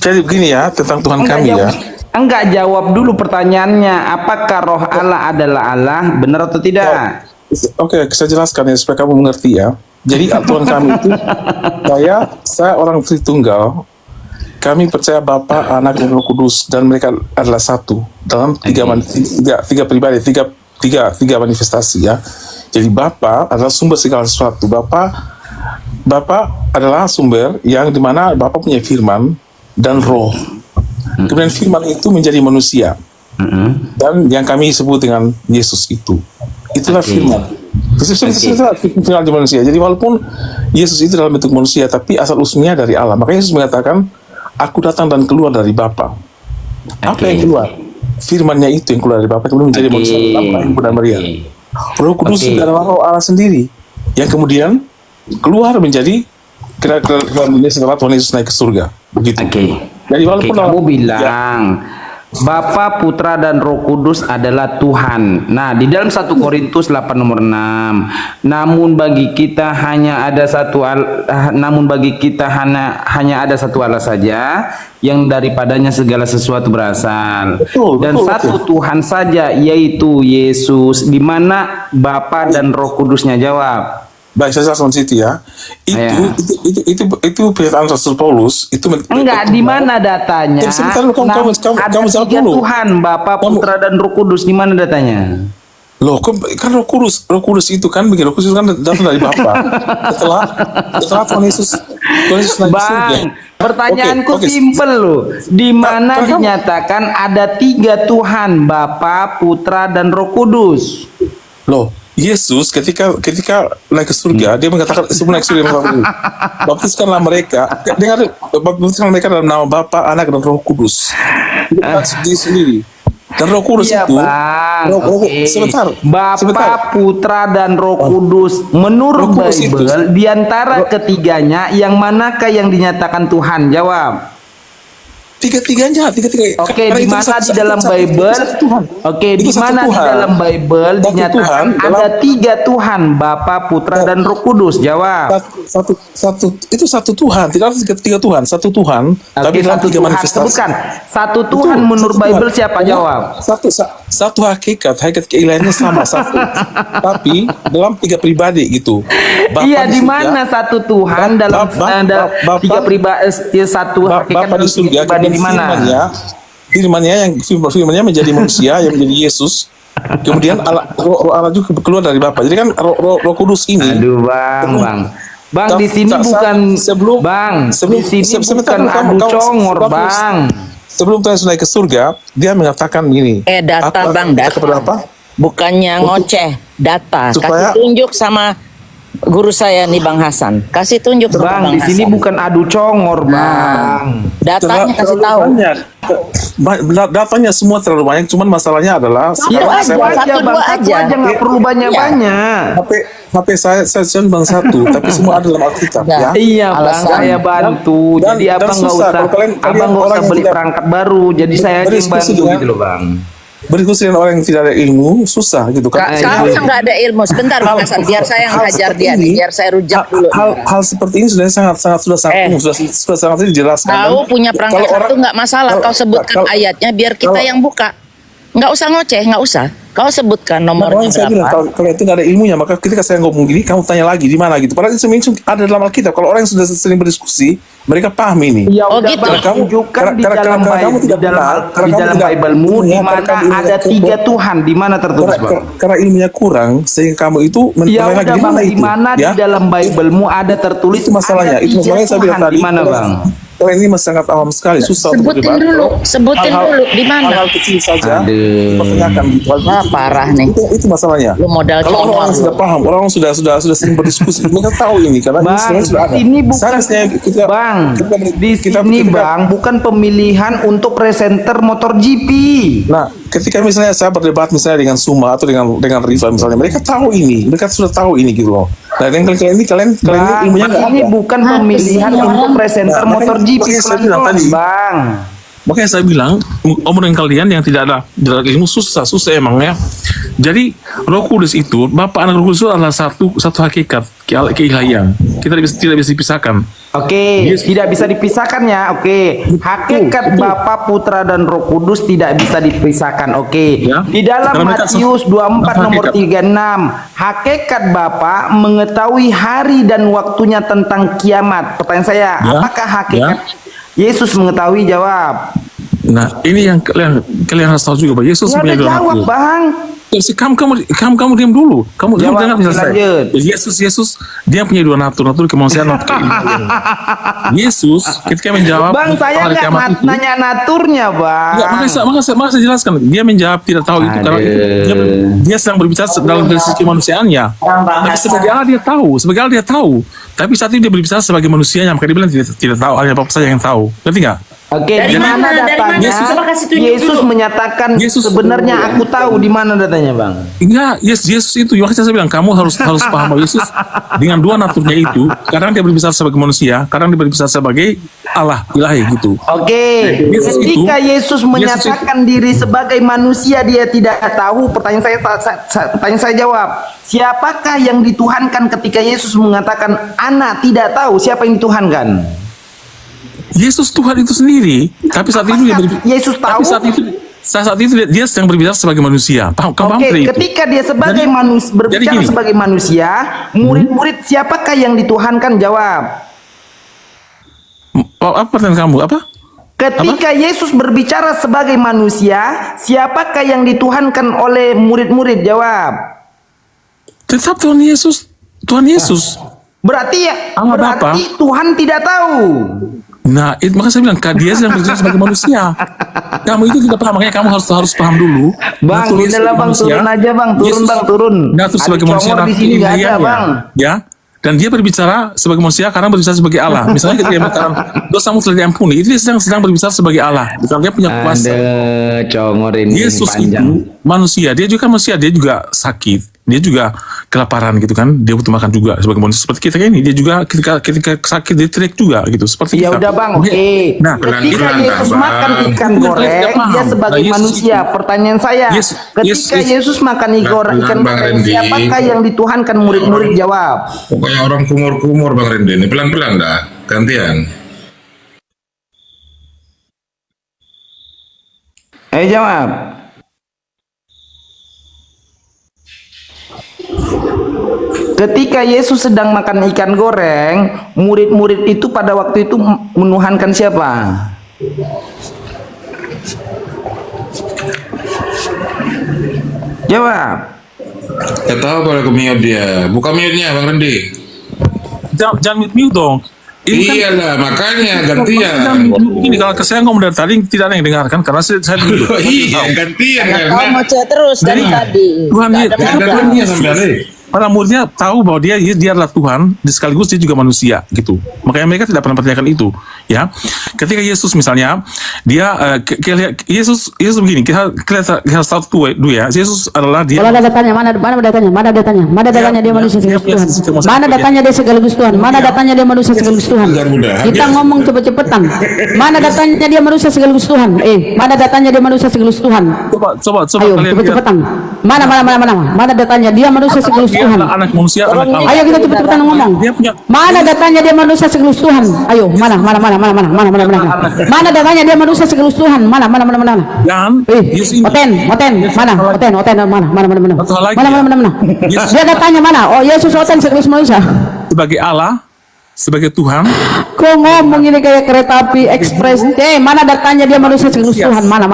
Jadi begini ya tentang Tuhan kami ya. Enggak, jawab dulu pertanyaannya. Apakah Roh Allah adalah Allah? Benar atau tidak? Oke, saya jelaskan ya supaya kamu mengerti ya. Jadi Tuhan kami itu saya orang Tritunggal. Kami percaya Bapa, Anak, dan Roh Kudus dan mereka adalah satu dalam tiga pribadi, tiga manifestasi ya. Jadi Bapa adalah sumber segala sesuatu. Bapa adalah sumber yang dimana Bapa punya firman dan roh. Kemudian firman itu menjadi manusia. Dan yang kami sebut dengan Yesus itu. Itulah firman. Firman di manusia. Jadi walaupun Yesus itu dalam bentuk manusia, tapi asal usulnya dari Allah. Makanya Yesus mengatakan, aku datang dan keluar dari Bapa. Apa yang keluar? Firmannya itu yang keluar dari Bapa, kemudian menjadi manusia Bapa yang benar Maria. Roh Kudus adalah roh Allah sendiri, yang kemudian keluar menjadi setelah Tuhan Yesus naik ke surga. Begitu. Jadi walaupun kamu bilang Bapa, Putra, dan Roh Kudus adalah Tuhan. Nah, di dalam 1 Korintus 8 nomor 6. Namun bagi kita hanya ada satu hanya ada satu Allah saja yang daripadanya segala sesuatu berasal. Dan satu Tuhan saja, yaitu Yesus, di mana Bapa dan Roh Kudusnya. Jawab. Baik, saya jelaskan situ ya. Itu pernyataan Rasul Paulus itu enggak di mana datanya? Sebentar lu kamu jawab dulu. Tuhan, Bapa, Putra, dan Roh Kudus, di mana datanya? Loh, kan Roh Kudus itu kan begini, Roh Kudus kan datang dari Bapa. Setelah Tuhan Yesus naik ke surga. Pertanyaanku simpel loh. Di mana dinyatakan ada 3 Tuhan, Bapa, Putra, dan Roh Kudus? Loh, Yesus ketika naik ke surga, dia mengatakan sebelum naik ke surga, baptiskanlah mereka dalam nama Bapa, Anak, dan Roh Kudus. Dia sendiri. Dan Roh Kudus itu, Bapa, Putra, dan Roh Kudus. Menurut Bible, di antara ketiganya, yang manakah yang dinyatakan Tuhan? Jawab. tiga-tiganya. Oke, Karena di itu mana di satu- dalam satu- Bible? satu Tuhan. Oke, Itu di satu mana di Tuhan. dalam Bible Satu dinyatakan Tuhan ada 3 Tuhan, Bapa, Putra, dan Roh Kudus? Jawab. Itu satu Tuhan, tidak ada tiga Tuhan, satu Tuhan. Oke, dalam satu tiga Tuhan. manifestasi. Sebutkan satu Tuhan menurut satu Bible Tuhan. siapa? Jawab. Satu hakikat keilahiannya sama satu. Tapi dalam 3 pribadi gitu. Bapa Iya, di surga, mana satu Tuhan dalam Bapa- 3 pribadi, satu hakikat Bapa dalam di surga, 3 pribadi di mana? firmannya yang firmannya menjadi manusia yang menjadi Yesus. Kemudian roh Allah juga keluar dari Bapa. Jadi kan roh kudus ini. Aduh, Bang, di sini bukan di sini bukan adu congor, Bang. Sebelum Tuhan Yesus naik ke surga, dia mengatakan begini. Data Bang, data. Kepada apa? Bukannya ngoceh, data. Supaya- Kasih tunjuk sama guru saya nih Bang Hasan. Kasih tunjuk sama Bang, Bang di sini Hasan. bukan adu congor, Bang. Datanya kasih Terlalu tahu. banyak. Datanya semua terlalu banyak, cuman masalahnya adalah Ya, sekarang satu aja, Bang, satu aja, nggak perlu banyak-banyak. HP saya cuma satu, tapi semua ada dalam Alkitab ya. Iya, Bang, Alasan. saya bantu. Dan- Jadi dan abang nggak susah. usah, Kalau kalian abang nggak orang usah yang beli tidak- perangkat baru. Jadi saya aja yang berdiskusi bantu dengan- gitu loh, Bang. Berdiskusi dengan orang yang tidak ada ilmu susah gitu kan. Kau yang nggak ada ilmu. Sebentar Bang Hasan, biar saya yang hajar dia nih, biar saya rujak dulu. Hal seperti ini sudah sangat umum, sudah sangat dijelaskan. Kau Dan punya perangkat kalau satu nggak masalah. Kau sebutkan ayatnya biar kita kalau- yang buka. Nggak usah ngoceh, nggak usah. Kau sebutkan nomornya Makanya saya bilang berapa. kalau itu nggak ada ilmunya, maka ketika saya ngomong gini, kamu tanya lagi di mana gitu. Padahal itu semua ada dalam Alkitab. Kalau orang yang sudah sering berdiskusi, mereka paham ini. Ya Oh, udah, gitu. Bang, Karena kamu- tunjukkan di karena- dalam karena kamu Bible, tidak benar, di karena kamu dalam tidak- Bible-mu di ya, mana karena kamu ada tidak 3 Tuhan, di mana tertulis, Bang? Karena ilmunya kurang, sehingga kamu itu Ya menilai lagi udah, di Bang, mana di itu. mana di Ya? dalam Bible-mu ada tertulis Itu masalahnya. ada Itu 3 masalahnya saya bilang Tuhan, tadi. di mana, Bang? Kalau ini masih sangat awam sekali, susah untuk Sebutin berdebat. dulu, sebutin dulu di mana. Hal-hal kecil saja, Aduh. pertanyakan gitu. Wah, parah nih. Itu masalahnya. Lu modal Kalau congor orang lu. sudah paham, orang sudah sering berdiskusi, mereka tahu ini karena ini Bang, sebenarnya sudah ada. ini bukan Seharusnya kita, Bang, di kita- sini kita- Bang bukan pemilihan untuk presenter motor GP. Nah, ketika misalnya saya berdebat misalnya dengan Suma atau dengan Riva misalnya, mereka tahu ini, mereka sudah tahu ini gitu loh. Nah, yang kalian ini Bang, ilmunya nggak ini ada. bukan pemilihan untuk presenter Nah, motor makanya- GP, makanya saya bilang tadi. Bang. Makanya saya bilang, omongan kalian yang tidak ada ilmu susah emang ya. Jadi Roh Kudus itu, Bapa Anak Roh Kudus itu adalah satu hakikat keilahian. Kita tidak bisa dipisahkan. Oke, tidak bisa dipisahkan ya. Oke, hakikat Bapa, Putra, dan Roh Kudus tidak bisa dipisahkan. Oke, Ya. di dalam Karena mereka Matius 24 satu nomor hakikat. 36, hakikat Bapa mengetahui hari dan waktunya tentang kiamat. Pertanyaan saya, Ya. apakah hakikat Yesus mengetahui? Jawab. Nah, ini yang kalian harus tahu juga, Pak. Yesus Nggak ada punya dua jawab, anak. Bang. Kamu diam dulu. Kamu Jawab, dengar penjelasan lanjut. saya. Yesus dia punya dua natur kemanusiaan, natur keilahian. Yesus ketika menjawab Bang, saya hari nggak kiamat itu, nanya naturnya, Bang. enggak, makanya saya jelaskan. Dia menjawab tidak tahu itu karena dia sedang berbicara dalam sisi kemanusiaannya. Tapi sebagai Allah dia tahu. Tapi saat ini dia berbicara sebagai manusianya, maka dia bilang tidak tahu. Hanya Bapa saja yang tahu. Ngerti nggak? Oke, Dari di mana mana? Dari datanya? mana? Coba kasih tunjuk Yesus dulu. menyatakan Yesus- sebenarnya aku tahu di mana datanya, Bang. Enggak, Yesus itu. Makanya saya bilang kamu harus paham bahwa Yesus dengan dua naturnya itu. Kadang dia berbicara sebagai manusia, kadang dia berbicara sebagai Allah ilahi gitu. Oke, Yesus ketika itu- Yesus menyatakan diri sebagai manusia, dia tidak tahu. Pertanyaan saya jawab, siapakah yang dituhankan ketika Yesus mengatakan anak tidak tahu siapa yang dituhankan? Yesus Tuhan itu sendiri, tapi saat itu dia Yesus tahu? Tapi saat itu dia sedang berbicara sebagai manusia. Kamu paham Oke, itu? ketika dia sebagai Jadi- manusia berbicara jadi gini. sebagai manusia, murid-murid siapakah yang dituhankan? Jawab. Apa pertanyaan kamu? Apa? Ketika Yesus berbicara sebagai manusia, siapakah yang dituhankan oleh murid-murid? Jawab. Tetap Tuhan Yesus. Tuhan Yesus. Berarti Allah Bapa. Tuhan tidak tahu. Nah, maka saya bilang dia sedang berbicara sebagai manusia. Kamu itu tidak paham, makanya kamu harus paham dulu. Bang, Natur Yesus inilah sebagai Bang, manusia. turun aja Bang, turun Yesus Bang, turun. Natur sebagai Adu manusia, congor di natur sini nggak ada, ilahiannya. Bang. Ya. Dan dia berbicara sebagai manusia karena berbicara sebagai Allah. Misalnya ketika dia mengatakan dosamu telah diampuni, itu dia sedang berbicara sebagai Allah. Bukan dia punya kuasa. congor ini Yesus itu manusia, dia juga manusia, dia juga sakit. dia juga kelaparan gitu kan, dia butuh makan juga sebagai manusia seperti kita kayak ini. Dia juga ketika sakit dia teriak juga gitu seperti Ya kita. udah Bang, oke. Nah, Ketika Yesus makan ikan Bukan, goreng, saya paham. dia sebagai Nah, Yesus manusia. itu- Pertanyaan saya, ketika Yesus makan ikan Bang goreng, Randy. siapakah yang dituhankan? Murid-murid jawab. Pokoknya orang kumur-kumur Bang Randy ini pelan-pelan dah, gantian. Ayo jawab. Ketika Yesus sedang makan ikan goreng, murid-murid itu pada waktu itu menuhankan siapa? Jawab. Gak tahu kalau aku mute dia. Buka mute-nya Bang Randy. Jangan mute dong. Iyalah, makanya gantian. Ini kalau saya ngomong dari tadi tidak ada yang dengarkan karena saya dulu. Iya, gantian Kau ngoceh terus dari tadi. Tuhan Nggak ada modal. Yesus, para muridnya tahu bahwa dia adalah Tuhan, sekaligus dia juga manusia gitu. Makanya mereka tidak pernah pertanyakan itu, ya. Ketika Yesus misalnya, dia Yesus begini, kita harus tahu dulu ya. Yesus adalah dia. Kalau ada datanya, mana datanya dia manusia sekaligus Tuhan. Mana datanya dia sekaligus Tuhan. Mana datanya dia manusia sekaligus Tuhan. Kita ngomong cepet-cepetan. Mana datanya dia manusia sekaligus Tuhan. Mana datanya dia manusia sekaligus Tuhan. Coba Ayo kalian cepet-cepetan. Mana datanya dia manusia sekaligus dia Tuhan. adalah anak manusia, anak Allah. Ayo kita cepet-cepetan ngomong. Mana datanya dia manusia sekaligus Tuhan. Ayo, mana. Mana datanya dia manusia sekaligus Tuhan. Mana. Dan Oten. Mana. Dia datanya mana? Oh, Yesus Oten sekaligus manusia. sebagai Allah, sebagai Tuhan. Kok ngomong ini kayak kereta api ekspres? Mana datanya dia manusia sekaligus Tuhan? Mana?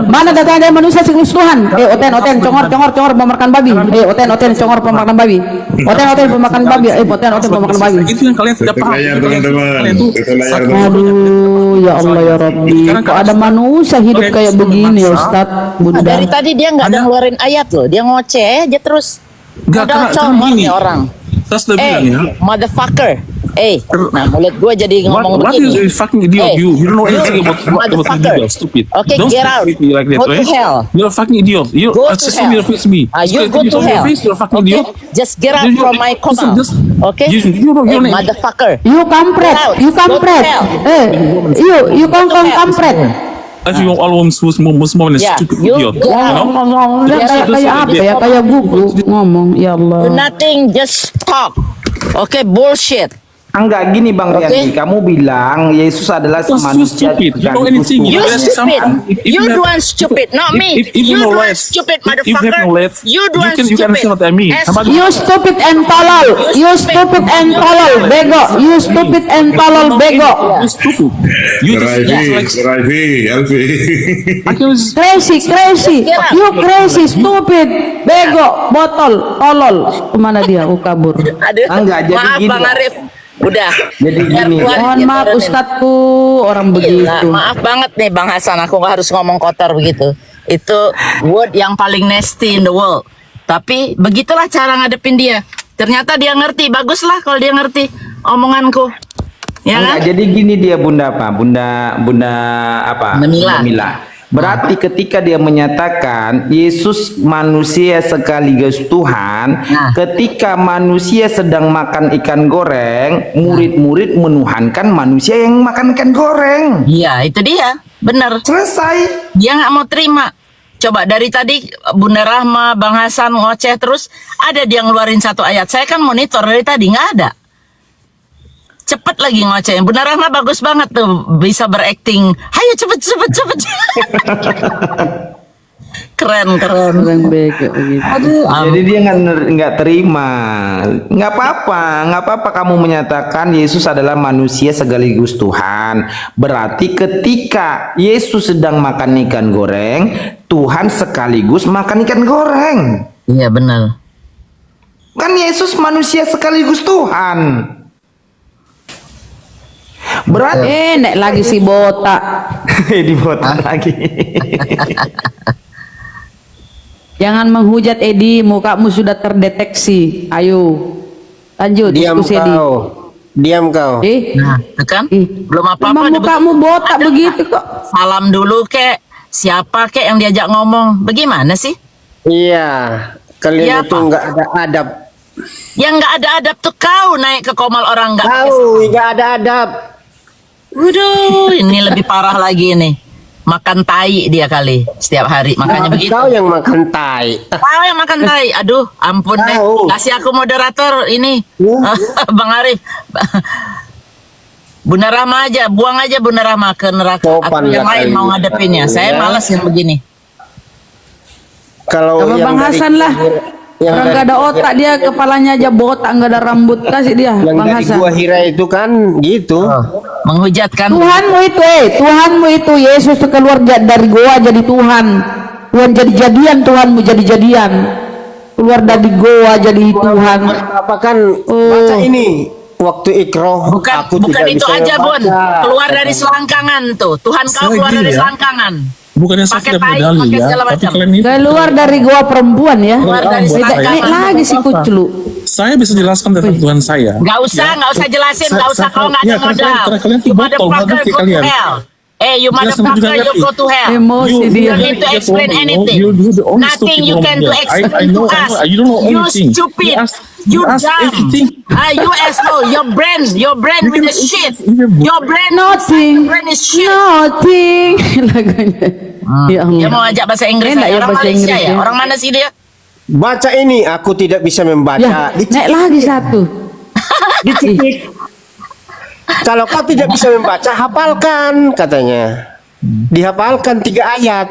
Mana datanya dia manusia sekaligus Tuhan? Oten, congor pemakan babi. Oten, congor pemakan babi. Oten pemakan babi. Oten pemakan babi. Itu yang kalian tidak paham. Aduh, ya Allah ya Rabbi. Kok ada manusia hidup kayak begini ya Ustadz? Bunda. Dari tadi dia nggak ada ngeluarin ayat loh, dia ngoceh aja terus. Modal congor nih orang. Saya sudah bilang ya. Motherfucker. Nah mulut gue jadi ngomong What begini. is fucking idiot? You don't know anything about motherfucker. idiot, stupid. Okay, Don't get speak out. with me like that, Go to right? hell. You're a fucking idiot. You Go to just hell. your face me. You go to hell. You're a fucking Okay? idiot. Just get out from my compound. Okay? You motherfucker. You kampret. You kampret. You kampret. If you always was moment Yeah, stupid you idiot. get out. Kayak apa ya? Kayak gugu ngomong. Ya Do Allah. nothing, just talk. Okay, bullshit. Enggak gini Bang Riyadi, kamu bilang Yesus adalah manusia sekaligus Tuhan. You stupid. You the one stupid, not me. You the one stupid, motherfucker. You the one stupid. You stupid and tolol. You stupid and tolol, bego. You stupid and tolol, bego. Crazy. You crazy, stupid, bego, botol, tolol. Kemana dia? Kabur. Aduh, Enggak, jadi maaf gini. Bang Arif. Udah. Jadi gini. Mohon maaf Ustadku, orang begitu. Maaf banget nih Bang Hasan, aku nggak harus ngomong kotor begitu. Itu word yang paling nasty in the world. Tapi begitulah cara ngadepin dia. Ternyata dia ngerti, baguslah kalau dia ngerti omonganku. Ya kan? Jadi gini dia Bunda apa? Bunda apa? Mila. Berarti ketika dia menyatakan Yesus manusia sekaligus Tuhan, ketika manusia sedang makan ikan goreng, murid-murid menuhankan manusia yang makan ikan goreng. Iya, itu dia. Bener. Selesai. Dia nggak mau terima. Coba dari tadi Bunda Rahma, Bang Hasan ngoceh terus, ada dia ngeluarin satu ayat. Saya kan monitor dari tadi, nggak ada. Cepet lagi ngoceh. Bunda Rahma bagus banget tuh, bisa berakting. Hayo cepet. Keren. Aduh, Jadi dia nggak terima. Nggak apa-apa kamu menyatakan Yesus adalah manusia sekaligus Tuhan. Berarti ketika Yesus sedang makan ikan goreng, Tuhan sekaligus makan ikan goreng. Iya benar. Kan Yesus manusia sekaligus Tuhan. Berarti nek lagi si botak. Di botak lagi. Jangan menghujat Edi, mukamu sudah terdeteksi. Ayo. Lanjut diskusi Edi. Diam kau. Nah, kan? Belum apa-apa. Mukamu botak begitu kok. Salam dulu kek. Siapa kek yang diajak ngomong? Bagaimana sih? Iya. Kalian Iya, itu Pak. nggak ada adab. Yang nggak ada adab tuh kau naik ke komal orang nggak pakai Kau nggak ada adab. Waduh, ini lebih parah lagi nih. Makan tai dia kali setiap hari, makanya begitu. Kau yang makan tai. Kau yang makan tai. Aduh, ampun deh. Kau. Kasih aku moderator ini. Bang Arif. Bunda Rahma aja, buang aja Bunda Rahma ke neraka. Sopan Aku yang lah lain kali. mau ngadepinnya. Saya Ya. malas yang begini. Kalau Sama yang Bang dari- Hasan lah. yang Orang dari- gak ada otak dia, kepalanya aja botak, gak ada rambut, kasih dia yang Bang dari Hasan. gua Hira itu kan gitu. Menghujatkan. Tuhanmu itu Yesus tuh keluar dari goa jadi Tuhan. Tuhan jadi-jadian, Tuhanmu jadi-jadian. Keluar dari goa jadi Tuhan. Apa kan baca ini waktu ikroh Bukan aku bukan tidak itu bisa aja, Bun. membaca. Keluar dari selangkangan tuh. Tuhan kau Saya keluar gini dari ya. selangkangan. Bukannya saya Pakai tidak tai, medali pakai ya, segala tapi macam. kalian ini Keluar dari goa perempuan ya. Keluar dari buat Tidak selangkangan. naik lagi si kuclu. saya bisa jelaskan tentang Tuhan saya. Nggak usah jelasin, nggak usah kau nggak ada Ya, modal. karena kalian tuh You botol, nggak motherfucker ngerti go to kalian. hell. You Jelas, motherfucker juga you ngerti. go to hell. Emosi You dia. don't need to explain anything. You the only Nothing stupid you one can do here. explain I know, to us. you don't know You anything. stupid. You You ask dumb. everything. You asshole. Your brain with the shit. Your brain. Nothing. Your brain is shit. Nothing. Lagunya. Ya Allah. Dia mau ajak bahasa Inggris. Enak aja. ya Orang bahasa Malaysia Inggris ya. ya. Orang mana sih dia? Baca ini, aku tidak bisa membaca. Ya, naik lagi satu. Dicekik. Kalau kau tidak bisa membaca, hafalkan katanya. Dihafalkan 3 ayat.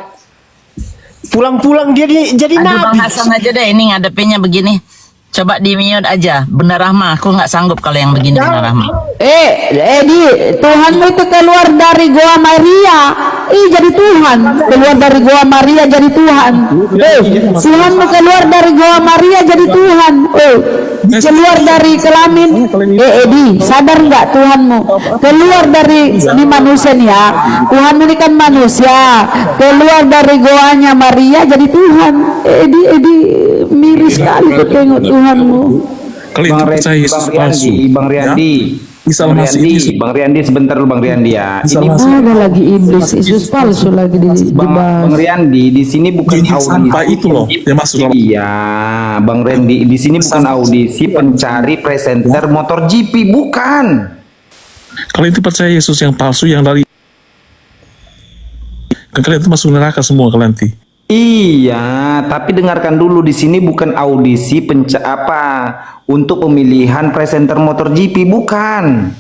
Pulang-pulang dia jadi Aduh, Bang nabi. Hasan aja deh ini ngadepinnya begini. Coba di mute aja. Bunda Rahma, aku nggak sanggup kalau yang begini Bunda Rahma. Edi, Tuhanmu itu keluar dari goa Maria. Jadi Tuhan. Keluar dari goa Maria jadi Tuhan. Tuhanmu keluar dari goa Maria jadi Tuhan. Keluar dari kelamin. Edi, sadar nggak Tuhanmu? Keluar dari ini manusia nih ya. Tuhanmu ini kan manusia. Keluar dari goanya Maria jadi Tuhan. Edi, miris sekali tuh tengok Tuhanmu. Kalian itu percaya Yesus palsu. Bang Riyandi, Isa Bang masih Riyandi, Yesus. Bang Riyandi sebentar dulu Bang Riyandi ya. Isa Ini masih. Ada lagi iblis, Yesus palsu lagi Bang dibahas. Riyandi di sini bukan Jadi audisi. sampah itu loh, dia masuk dalam. Iya, Bang Riyandi di sini bukan audisi pencari presenter motor GP, bukan. Kalian itu percaya Yesus yang palsu yang dari kalian itu masuk neraka semua kalian nanti. Iya, tapi dengarkan dulu di sini bukan audisi untuk pemilihan presenter motor GP, bukan.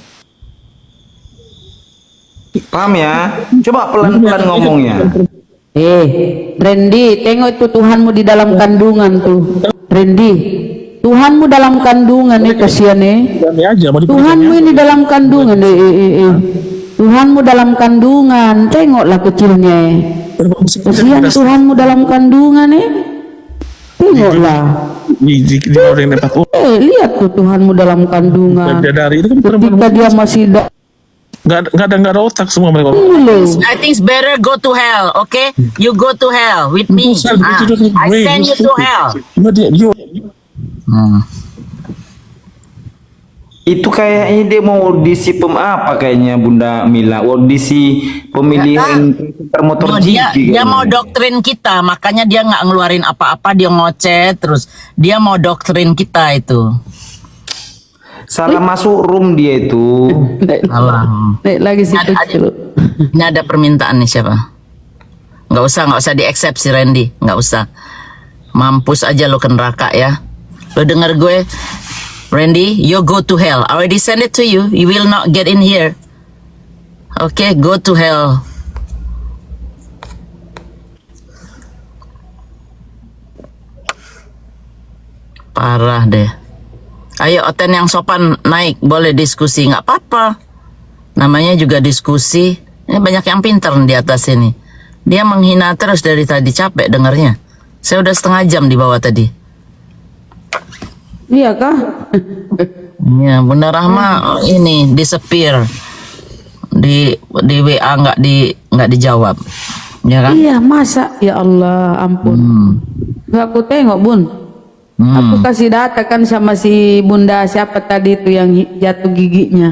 Paham ya? Coba pelan-pelan ngomongnya. Randy, tengok itu Tuhanmu di dalam kandungan tuh. Randy, Tuhanmu dalam kandungan nih, kasihan nih. Berani aja mau Tuhanmu ini dalam kandungan. Tuhanmu dalam kandungan, tengoklah kecilnya. Kasihan Tuhanmu dalam kandungan nih. Tengoklah. di orang yang dapat Lihat tuh Tuhanmu dalam kandungan. dari itu kan Ketika dia masih nggak ada otak semua mereka. I think it's better go to hell, okay? You go to hell with me. I send you to hell. Itu kayaknya dia mau audisi apa kayaknya Bunda Mila, audisi pemilihan presenter motor No, GP. dia kayaknya. mau doktrin kita, makanya dia nggak ngeluarin apa-apa, dia ngoceh terus. Dia mau doktrin kita itu. Salah masuk room dia itu. Naik lagi si kecil. Ini ada permintaan nih siapa? Nggak usah di-accept si Randy, nggak usah. Mampus aja lo ke neraka ya. Lo denger gue, Randy, you go to hell. I already send it to you. You will not get in here. Okay, go to hell. Parah deh. Ayo Oten yang sopan naik, boleh diskusi, nggak apa-apa. Namanya juga diskusi. Ini banyak yang pintar di atas ini. Dia menghina terus dari tadi, capek dengarnya. Saya udah setengah jam di bawah tadi. Iya kah? Ya, Bunda Rahma ini disepir di WA nggak dijawab, ya kan? Iya, masa ya Allah, ampun. Nggak aku tengok Bun. Aku kasih data kan sama si Bunda siapa tadi itu yang jatuh giginya.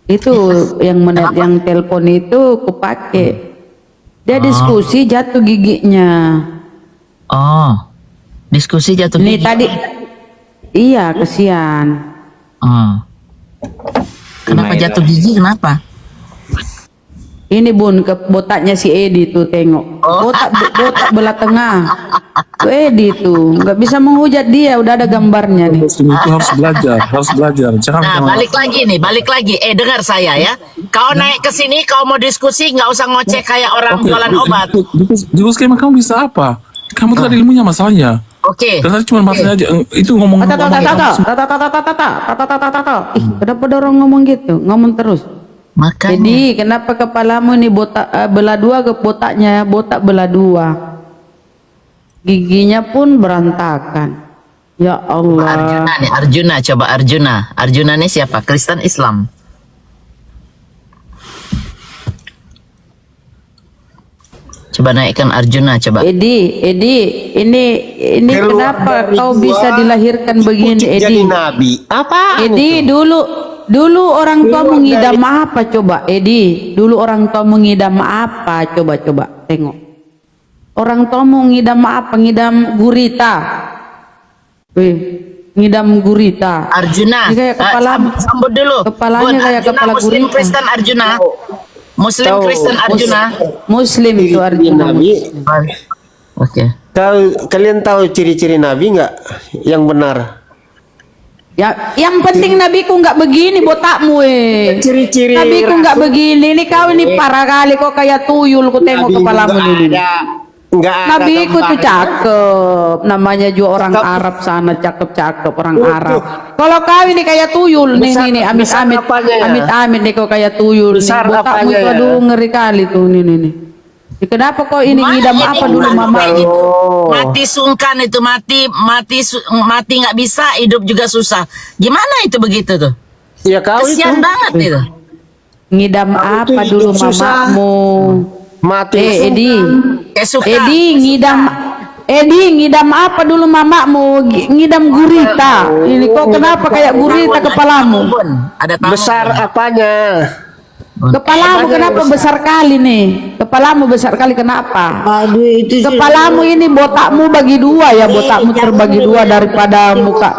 Itu yang yang telepon itu aku pakai. Dia diskusi jatuh giginya. Oh. Diskusi jatuh Ini gigi. tadi, iya kesian. Kenapa jatuh gigi? Kenapa? Ini Bun, ke botaknya si Edi tuh tengok. Botak belah tengah. Tuh Edi tuh, nggak bisa menghujat dia, udah ada gambarnya nih. Muslim itu harus belajar, Jangan Nah, balik lagi. Dengar saya ya. Kau naik ke sini, kau mau diskusi, nggak usah ngoceh kayak orang jualan obat. Diskusi emang kamu bisa apa? Kamu tuh ada ilmunya masalahnya. Oke. Dan tadi cuma bahasanya aja, itu ngomong. Ih, kenapa ada orang ngomong gitu? Ngomong terus. Makanya. Jadi kenapa kepalamu nih botak belah dua, ke botaknya botak belah dua, giginya pun berantakan. Ya Allah. Arjuna, coba Arjuna. Arjuna ini siapa? Kristen Islam. Coba naikkan Arjuna, coba. Edi, ini kenapa kau bisa dilahirkan begini, Edi? Jadi nabi. Apa? Edi, dulu orang tua mengidam apa coba, Edi? Dulu orang tua mengidam apa? Coba tengok. Orang tua mengidam apa? Ngidam gurita. Wih, ngidam gurita. Arjuna. Ini kayak kepala, sambut dulu. kepalanya kayak Arjuna, kepala Muslim gurita. Kristen Arjuna. Muslim Kristen Arjuna. Muslim itu Arjuna. Oke. Kalian tahu ciri-ciri nabi nggak yang benar? Ya, yang penting nabiku nggak begini botakmu, Ciri-ciri nabiku nggak begini. Ini kau ini parah kali kok kayak tuyul. Ku tengok kepalamu ini. Nggak ada Nabiku tuh gambarnya. cakep, namanya juga orang Arab sana, cakep orang Arab. Kalau kau ini kayak tuyul, nih, amit-amit nih kau kayak tuyul. Nih, Besar botakmu apanya itu ya? aduh ngeri kali tuh, nih. Kenapa kau ini ngidam apa dulu mama? Mati sungkan itu, mati nggak bisa, hidup juga susah. Gimana itu begitu tuh? Ya kau Kesian itu. banget itu. Ngidam apa itu dulu hidup susah. mamamu? Mati. Edi, Kayak suka. Edi ngidam apa dulu mamamu? Ngidam gurita. Ini kok kenapa kayak gurita kepalamu? Ada tamu. Besar apanya? Kepalamu kenapa besar kali nih? Kepalamu besar kali kenapa? Aduh itu Kepalamu ini botakmu bagi dua ya, botakmu terbagi dua daripada muka.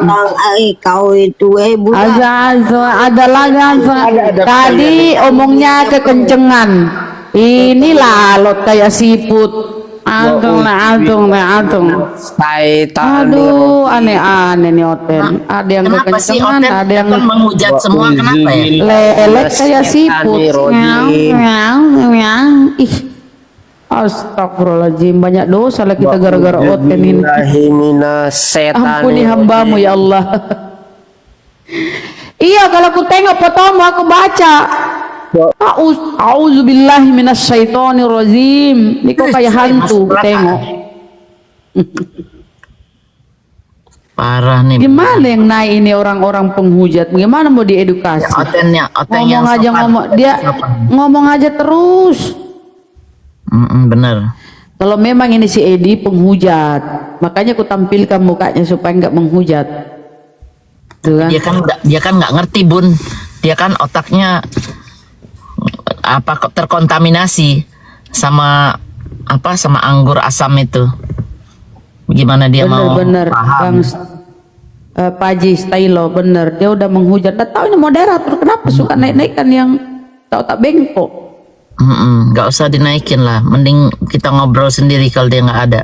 Kau itu Ada lagi. Tadi omongnya kekencengan. Ini lalot kayak siput. Aduh. Aduh, aneh-aneh nih Oten. Ada yang Kenapa sih kekencengan, Oten ada yang menghujat semua? Kenapa ya? lelek kayak siput. Ih, astagfirullahaladzim, banyak dosa lah kita gara-gara Oten ini. Ampuni hambamu ya Allah. Iya, kalau aku tengok fotomu aku baca. Auzubillahi minasyaitonirrajim. Ini kok kayak hantu tengok. Parah nih. Gimana yang naik ini orang-orang penghujat? Gimana mau diedukasi? Otennya Ngomong aja ngomong aja terus. Bener. Kalau memang ini si Edi penghujat, makanya aku tampilkan mukanya supaya nggak menghujat. Tuh kan? Dia kan nggak ngerti Bun. Dia kan otaknya terkontaminasi sama sama anggur asam itu. Gimana dia mau bener paham? Bang Paji Stylo bener, dia udah menghujat. Dan tahu ini moderator kenapa suka naik-naikkan yang tak bengkok. Nggak usah dinaikin lah, mending kita ngobrol sendiri kalau dia nggak ada.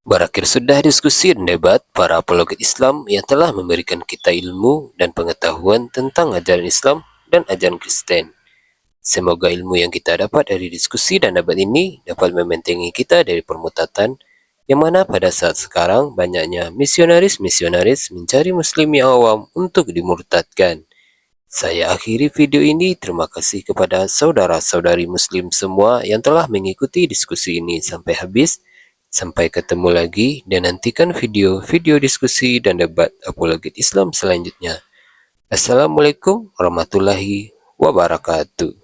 Berakhir sudah diskusi dan debat para apologet Islam yang telah memberikan kita ilmu dan pengetahuan tentang ajaran Islam dan ajaran Kristen. Semoga ilmu yang kita dapat dari diskusi dan debat ini dapat membentengi kita dari permutatan, yang mana pada saat sekarang banyaknya misionaris-misionaris mencari muslim yang awam untuk dimurtadkan. Saya akhiri video ini. Terima kasih kepada saudara-saudari muslim semua yang telah mengikuti diskusi ini sampai habis. Sampai ketemu lagi dan nantikan video-video diskusi dan debat apologet Islam selanjutnya. Assalamualaikum warahmatullahi wabarakatuh.